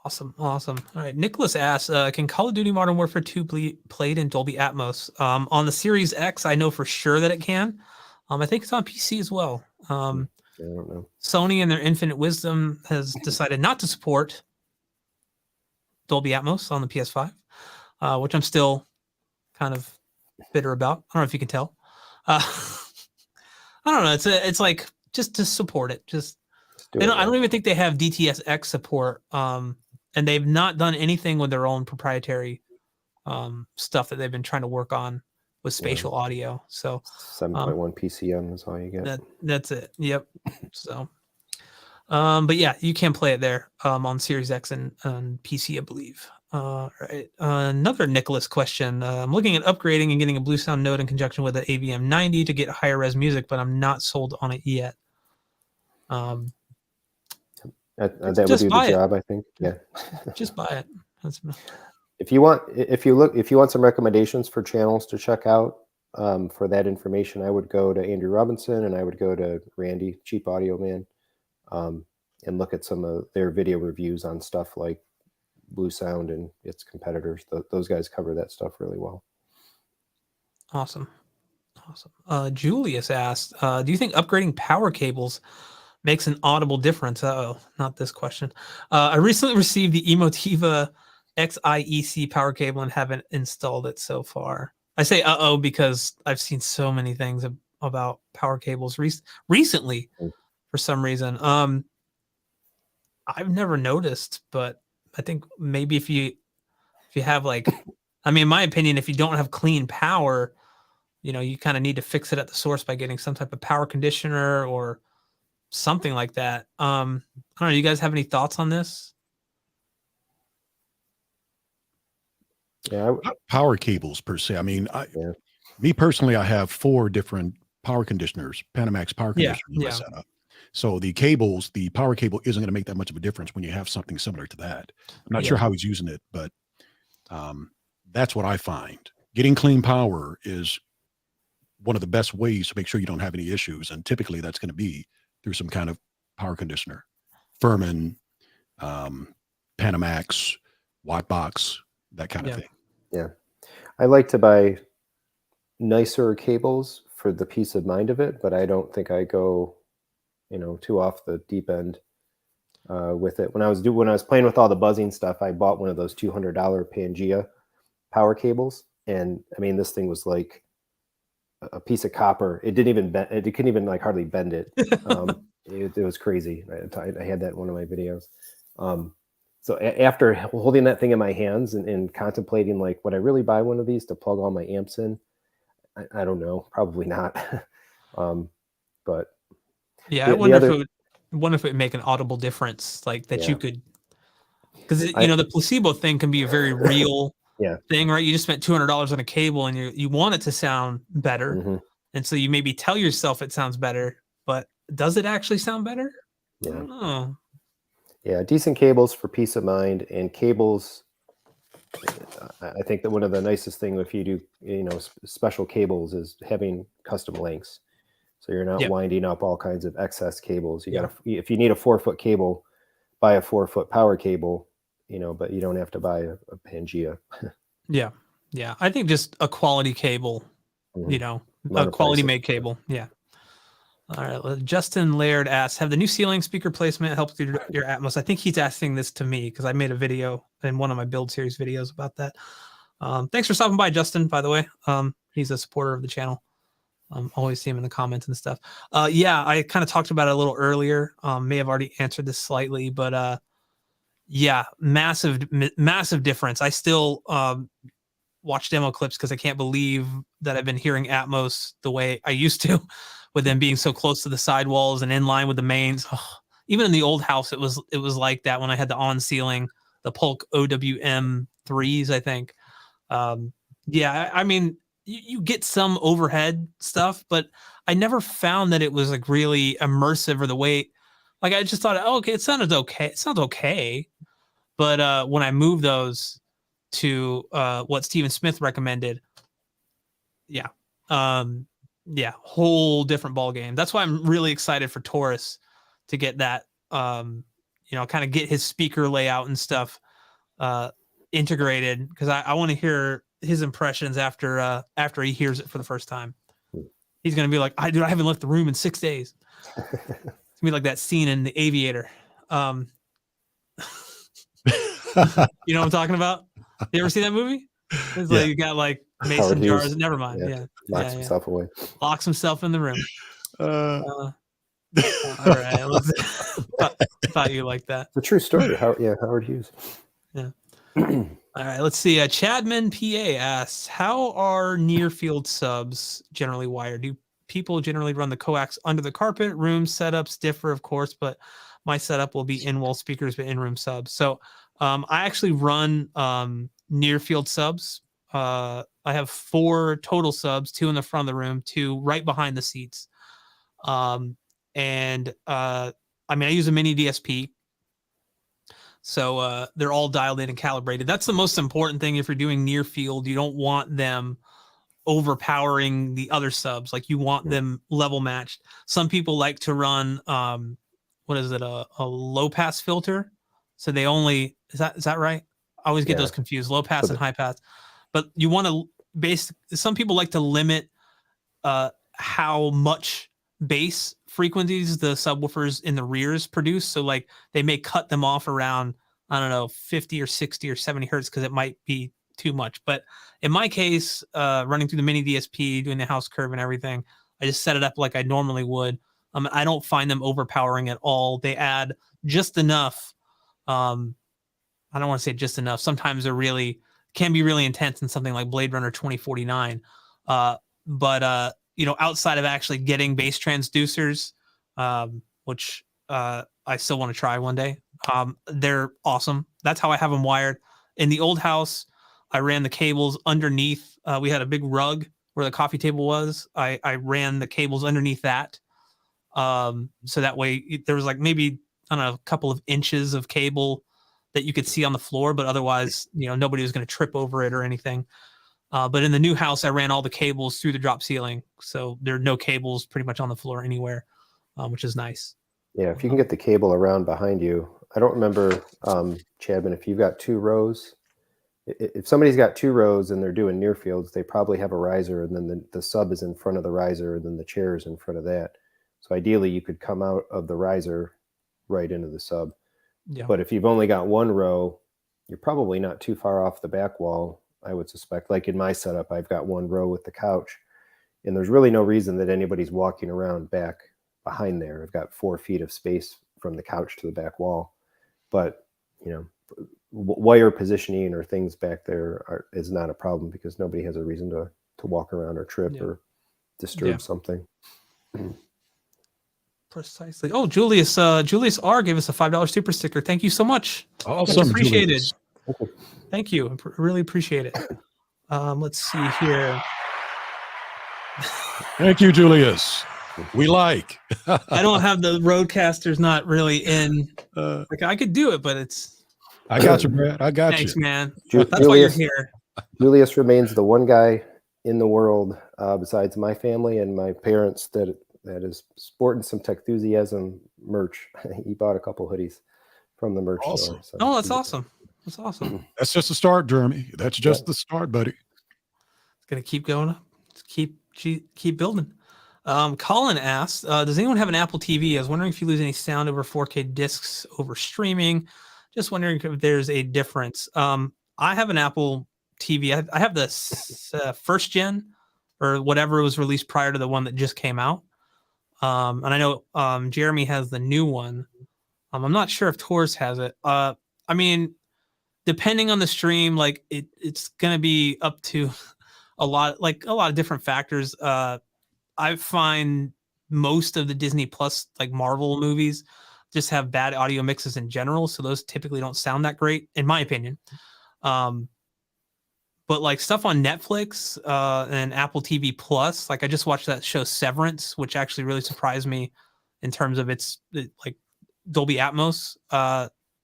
Awesome. All right. Nicholas asks, can Call of Duty Modern Warfare 2 be played in Dolby Atmos? On the Series X, I know for sure that it can. I think it's on PC as well. I don't know. Sony, in their infinite wisdom, has decided not to support Dolby Atmos on the PS5, which I'm still kind of bitter about. I don't know if you can tell. I don't know. It's like just to support it. I don't even think they have DTS:X support. And they've not done anything with their own proprietary stuff that they've been trying to work on with spatial audio. So 7.1 PCM is all you get. That's it. Yep. So, but yeah, you can play it there on Series X and PC, I believe. Right. Another Nicholas question. I'm looking at upgrading and getting a Blue Sound Node in conjunction with an AVM90 to get higher res music, but I'm not sold on it yet. That would do the job, I think. Yeah. Just buy it. If you want some recommendations for channels to check out for that information, I would go to Andrew Robinson and I would go to Randy, Cheap Audio Man, and look at some of their video reviews on stuff like Blue Sound and its competitors. Those guys cover that stuff really well. Awesome. Julius asked, do you think upgrading power cables makes an audible difference? Oh, not this question. I recently received the Emotiva XIEC power cable and haven't installed it so far. I say because I've seen so many things about power cables recently for some reason. I've never noticed, but I think maybe if you have like, I mean, in my opinion, if you don't have clean power, you kind of need to fix it at the source by getting some type of power conditioner or something like that. I don't know. You guys have any thoughts on this? Yeah, not power cables per se. I mean, me personally, I have 4 different power conditioners, Panamax power conditioners in my setup. So the power cable isn't going to make that much of a difference when you have something similar to that. I'm not sure how he's using it, but that's what I find. Getting clean power is one of the best ways to make sure you don't have any issues. And typically that's going to be through some kind of power conditioner, Furman, Panamax, Wattbox, that kind of thing. Yeah. I like to buy nicer cables for the peace of mind of it, but I don't think I go, too off the deep end with it. When I was playing with all the buzzing stuff, I bought one of those $200 Pangea power cables. And I mean, this thing was like a piece of copper. It didn't even bend. It couldn't even like hardly bend it. It was crazy. I had that in one of my videos. So after holding that thing in my hands and contemplating like, would I really buy one of these to plug all my amps in? I don't know, probably not. But yeah, I wonder if it would make an audible difference, like that you could, because the placebo thing can be a very real thing, right? You just spent $200 on a cable and you want it to sound better, and so you maybe tell yourself it sounds better, but does it actually sound better? I don't know. Yeah, decent cables for peace of mind, and cables. I think that one of the nicest things if you do, special cables is having custom lengths, so you're not winding up all kinds of excess cables. If you need a 4-foot cable, buy a 4-foot power cable, but you don't have to buy a Pangea. Yeah. I think just a quality cable, a quality made cable. Yeah. All right. Justin Laird asks, have the new ceiling speaker placement helped your Atmos? I think he's asking this to me because I made a video in one of my build series videos about that. Thanks for stopping by, Justin, by the way. He's a supporter of the channel. Always see him in the comments and stuff. Yeah, I kind of talked about it a little earlier. May have already answered this slightly, but yeah, massive difference. I still watch demo clips because I can't believe that I've been hearing Atmos the way I used to, with them being so close to the sidewalls and in line with the mains. Oh, even in the old house, it was like that when I had the on ceiling, the Polk OWM 3s, I think. Yeah, I mean, you get some overhead stuff, but I never found that it was like really immersive or the way. Like I just thought, oh, okay, it sounded okay. It sounds okay, but when I moved those to what Stephen Smith recommended, yeah, yeah, whole different ball game. That's why I'm really excited for Taurus to get that, kind of get his speaker layout and stuff integrated, because I want to hear his impressions after he hears it for the first time. He's gonna be like, I haven't left the room in 6 days. It's gonna be like that scene in The Aviator. You know what I'm talking about? You ever seen that movie? It's like you got like mason jars. Never mind. Yeah. Locks himself away. Locks himself in the room. All right. Thought you liked that. It's a true story. Howard Hughes. Yeah. All right. Let's see. Chadman PA asks, how are near field subs generally wired? Do people generally run the coax under the carpet? Room setups differ, of course, but my setup will be in-wall speakers, but in-room subs. So I actually run near field subs. I have 4 total subs, 2 in the front of the room, 2 right behind the seats. And I use a mini DSP. So they're all dialed in and calibrated. That's the most important thing. If you're doing near field, you don't want them overpowering the other subs. Like you want them level matched. Some people like to run, a low pass filter. So they only, is that right? I always get those confused, low pass and high pass. But you want to some people like to limit how much bass frequencies the subwoofers in the rears produce. So like they may cut them off around, I don't know, 50 or 60 or 70 hertz because it might be too much. But in my case, running through the mini DSP, doing the house curve and everything, I just set it up like I normally would. I don't find them overpowering at all. They add just enough. I don't want to say just enough. Sometimes they're can be really intense in something like Blade Runner 2049. But outside of actually getting bass transducers, which I still want to try one day, they're awesome. That's how I have them wired. In the old house, I ran the cables underneath. We had a big rug where the coffee table was. I ran the cables underneath that. So that way there was like maybe, I don't know, a couple of inches of cable that you could see on the floor, but otherwise, nobody was going to trip over it or anything. But in the new house, I ran all the cables through the drop ceiling. So there are no cables pretty much on the floor anywhere, which is nice. Yeah, if you can get the cable around behind you. I don't remember, Chadman, if you've got 2 rows. If somebody's got 2 rows and they're doing near fields, they probably have a riser, and then the sub is in front of the riser, and then the chair is in front of that. So ideally, you could come out of the riser right into the sub. Yeah. But if you've only got 1 row, you're probably not too far off the back wall, I would suspect. Like in my setup, I've got 1 row with the couch, and there's really no reason that anybody's walking around back behind there. I've got 4 feet of space from the couch to the back wall. But, wire positioning or things back there is not a problem, because nobody has a reason to walk around or trip or disturb something. Precisely. Oh, Julius R gave us a $5 super sticker. Thank you so much. Awesome. Appreciated. Thank you. Really appreciate it. Let's see here. Thank you, Julius. We like. I don't have the Roadcasters, not really in. Like I could do it, but it's. I got you, Brad. I got Thanks, you. man. That's why you're here. Julius remains the one guy in the world, besides my family and my parents, that is sporting some Techthusiasm merch. He bought a couple hoodies from the merch store. So. Oh, that's awesome. That's awesome. That's just the start, Jeremy. That's just the start, buddy. It's gonna keep going up. Keep building. Colin asks, does anyone have an Apple TV? I was wondering if you lose any sound over 4K discs over streaming. Just wondering if there's a difference. I have an Apple TV. I have the first gen or whatever was released prior to the one that just came out. And I know Jeremy has the new one. I'm not sure if Tors has it. I mean, depending on the stream, like it's gonna be up to a lot of different factors. I find most of the Disney Plus like Marvel movies just have bad audio mixes in general, so those typically don't sound that great, in my opinion. But like stuff on Netflix and Apple TV Plus, like I just watched that show Severance, which actually really surprised me in terms of its like Dolby Atmos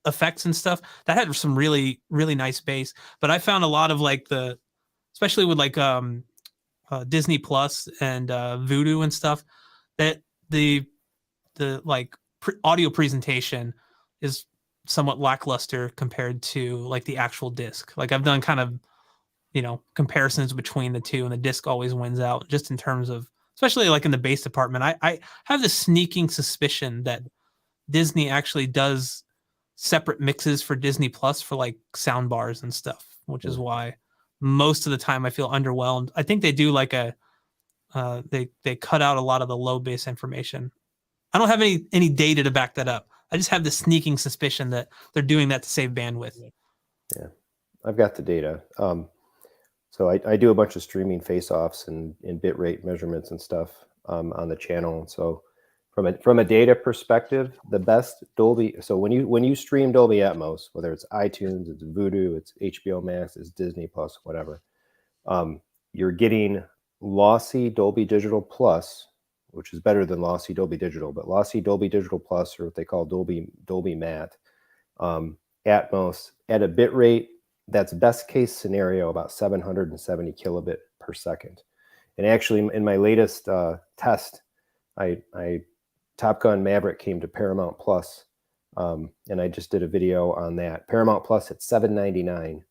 effects and stuff. That had some really, really nice bass. But I found a lot of like especially with like Disney Plus and Vudu and stuff, that the like audio presentation is somewhat lackluster compared to like the actual disc. Like I've done kind of comparisons between the two, and the disc always wins out just in terms of, especially like in the bass department. I have this sneaking suspicion that Disney actually does separate mixes for Disney Plus for like sound bars and stuff, which is why most of the time I feel underwhelmed. I think they do like they cut out a lot of the low bass information. I don't have any data to back that up. I just have this sneaking suspicion that they're doing that to save bandwidth. Yeah, I've got the data. So I do a bunch of streaming face-offs and bitrate measurements and stuff on the channel. So from a data perspective, the best Dolby. So when you stream Dolby Atmos, whether it's iTunes, it's Vudu, it's HBO Max, it's Disney Plus, whatever, you're getting lossy Dolby Digital Plus, which is better than lossy Dolby Digital, but lossy Dolby Digital Plus, or what they call Dolby Matte, Atmos at a bit rate that's best case scenario about 770 kilobit per second. And actually, in my latest test, I Top Gun Maverick came to Paramount Plus, and I just did a video on that. Paramount Plus at 799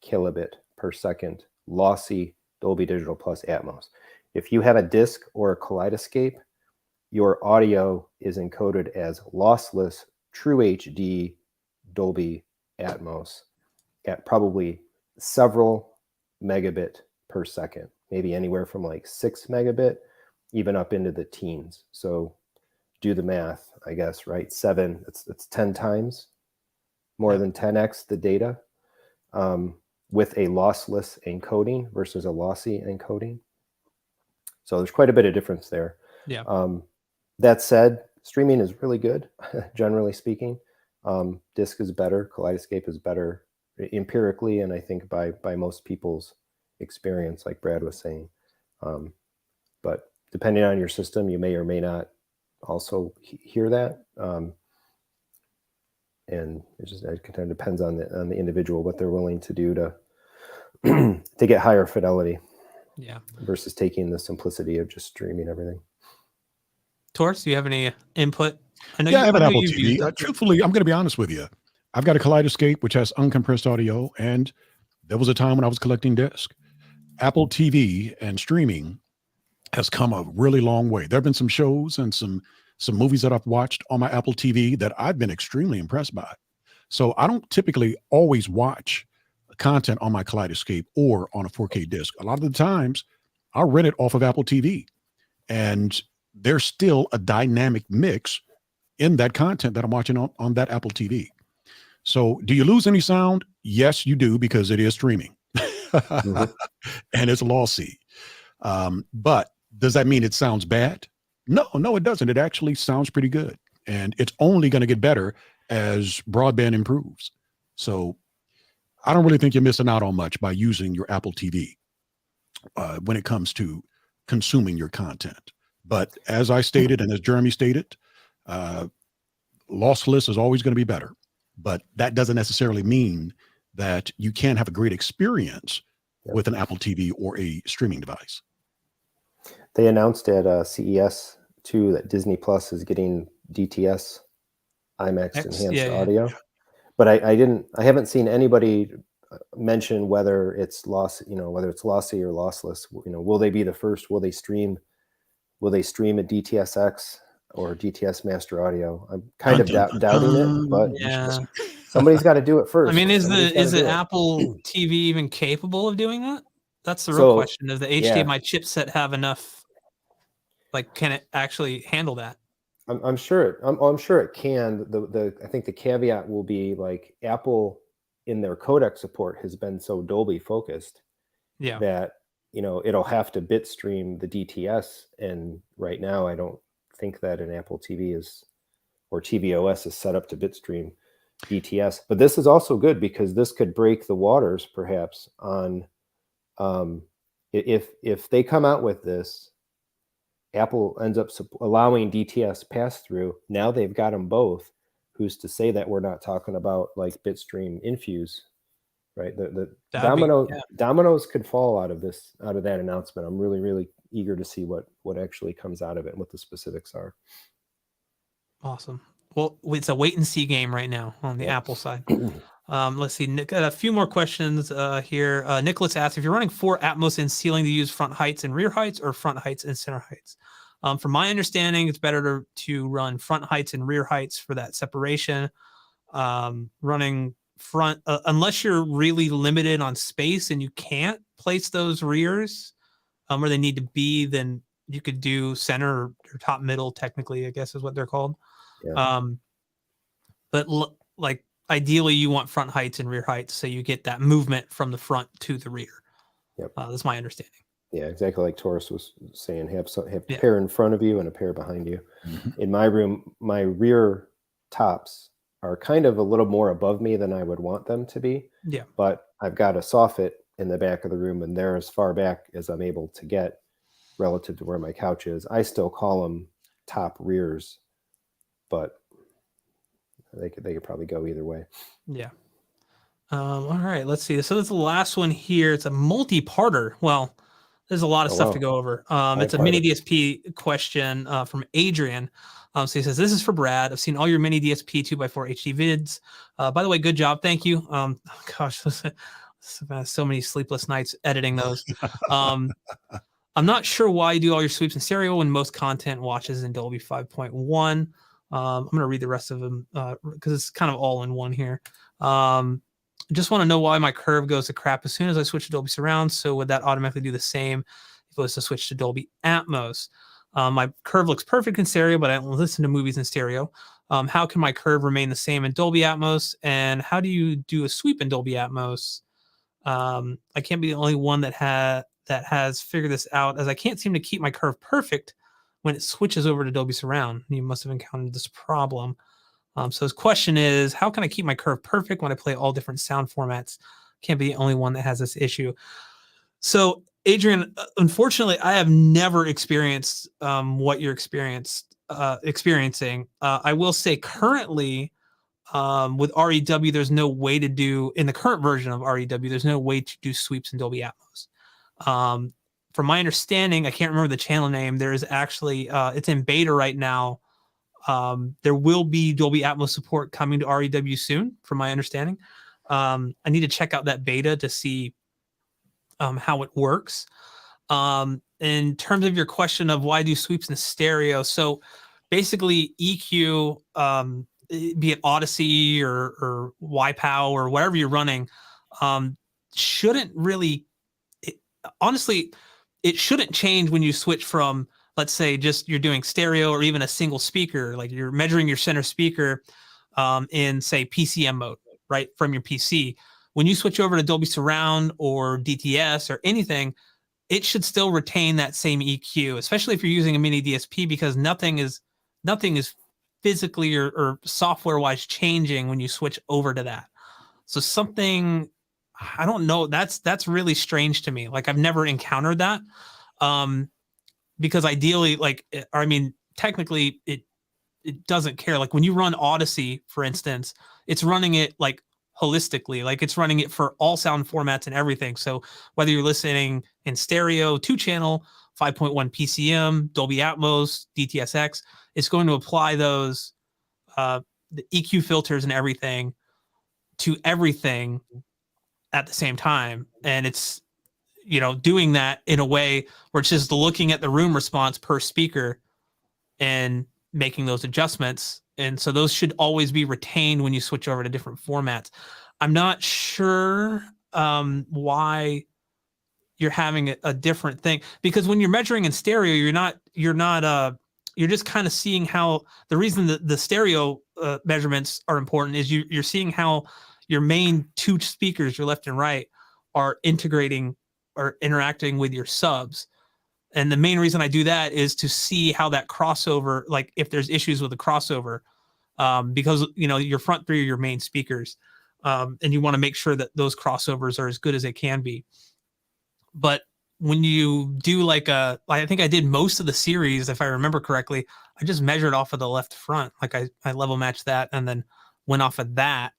kilobit per second, lossy Dolby Digital Plus Atmos. If you have a disc or a kaleidoscope, your audio is encoded as lossless True HD Dolby Atmos at probably several megabit per second, maybe anywhere from like 6 megabit even up into the teens. So do the math, I guess, right? 7, it's 10 times more than 10x the data with a lossless encoding versus a lossy encoding. So there's quite a bit of difference there. Yeah. That said, streaming is really good, generally speaking. Disc is better, kaleidoscope is better empirically, and I think by most people's experience, like Brad was saying. But depending on your system, you may or may not also hear that. And it kind of depends on the individual, what they're willing to do to to get higher fidelity. Yeah. Versus taking the simplicity of just streaming everything. Tors, do you have any input? I have an Apple TV. Truthfully, I'm going to be honest with you. I've got a kaleidoscope, which has uncompressed audio, and there was a time when I was collecting disc. Apple TV and streaming has come a really long way. There have been some shows and some movies that I've watched on my Apple TV that I've been extremely impressed by. So I don't typically always watch content on my kaleidoscope or on a 4K disc. A lot of the times I'll rent it off of Apple TV, and there's still a dynamic mix in that content that I'm watching on that Apple TV. So do you lose any sound? Yes, you do, because it is streaming and it's lossy. But does that mean it sounds bad? No, it doesn't. It actually sounds pretty good, and it's only going to get better as broadband improves. So I don't really think you're missing out on much by using your Apple TV when it comes to consuming your content. But as I stated, and as Jeremy stated, lossless is always going to be better. But that doesn't necessarily mean that you can't have a great experience with an Apple TV or a streaming device. They announced at CES too that Disney Plus is getting DTS IMAX enhanced audio. Yeah. But I haven't seen anybody mention whether it's whether it's lossy or lossless. Will they be the first? Will they stream a DTSX or DTS master audio? I'm kind of doubting it, but somebody's got to do it first. I mean, is the Apple TV even capable of doing that? That's the real So question. Does the yeah, HDMI chipset have enough? Like, can it actually handle that? I'm sure I'm sure it can. The I think the caveat will be like Apple in their codec support has been so Dolby focused Yeah. that it'll have to bitstream the DTS, and right now I don't think that an Apple TV is or tvOS is set up to bitstream DTS. But this is also good because this could break the waters perhaps on if they come out with this. Apple ends up allowing DTS pass through. Now they've got them both. Who's to say that we're not talking about like bitstream infuse, right? The dominoes could fall out of that announcement. I'm really eager to see what actually comes out of it and what the specifics are. Awesome. Well, it's a wait and see game right now on the Apple side. Let's see. Nick, got a few more questions here. Nicholas asks, if you're running 4 Atmos in ceiling, to use front heights and rear heights or front heights and center heights? From my understanding, it's better to run front heights and rear heights for that separation. Running front, unless you're really limited on space and you can't place those rears where they need to be, then you could do center or top middle, technically, I guess is what they're called. Yeah. But like ideally you want front heights and rear heights so you get that movement from the front to the rear. Yep. That's my understanding. Yeah, exactly like Taurus was saying, have a pair in front of you and a pair behind you. Mm-hmm. In my room, my rear tops are kind of a little more above me than I would want them to be. Yeah. But I've got a soffit in the back of the room, and they're as far back as I'm able to get relative to where my couch is. I still call them top rears, but they could probably go either way. Yeah. All right, let's see. So that's the last one here. It's a multi-parter. Well, there's a lot of stuff to go over. It's a mini DSP question from Adrian. So he says, this is for Brad. I've seen all your mini DSP 2x4 HD vids. By the way, good job. Thank you. Gosh, so many sleepless nights editing those. I'm not sure why you do all your sweeps in stereo when most content watches in Dolby 5.1. I'm going to read the rest of them because it's kind of all in one here. Just want to know why my curve goes to crap as soon as I switch to Dolby Surround. So would that automatically do the same if it was to switch to Dolby Atmos? My curve looks perfect in stereo, but I don't listen to movies in stereo. How can my curve remain the same in Dolby Atmos? And how do you do a sweep in Dolby Atmos? I can't be the only one that has figured this out, as I can't seem to keep my curve perfect when it switches over to Dolby Surround. You must have encountered this problem. So his question is, how can I keep my curve perfect when I play all different sound formats? Can't be the only one that has this issue. So Adrian, unfortunately, I have never experienced what you're experiencing. I will say currently with REW, there's no way to do, in the current version of REW, there's no way to do sweeps in Dolby Atmos. From my understanding, I can't remember the channel name. There is actually, it's in beta right now. There will be Dolby Atmos support coming to REW soon, from my understanding. I need to check out that beta to see how it works. In terms of your question of why do sweeps in stereo, so basically EQ, be it Odyssey or YPow or whatever you're running, shouldn't really, honestly, it shouldn't change when you switch from, let's say, just you're doing stereo or even a single speaker, like you're measuring your center speaker in, say, PCM mode, right, from your PC. When you switch over to Dolby Surround or DTS or anything, it should still retain that same EQ, especially if you're using a mini DSP, because nothing is physically or software-wise changing when you switch over to that. So something, I don't know, that's really strange to me. Like, I've never encountered that. Because ideally, like, I mean, technically it doesn't care. Like when you run Odyssey, for instance, it's running it like holistically, like it's running it for all sound formats and everything. So whether you're listening in stereo, 2-channel, 5.1 PCM, Dolby Atmos, DTSX, it's going to apply those the EQ filters and everything to everything at the same time. And it's, doing that in a way where it's just looking at the room response per speaker and making those adjustments. And so those should always be retained when you switch over to different formats. I'm not sure why you're having a different thing, because when you're measuring in stereo, you're just kind of seeing how the reason that the stereo measurements are important is you're seeing how your main two speakers, your left and right, are integrating or interacting with your subs. And the main reason I do that is to see how that crossover, like if there's issues with the crossover, because your front three are your main speakers, and you want to make sure that those crossovers are as good as they can be. But when you do I think I did most of the series, if I remember correctly, I just measured off of the left front. Like I level matched that and then went off of that.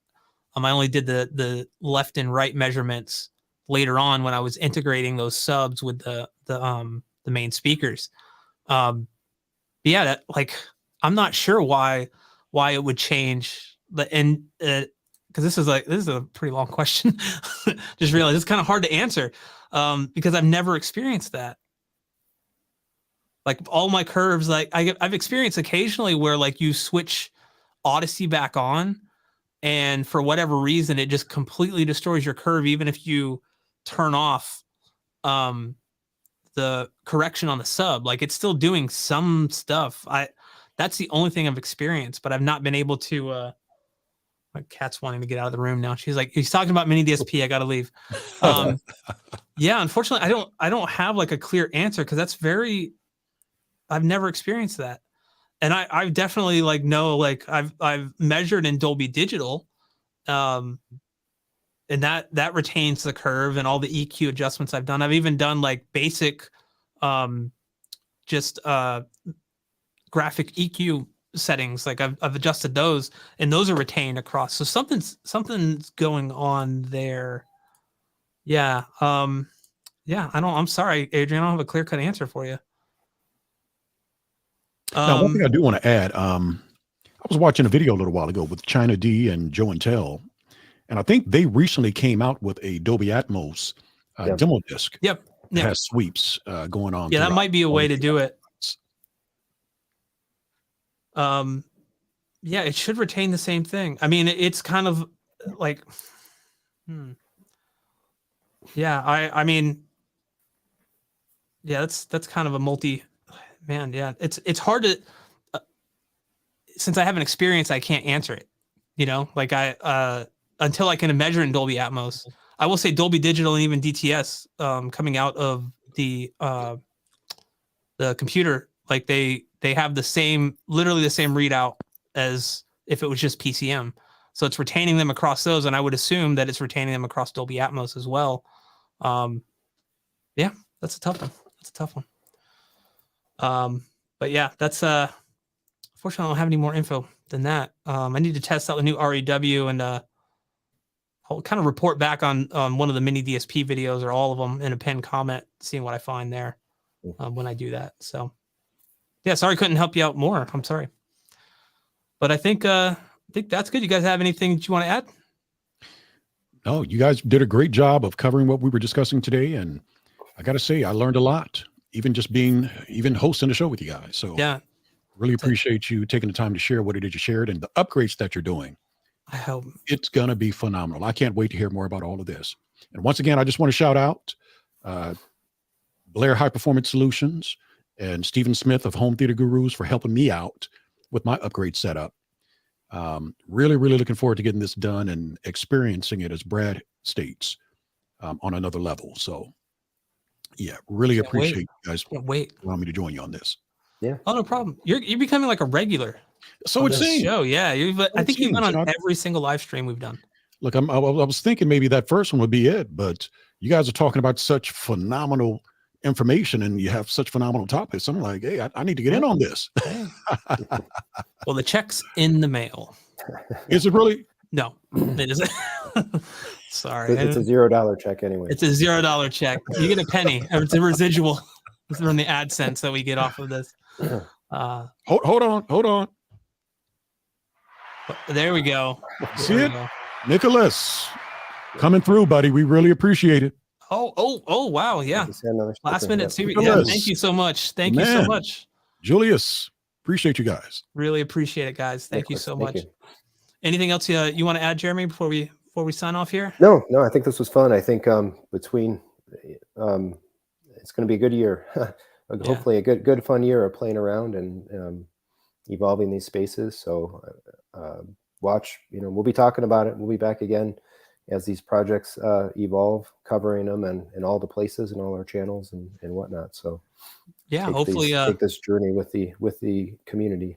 I only did the left and right measurements later on when I was integrating those subs with the main speakers. Yeah, that I'm not sure why it would change because this is a pretty long question. Just realized it's kind of hard to answer because I've never experienced that. Like all my curves, I've experienced occasionally where you switch Odyssey back on, and for whatever reason, it just completely destroys your curve, even if you turn off the correction on the sub. It's still doing some stuff. That's the only thing I've experienced, but I've not been able to. My cat's wanting to get out of the room now. She's like, he's talking about mini DSP. I got to leave. Yeah, unfortunately, I don't have a clear answer because I've never experienced that. And I've definitely I've measured in Dolby Digital, and that retains the curve and all the EQ adjustments I've done. I've even done basic, just graphic EQ settings. I've adjusted those, and those are retained across. So something's going on there. Yeah. Yeah. I'm sorry, Adrian. I don't have a clear cut answer for you. Now, one thing I do want to add, I was watching a video a little while ago with China D and Joe and Tell, and I think they recently came out with a Dolby Atmos demo disc. Yep. That has sweeps going on. Yeah, that might be a way to do it. Yeah, it should retain the same thing. I mean, it's kind of yeah, I mean, yeah, that's kind of a man. Yeah, it's hard to, since I haven't experienced, I can't answer it, until I can measure in Dolby Atmos. I will say Dolby Digital and even DTS, coming out of the computer, they have literally the same readout as if it was just PCM. So it's retaining them across those, and I would assume that it's retaining them across Dolby Atmos as well. Yeah, that's a tough one. But yeah, that's unfortunately I don't have any more info than that. I need to test out the new REW, and I'll kind of report back on one of the mini DSP videos, or all of them, in a pinned comment, seeing what I find there when I do that. So yeah, sorry I couldn't help you out more. I'm sorry. But I think that's good. You guys have anything that you want to add? No, you guys did a great job of covering what we were discussing today, and I got to say, I learned a lot, even hosting the show with you guys. So yeah, really appreciate you taking the time to share what it is you shared and the upgrades that you're doing. I hope it's going to be phenomenal. I can't wait to hear more about all of this. And once again, I just want to shout out Blair High Performance Solutions and Stephen Smith of Home Theater Gurus for helping me out with my upgrade setup. Really, really looking forward to getting this done and experiencing it, as Brad states, on another level. So yeah, really appreciate you guys allowing me to join you on this. Yeah. Oh, no problem. You're becoming like a regular. So it seems. Show. Yeah. I think you've been on every single live stream we've done. Look, I was thinking maybe that first one would be it, but you guys are talking about such phenomenal information and you have such phenomenal topics. I'm like, hey, I need to get in on this. Well, the check's in the mail. Is it really? No, it isn't. Sorry. It's a $0 check anyway. It's a $0 check. You get a penny. It's a residual from the AdSense that we get off of this. Hold on. There we go. See it? Nicholas, coming through, buddy. We really appreciate it. Oh, wow. Yeah. Last minute series. Yeah, thank you so much. Thank you so much. Julius, appreciate you guys. Really appreciate it, guys. Thank you so much. You. Anything else you want to add, Jeremy, before we sign off here? No, I think this was fun. I think between it's going to be a good year. Hopefully a good fun year of playing around and evolving these spaces. So watch, we'll be talking about it. We'll be back again as these projects evolve, covering them and all the places and all our channels and whatnot. So yeah, hopefully take this journey with the community.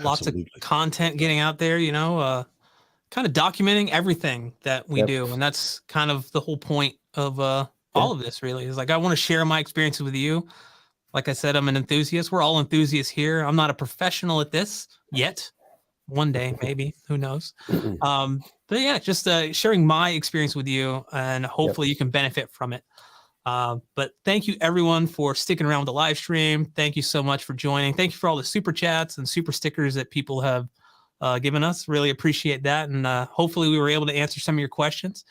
Lots of content getting out there, kind of documenting everything that we do. And that's kind of the whole point of all of this, really, is like, I want to share my experiences with you. Like I said, I'm an enthusiast. We're all enthusiasts here. I'm not a professional at this yet. One day, maybe, who knows? But yeah, just sharing my experience with you, and hopefully you can benefit from it. But thank you everyone for sticking around with the live stream. Thank you so much for joining. Thank you for all the super chats and super stickers that people have given us. Really appreciate that. And hopefully we were able to answer some of your questions.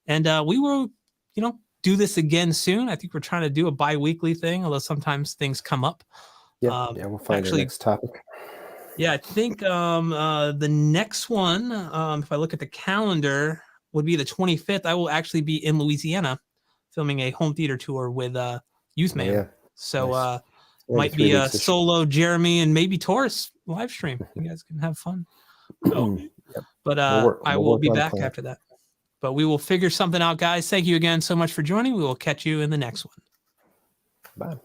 And we will, do this again soon. I think we're trying to do a bi-weekly thing, although sometimes things come up. Yeah, we'll find our next topic. Yeah, I think the next one, if I look at the calendar, would be the 25th. I will actually be in Louisiana filming a home theater tour with Youth Man. Yeah. So Nice. might be a solo Jeremy and maybe Taurus live stream. You guys can have fun. But I will be back after that. But we will figure something out, guys. Thank you again so much for joining. We will catch you in the next one. Bye.